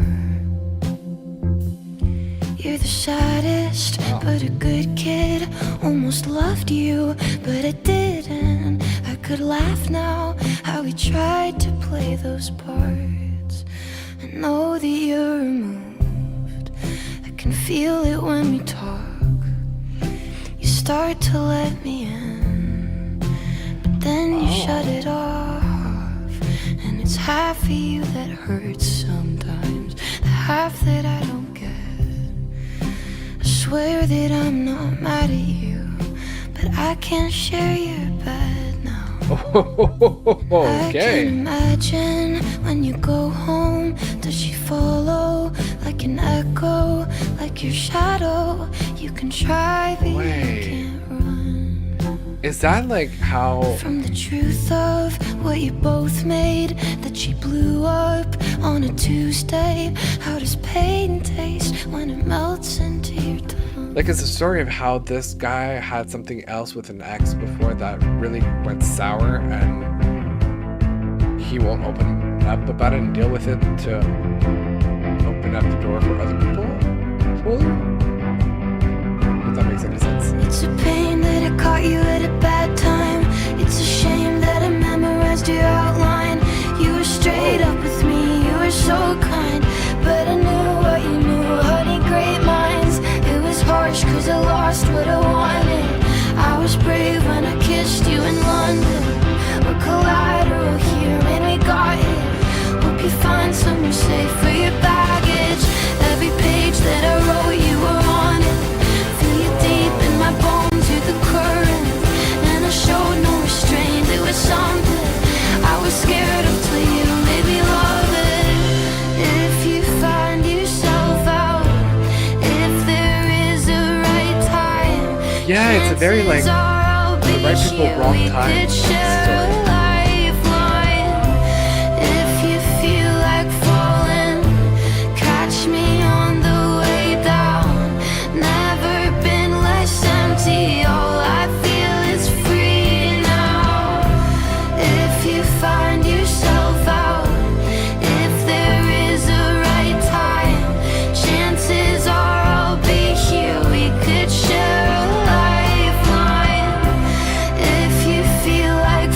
You're the saddest, but a good kid. Almost loved you, but I didn't. I could laugh now, how we tried to play those parts. I know that you're removed, I can feel it when we talk. You start to let me in, but then you shut it off. And it's half of you that hurts sometimes, the half that I don't get. I swear that I'm not mad at you, but I can't share your bed now. I Okay. can imagine when you go home, does she follow like an echo, like your shadow? You can try, but Wait. you can't run Is that like how... from the truth of what you both made, that she blew up on a Tuesday. How does pain taste when it melts into your tongue? Like, it's a story of how this guy had something else with an ex before that really went sour, and he won't open up about it and deal with it to open up the door for other people? Fully? If that makes any sense. It's a pain that I caught you at a bad time. It's a shame that I memorized your outline. You were straight up with me, you were so kind, but I knew what you knew, honey, great minds. It was harsh cause I lost what I wanted. I was brave when I kissed you in London. We're collateral here and we got it. Hope you find somewhere safe for your baggage. Every page that I wrote you were on it. Feel you deep in my bones, you're the current. And I showed no restraint, it was something I was scared of till you made me love it. If you find yourself out, if there is a right time, Yeah, it's a very, like, chances are I'll the be right people, here. wrong We time could share story. a lifeline. If you feel like falling, catch me on the way down. Never been less empty, all I feel is free now. If you find yourself out, if there is a right time, chances are I'll be here. We could share a lifeline. If you feel like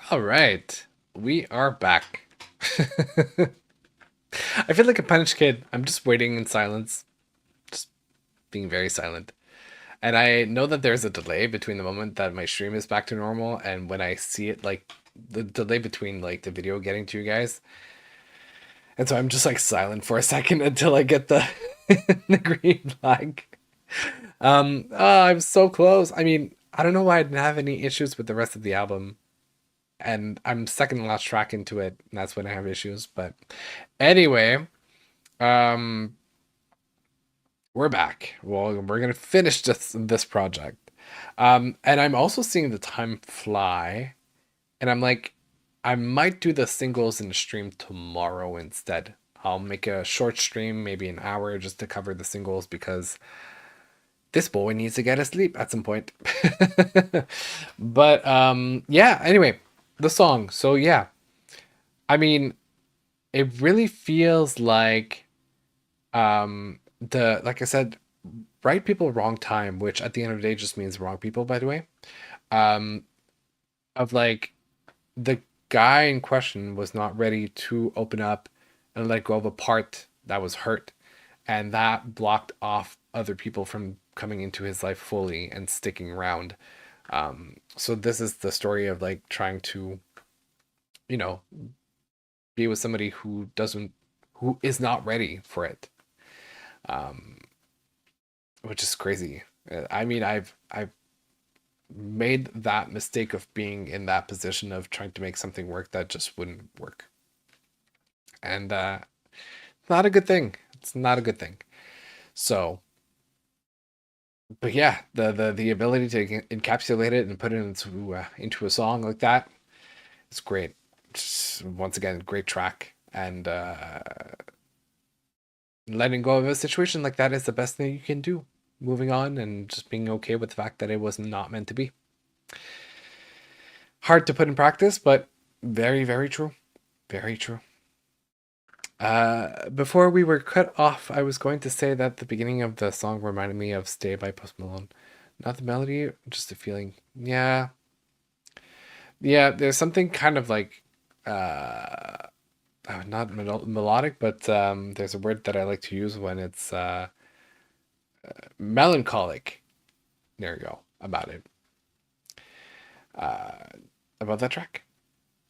All right, we are back. I feel like a punished kid. I'm just waiting in silence, just being very silent. And I know that there's a delay between the moment that my stream is back to normal and when I see it, like the delay between like the video getting to you guys. And so I'm just like silent for a second until I get the the green flag. I'm so close. I mean, I don't know why I didn't have any issues with the rest of the album. And I'm second to last track into it, and that's when I have issues. But anyway, we're back. Well, we're gonna finish this project. And I'm also seeing the time fly, and I'm like, I might do the singles in the stream tomorrow instead. I'll make a short stream, maybe an hour, just to cover the singles because this boy needs to get a sleep at some point. But yeah, anyway, the song. So yeah, I mean, it really feels like like I said, right people, wrong time, which at the end of the day just means wrong people, by the way. Of like the guy in question was not ready to open up and let go of a part that was hurt, and that blocked off other people from coming into his life fully and sticking around. So this is the story of like trying to, you know, be with somebody who is not ready for it. Which is crazy. I mean, I've made that mistake of being in that position of trying to make something work that just wouldn't work. And not a good thing. It's not a good thing. So, but yeah, the ability to encapsulate it and put it into a song like that, it's great. Just, once again, great track. And letting go of a situation like that is the best thing you can do. Moving on and just being okay with the fact that it was not meant to be. Hard to put in practice, but very, very true. Very true. Before we were cut off, I was going to say that the beginning of the song reminded me of Stay by Post Malone. Not the melody, just the feeling. Yeah. Yeah, there's something kind of like, not melodic, but there's a word that I like to use when it's melancholic. There you go. About it. About that track.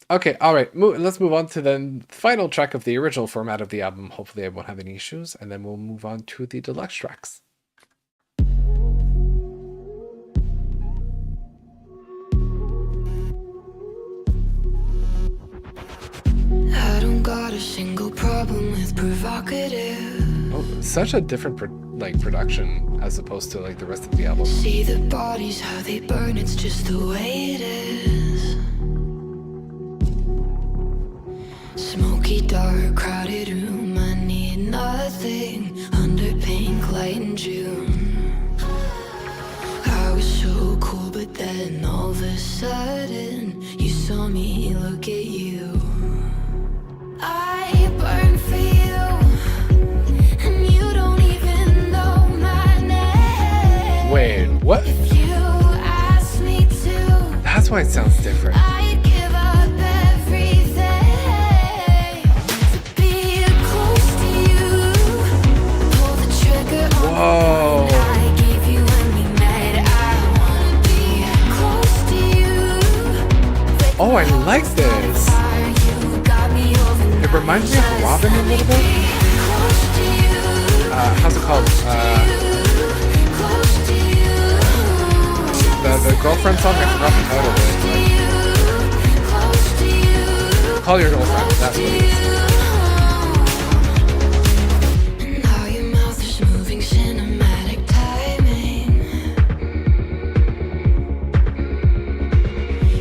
Okay, all right. Let's move on to the final track of the original format of the album. Hopefully I won't have any issues. And then we'll move on to the deluxe tracks. I don't got a single problem with provocative. Oh, such a different production as opposed to like the rest of the album. See the bodies, how they burn, it's just the way it is. Smoky, dark, crowded room, I need nothing under pink light in June. I was so cool, but then all of a sudden you saw me look at you. I burn for you, and you don't even know my name. Wait, what? If you ask me to, That's why it sounds different. I'd give up everything to be close to you. Pull the trigger on Whoa. the one I gave you when we met. I wanna be close to you. Oh, I like this. You got me overnight. It reminds me of Robin a little bit. Close to you. How's it called? Close to you. The girlfriend song, I forgot the title of it. Close to you. Call Your Girlfriend, that's what it is. And how your mouth is moving, cinematic timing.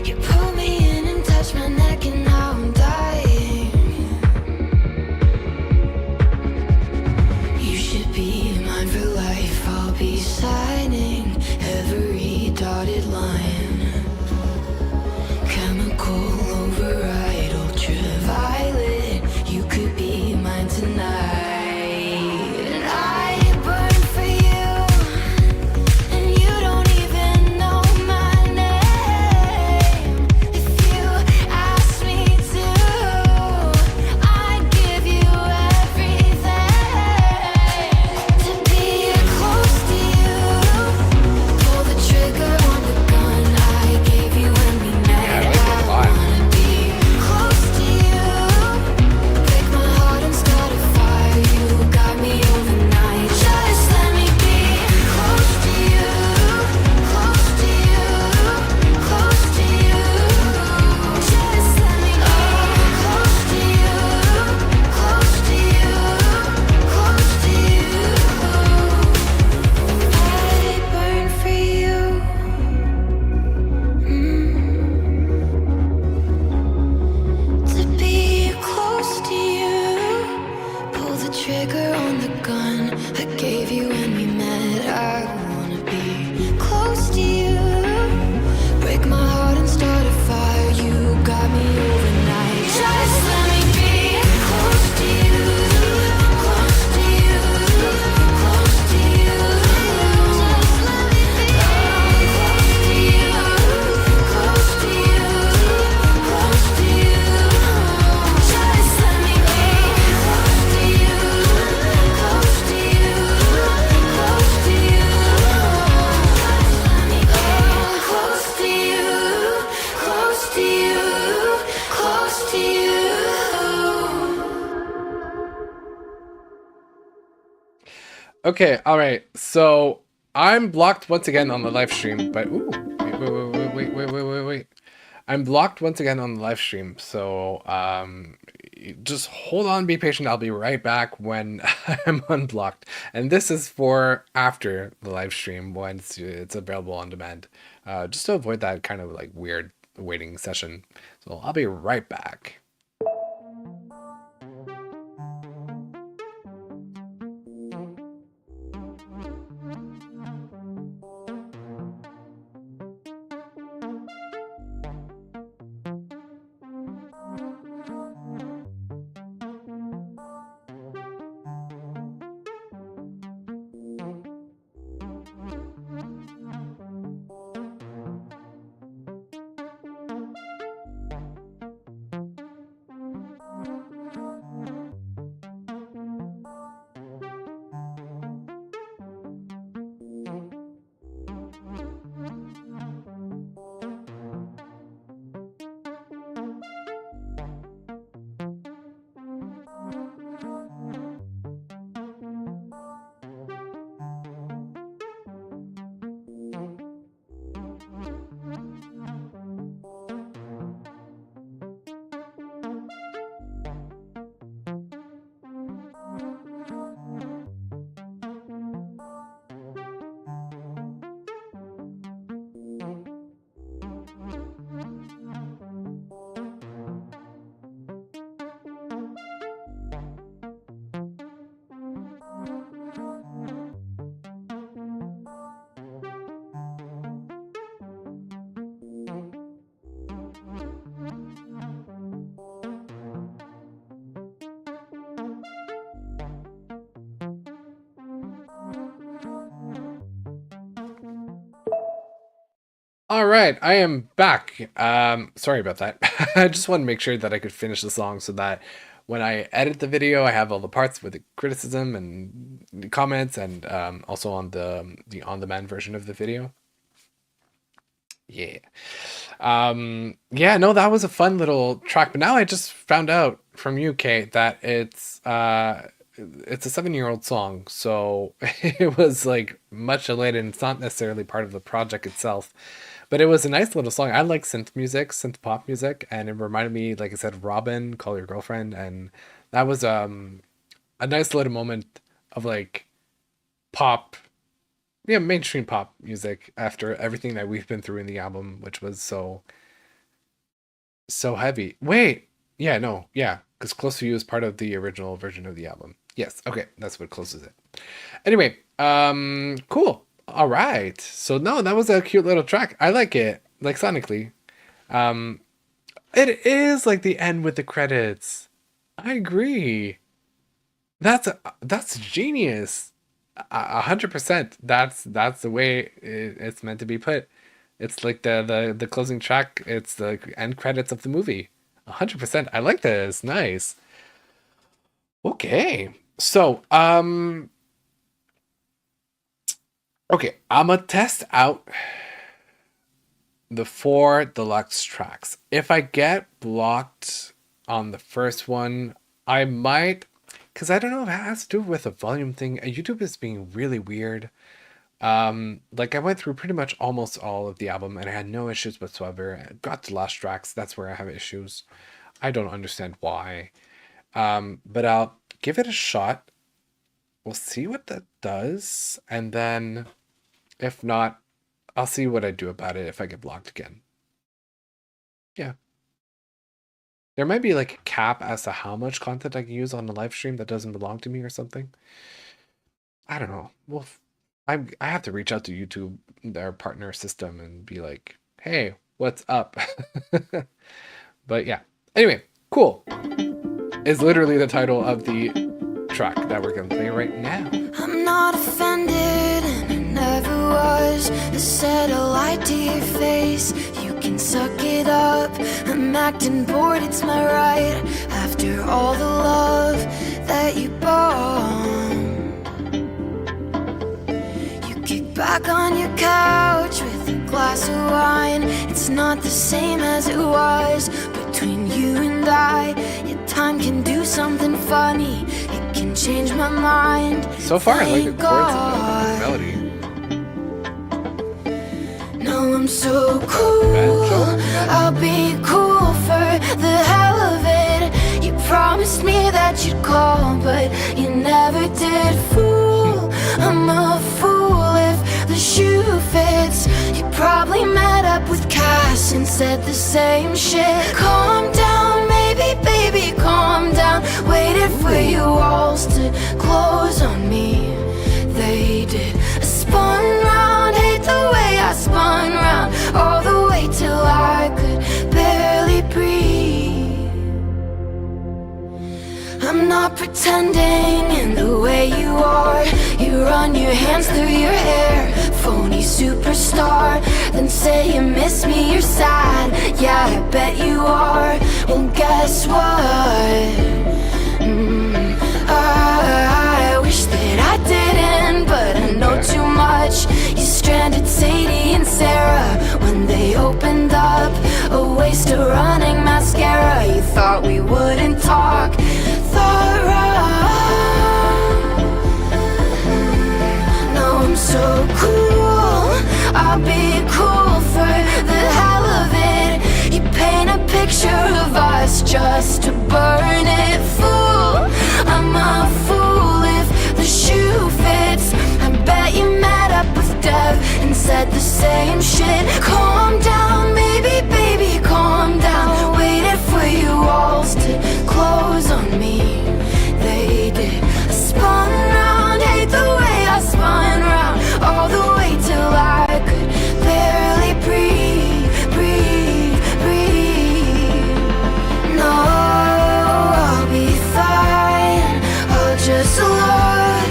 You pull me in and touch my neck, and now I'm dying. You should be mine for life. I'll be signing every dotted line. Chemical override, ultraviolet. Okay, all right. So I'm blocked once again on the live stream, but ooh, wait. I'm blocked once again on the live stream. So just hold on, be patient. I'll be right back when I'm unblocked. And this is for after the live stream once it's available on demand. Just to avoid that kind of like weird waiting session. So I'll be right back. All right, I am back. Sorry about that. I just want to make sure that I could finish the song so that when I edit the video, I have all the parts with the criticism and the comments, and also on the on-demand version of the video. Yeah. Yeah, no, that was a fun little track. But now I just found out from you, Kate, that it's a 7-year-old song. So it was like much delayed, and it's not necessarily part of the project itself. But it was a nice little song. I like synth music, synth pop music, and it reminded me, like I said, Robin, Call Your Girlfriend, and that was a nice little moment of like pop, yeah, mainstream pop music after everything that we've been through in the album, which was so heavy. Wait, yeah, no, yeah, because Close to You is part of the original version of the album. Yes, okay, that's what closes it. Anyway, cool. All right. So no, that was a cute little track. I like it, like sonically. It is like the end with the credits. I agree. That's genius. 100%. That's the way it's meant to be put. It's like the closing track. It's the end credits of the movie. 100%. I like this. Nice. Okay. So, okay, I'm gonna test out the 4 deluxe tracks. If I get blocked on the first one, I might, because I don't know if it has to do with a volume thing. YouTube is being really weird. Like I went through pretty much almost all of the album and I had no issues whatsoever. I got the last tracks, that's where I have issues. I don't understand why. But I'll give it a shot. We'll see what that does, and then if not, I'll see what I do about it if I get blocked again. Yeah. There might be like a cap as to how much content I can use on the live stream that doesn't belong to me or something. I don't know. Well, I have to reach out to YouTube, their partner system, and be like, hey, what's up? But yeah. Anyway, cool. Is literally the title of the track that we're gonna play right now. I'm not offended, and I never was. I said a lie to your face. You can suck it up. I'm acting bored, it's my right. After all the love that you bought, you kick back on your couch with a glass of wine. It's not the same as it was between you and I. Your time can do something funny. It can change my mind. So far, I like the Thank chords and God. the melody. No, I'm so cool. I'll be cool for the hell of it. You promised me that you'd call, but you never did. Fool, I'm a fool if the shoe fits. You probably met up with Cass and said the same shit. Calm down, maybe, baby, calm down. Waited for you walls to close on me. They did. I spun round, hate the way I spun round, all the way till I could barely breathe. I'm not pretending in the way you are. You run your hands through your hair, phony superstar. Then say you miss me, you're sad. Yeah, I bet you are. Well, guess what? I wish that I didn't, but I know too much. You stranded Sadie and Sarah when they opened up a waste of running mascara. You thought we wouldn't talk, thought wrong. No, I'm so cool. I'll be cool for the hell of it. You paint a picture of us just to burn it. Fool, I'm a fool if the shoe fits. I bet you met up with Dev and said the same shit. Calm down, maybe, baby, calm down. Waited for you walls to close on me. They did. I spun round, hate the way I spun round, all the way till I could barely breathe, breathe, breathe. No, I'll be fine. I'll just look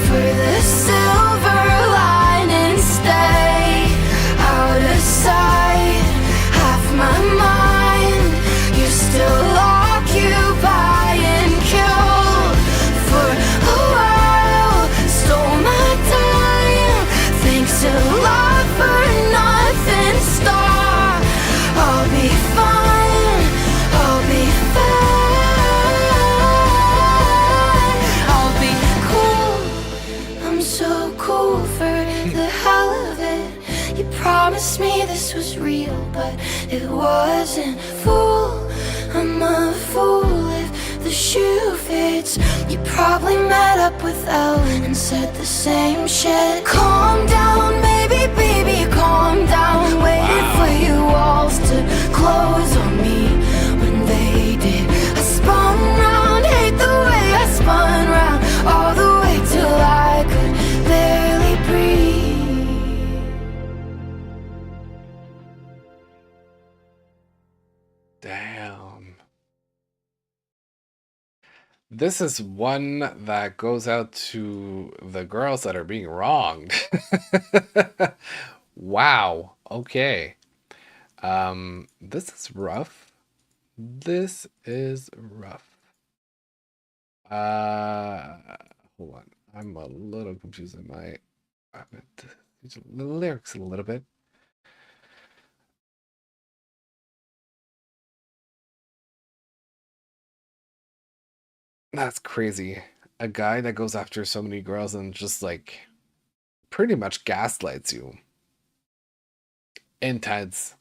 for the silver lining, stay out of sight. Half my mind, you're still occupying, killed for a while. Stole my time, thanks a lot for nothing. Star, I'll be fine. I'll be fine. I'll be cool. I'm so cool for the hell of it. You promised me this was real, but it wasn't. Fool, I'm a fool if the shoe fits. You probably met up with Ellen and said the same shit. Calm down, maybe, baby, calm down. Waited for you walls to close on me when they did. I spun round, hate the way I spun round, all the way till I could barely breathe. Damn. This is one that goes out to the girls that are being wronged. Wow. Okay. This is rough. This is rough. Hold on. I'm a little confused in my the lyrics a little bit. That's crazy. A guy that goes after so many girls and just like pretty much gaslights you. Intense.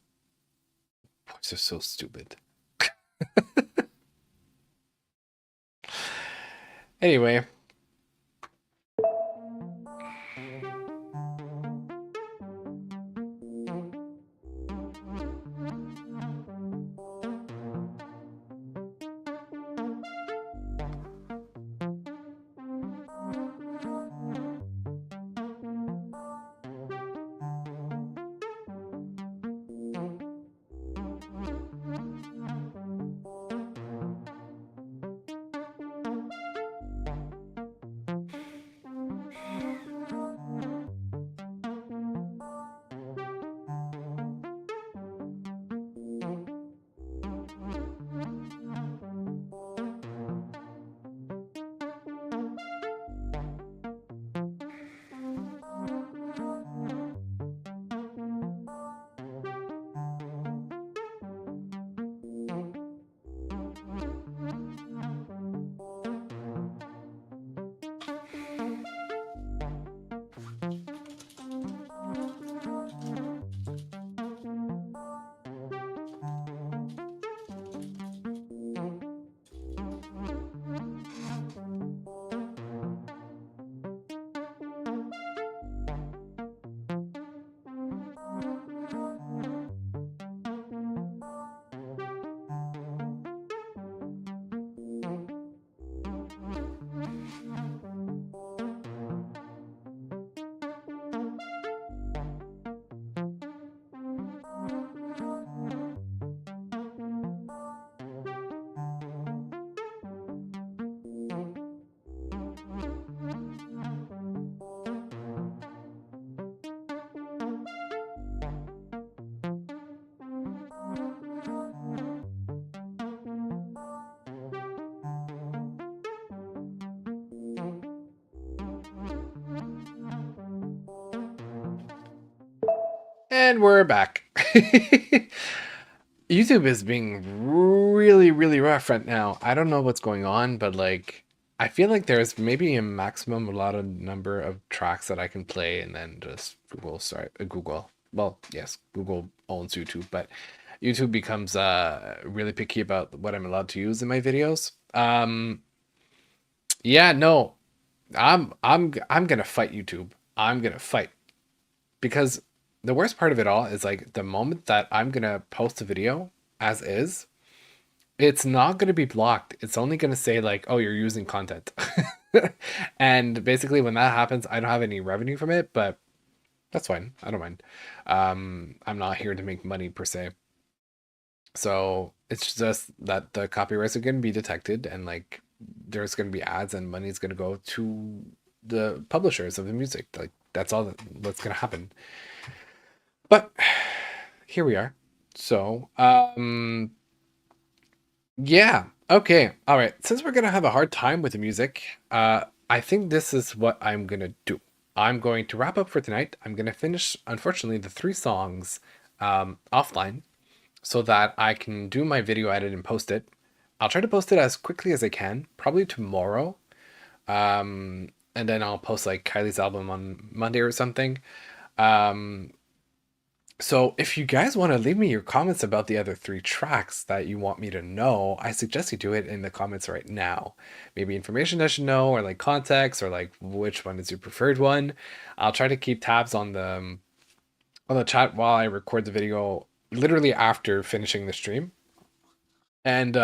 Boys are so stupid. Anyway. And we're back. YouTube is being really, really rough right now. I don't know what's going on, but like, I feel like there's maybe a maximum allowed number of tracks that I can play, and then just Google. Well, yes, Google owns YouTube, but YouTube becomes really picky about what I'm allowed to use in my videos. Yeah, no, I'm gonna fight YouTube. I'm gonna fight. Because the worst part of it all is like the moment that I'm gonna post a video as is, it's not gonna be blocked. It's only gonna say like, oh, you're using content. And basically when that happens, I don't have any revenue from it, but that's fine. I don't mind. I'm not here to make money per se. So it's just that the copyrights are gonna be detected, and like there's gonna be ads and money's gonna go to the publishers of the music. Like that's all that's gonna happen. But here we are. So, yeah. Okay. All right. Since we're gonna have a hard time with the music, I think this is what I'm gonna do. I'm going to wrap up for tonight. I'm gonna finish, unfortunately, the 3 songs offline so that I can do my video edit and post it. I'll try to post it as quickly as I can, probably tomorrow. And then I'll post like Kylie's album on Monday or something. So if you guys want to leave me your comments about the other 3 tracks that you want me to know, I suggest you do it in the comments right now. Maybe information I should know, or like context, or like which one is your preferred one. I'll try to keep tabs on the chat while I record the video, literally after finishing the stream. And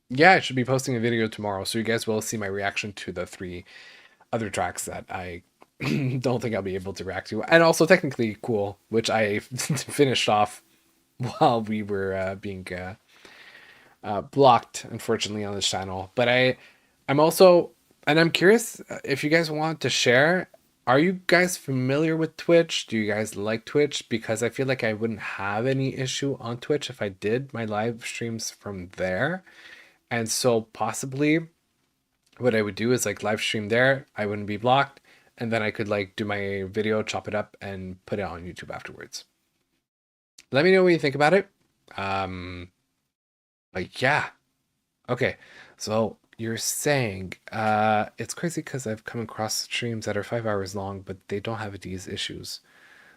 yeah, I should be posting a video tomorrow, so you guys will see my reaction to the 3 other tracks that I don't think I'll be able to react to, and also technically cool, which I finished off while we were being blocked, unfortunately, on this channel. But I'm also, and I'm curious if you guys want to share. Are you guys familiar with Twitch? Do you guys like Twitch? Because I feel like I wouldn't have any issue on Twitch if I did my live streams from there, and so possibly what I would do is like live stream there. I wouldn't be blocked. And then I could like do my video, chop it up, and put it on YouTube afterwards. Let me know what you think about it. But yeah. Okay. So you're saying it's crazy because I've come across streams that are 5 hours long, but they don't have these issues.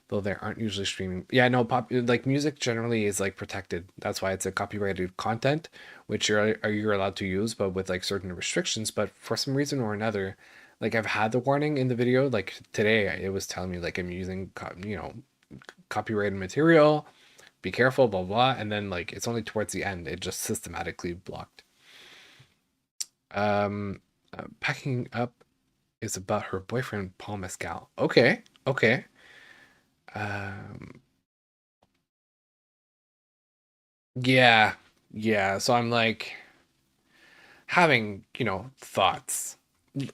Though they aren't usually streaming. Yeah, no, like music generally is like protected. That's why it's a copyrighted content, which you're allowed to use, but with like certain restrictions. But for some reason or another, like I've had the warning in the video, like today it was telling me like I'm using copyrighted material, be careful, blah blah, and then like it's only towards the end it just systematically blocked. Packing up is about her boyfriend Paul Mescal. Okay. Yeah, so I'm like having thoughts,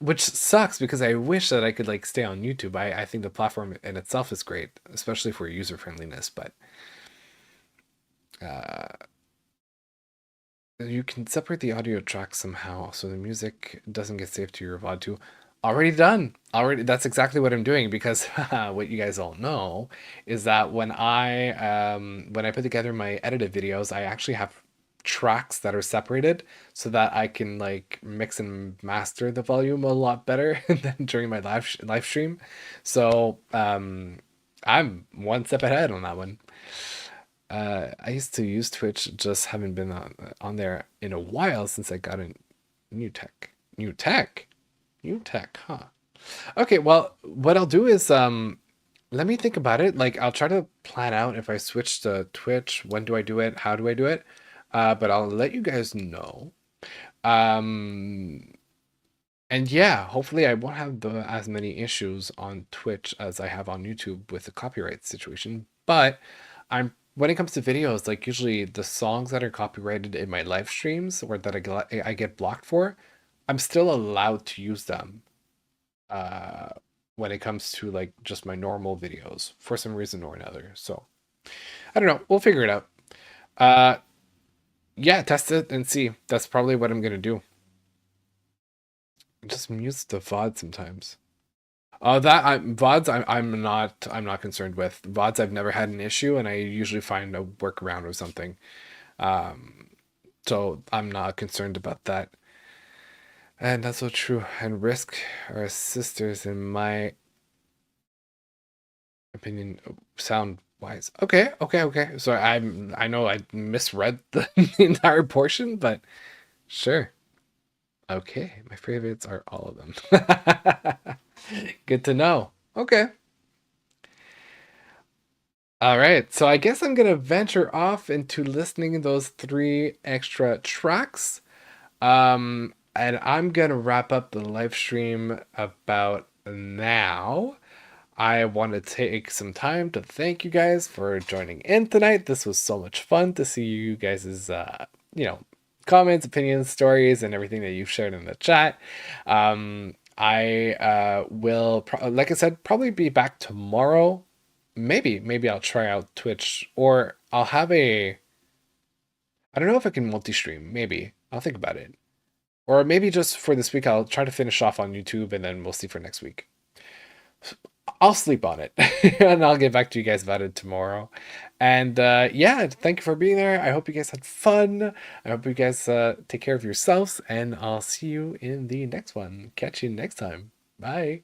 which sucks because I wish that I could like stay on YouTube. I think the platform in itself is great, especially for user friendliness, but you can separate the audio tracks somehow so the music doesn't get saved to your VOD too. Already done. That's exactly what I'm doing, because what you guys all know is that when I put together my edited videos, I actually have tracks that are separated so that I can like mix and master the volume a lot better than during my live stream. So I'm one step ahead on that one. I used to use Twitch, just haven't been on there in a while since I got a new tech. New tech, huh? Okay, well, what I'll do is let me think about it. Like I'll try to plan out if I switch to Twitch, when do I do it, how do I do it? But I'll let you guys know. And yeah, hopefully I won't have as many issues on Twitch as I have on YouTube with the copyright situation. But when it comes to videos, like usually the songs that are copyrighted in my live streams or that I get blocked for, I'm still allowed to use them when it comes to like just my normal videos for some reason or another. So I don't know. We'll figure it out. Yeah, test it and see. That's probably what I'm gonna do. Just mute the VOD sometimes. VODs. I'm not concerned with VODs. I've never had an issue, and I usually find a workaround or something. Um, so I'm not concerned about that. And that's so true. And Risk are sisters in my opinion. Sound wise. Okay, okay, okay. So I know I misread the, the entire portion, but sure. Okay, my favorites are all of them. Good to know. Okay. All right. So I guess I'm gonna venture off into listening to those three extra tracks. And I'm gonna wrap up the live stream about now. I want to take some time to thank you guys for joining in tonight. This was so much fun to see you guys' you know, comments, opinions, stories, and everything that you've shared in the chat. I will, like I said, probably be back tomorrow. Maybe I'll try out Twitch, or I'll have a. I don't know if I can multi-stream. Maybe I'll think about it, or maybe just for this week I'll try to finish off on YouTube, and then we'll see for next week. I'll sleep on it and I'll get back to you guys about it tomorrow. And yeah, thank you for being there. I hope you guys had fun. I hope you guys take care of yourselves, and I'll see you in the next one. Catch you next time. Bye.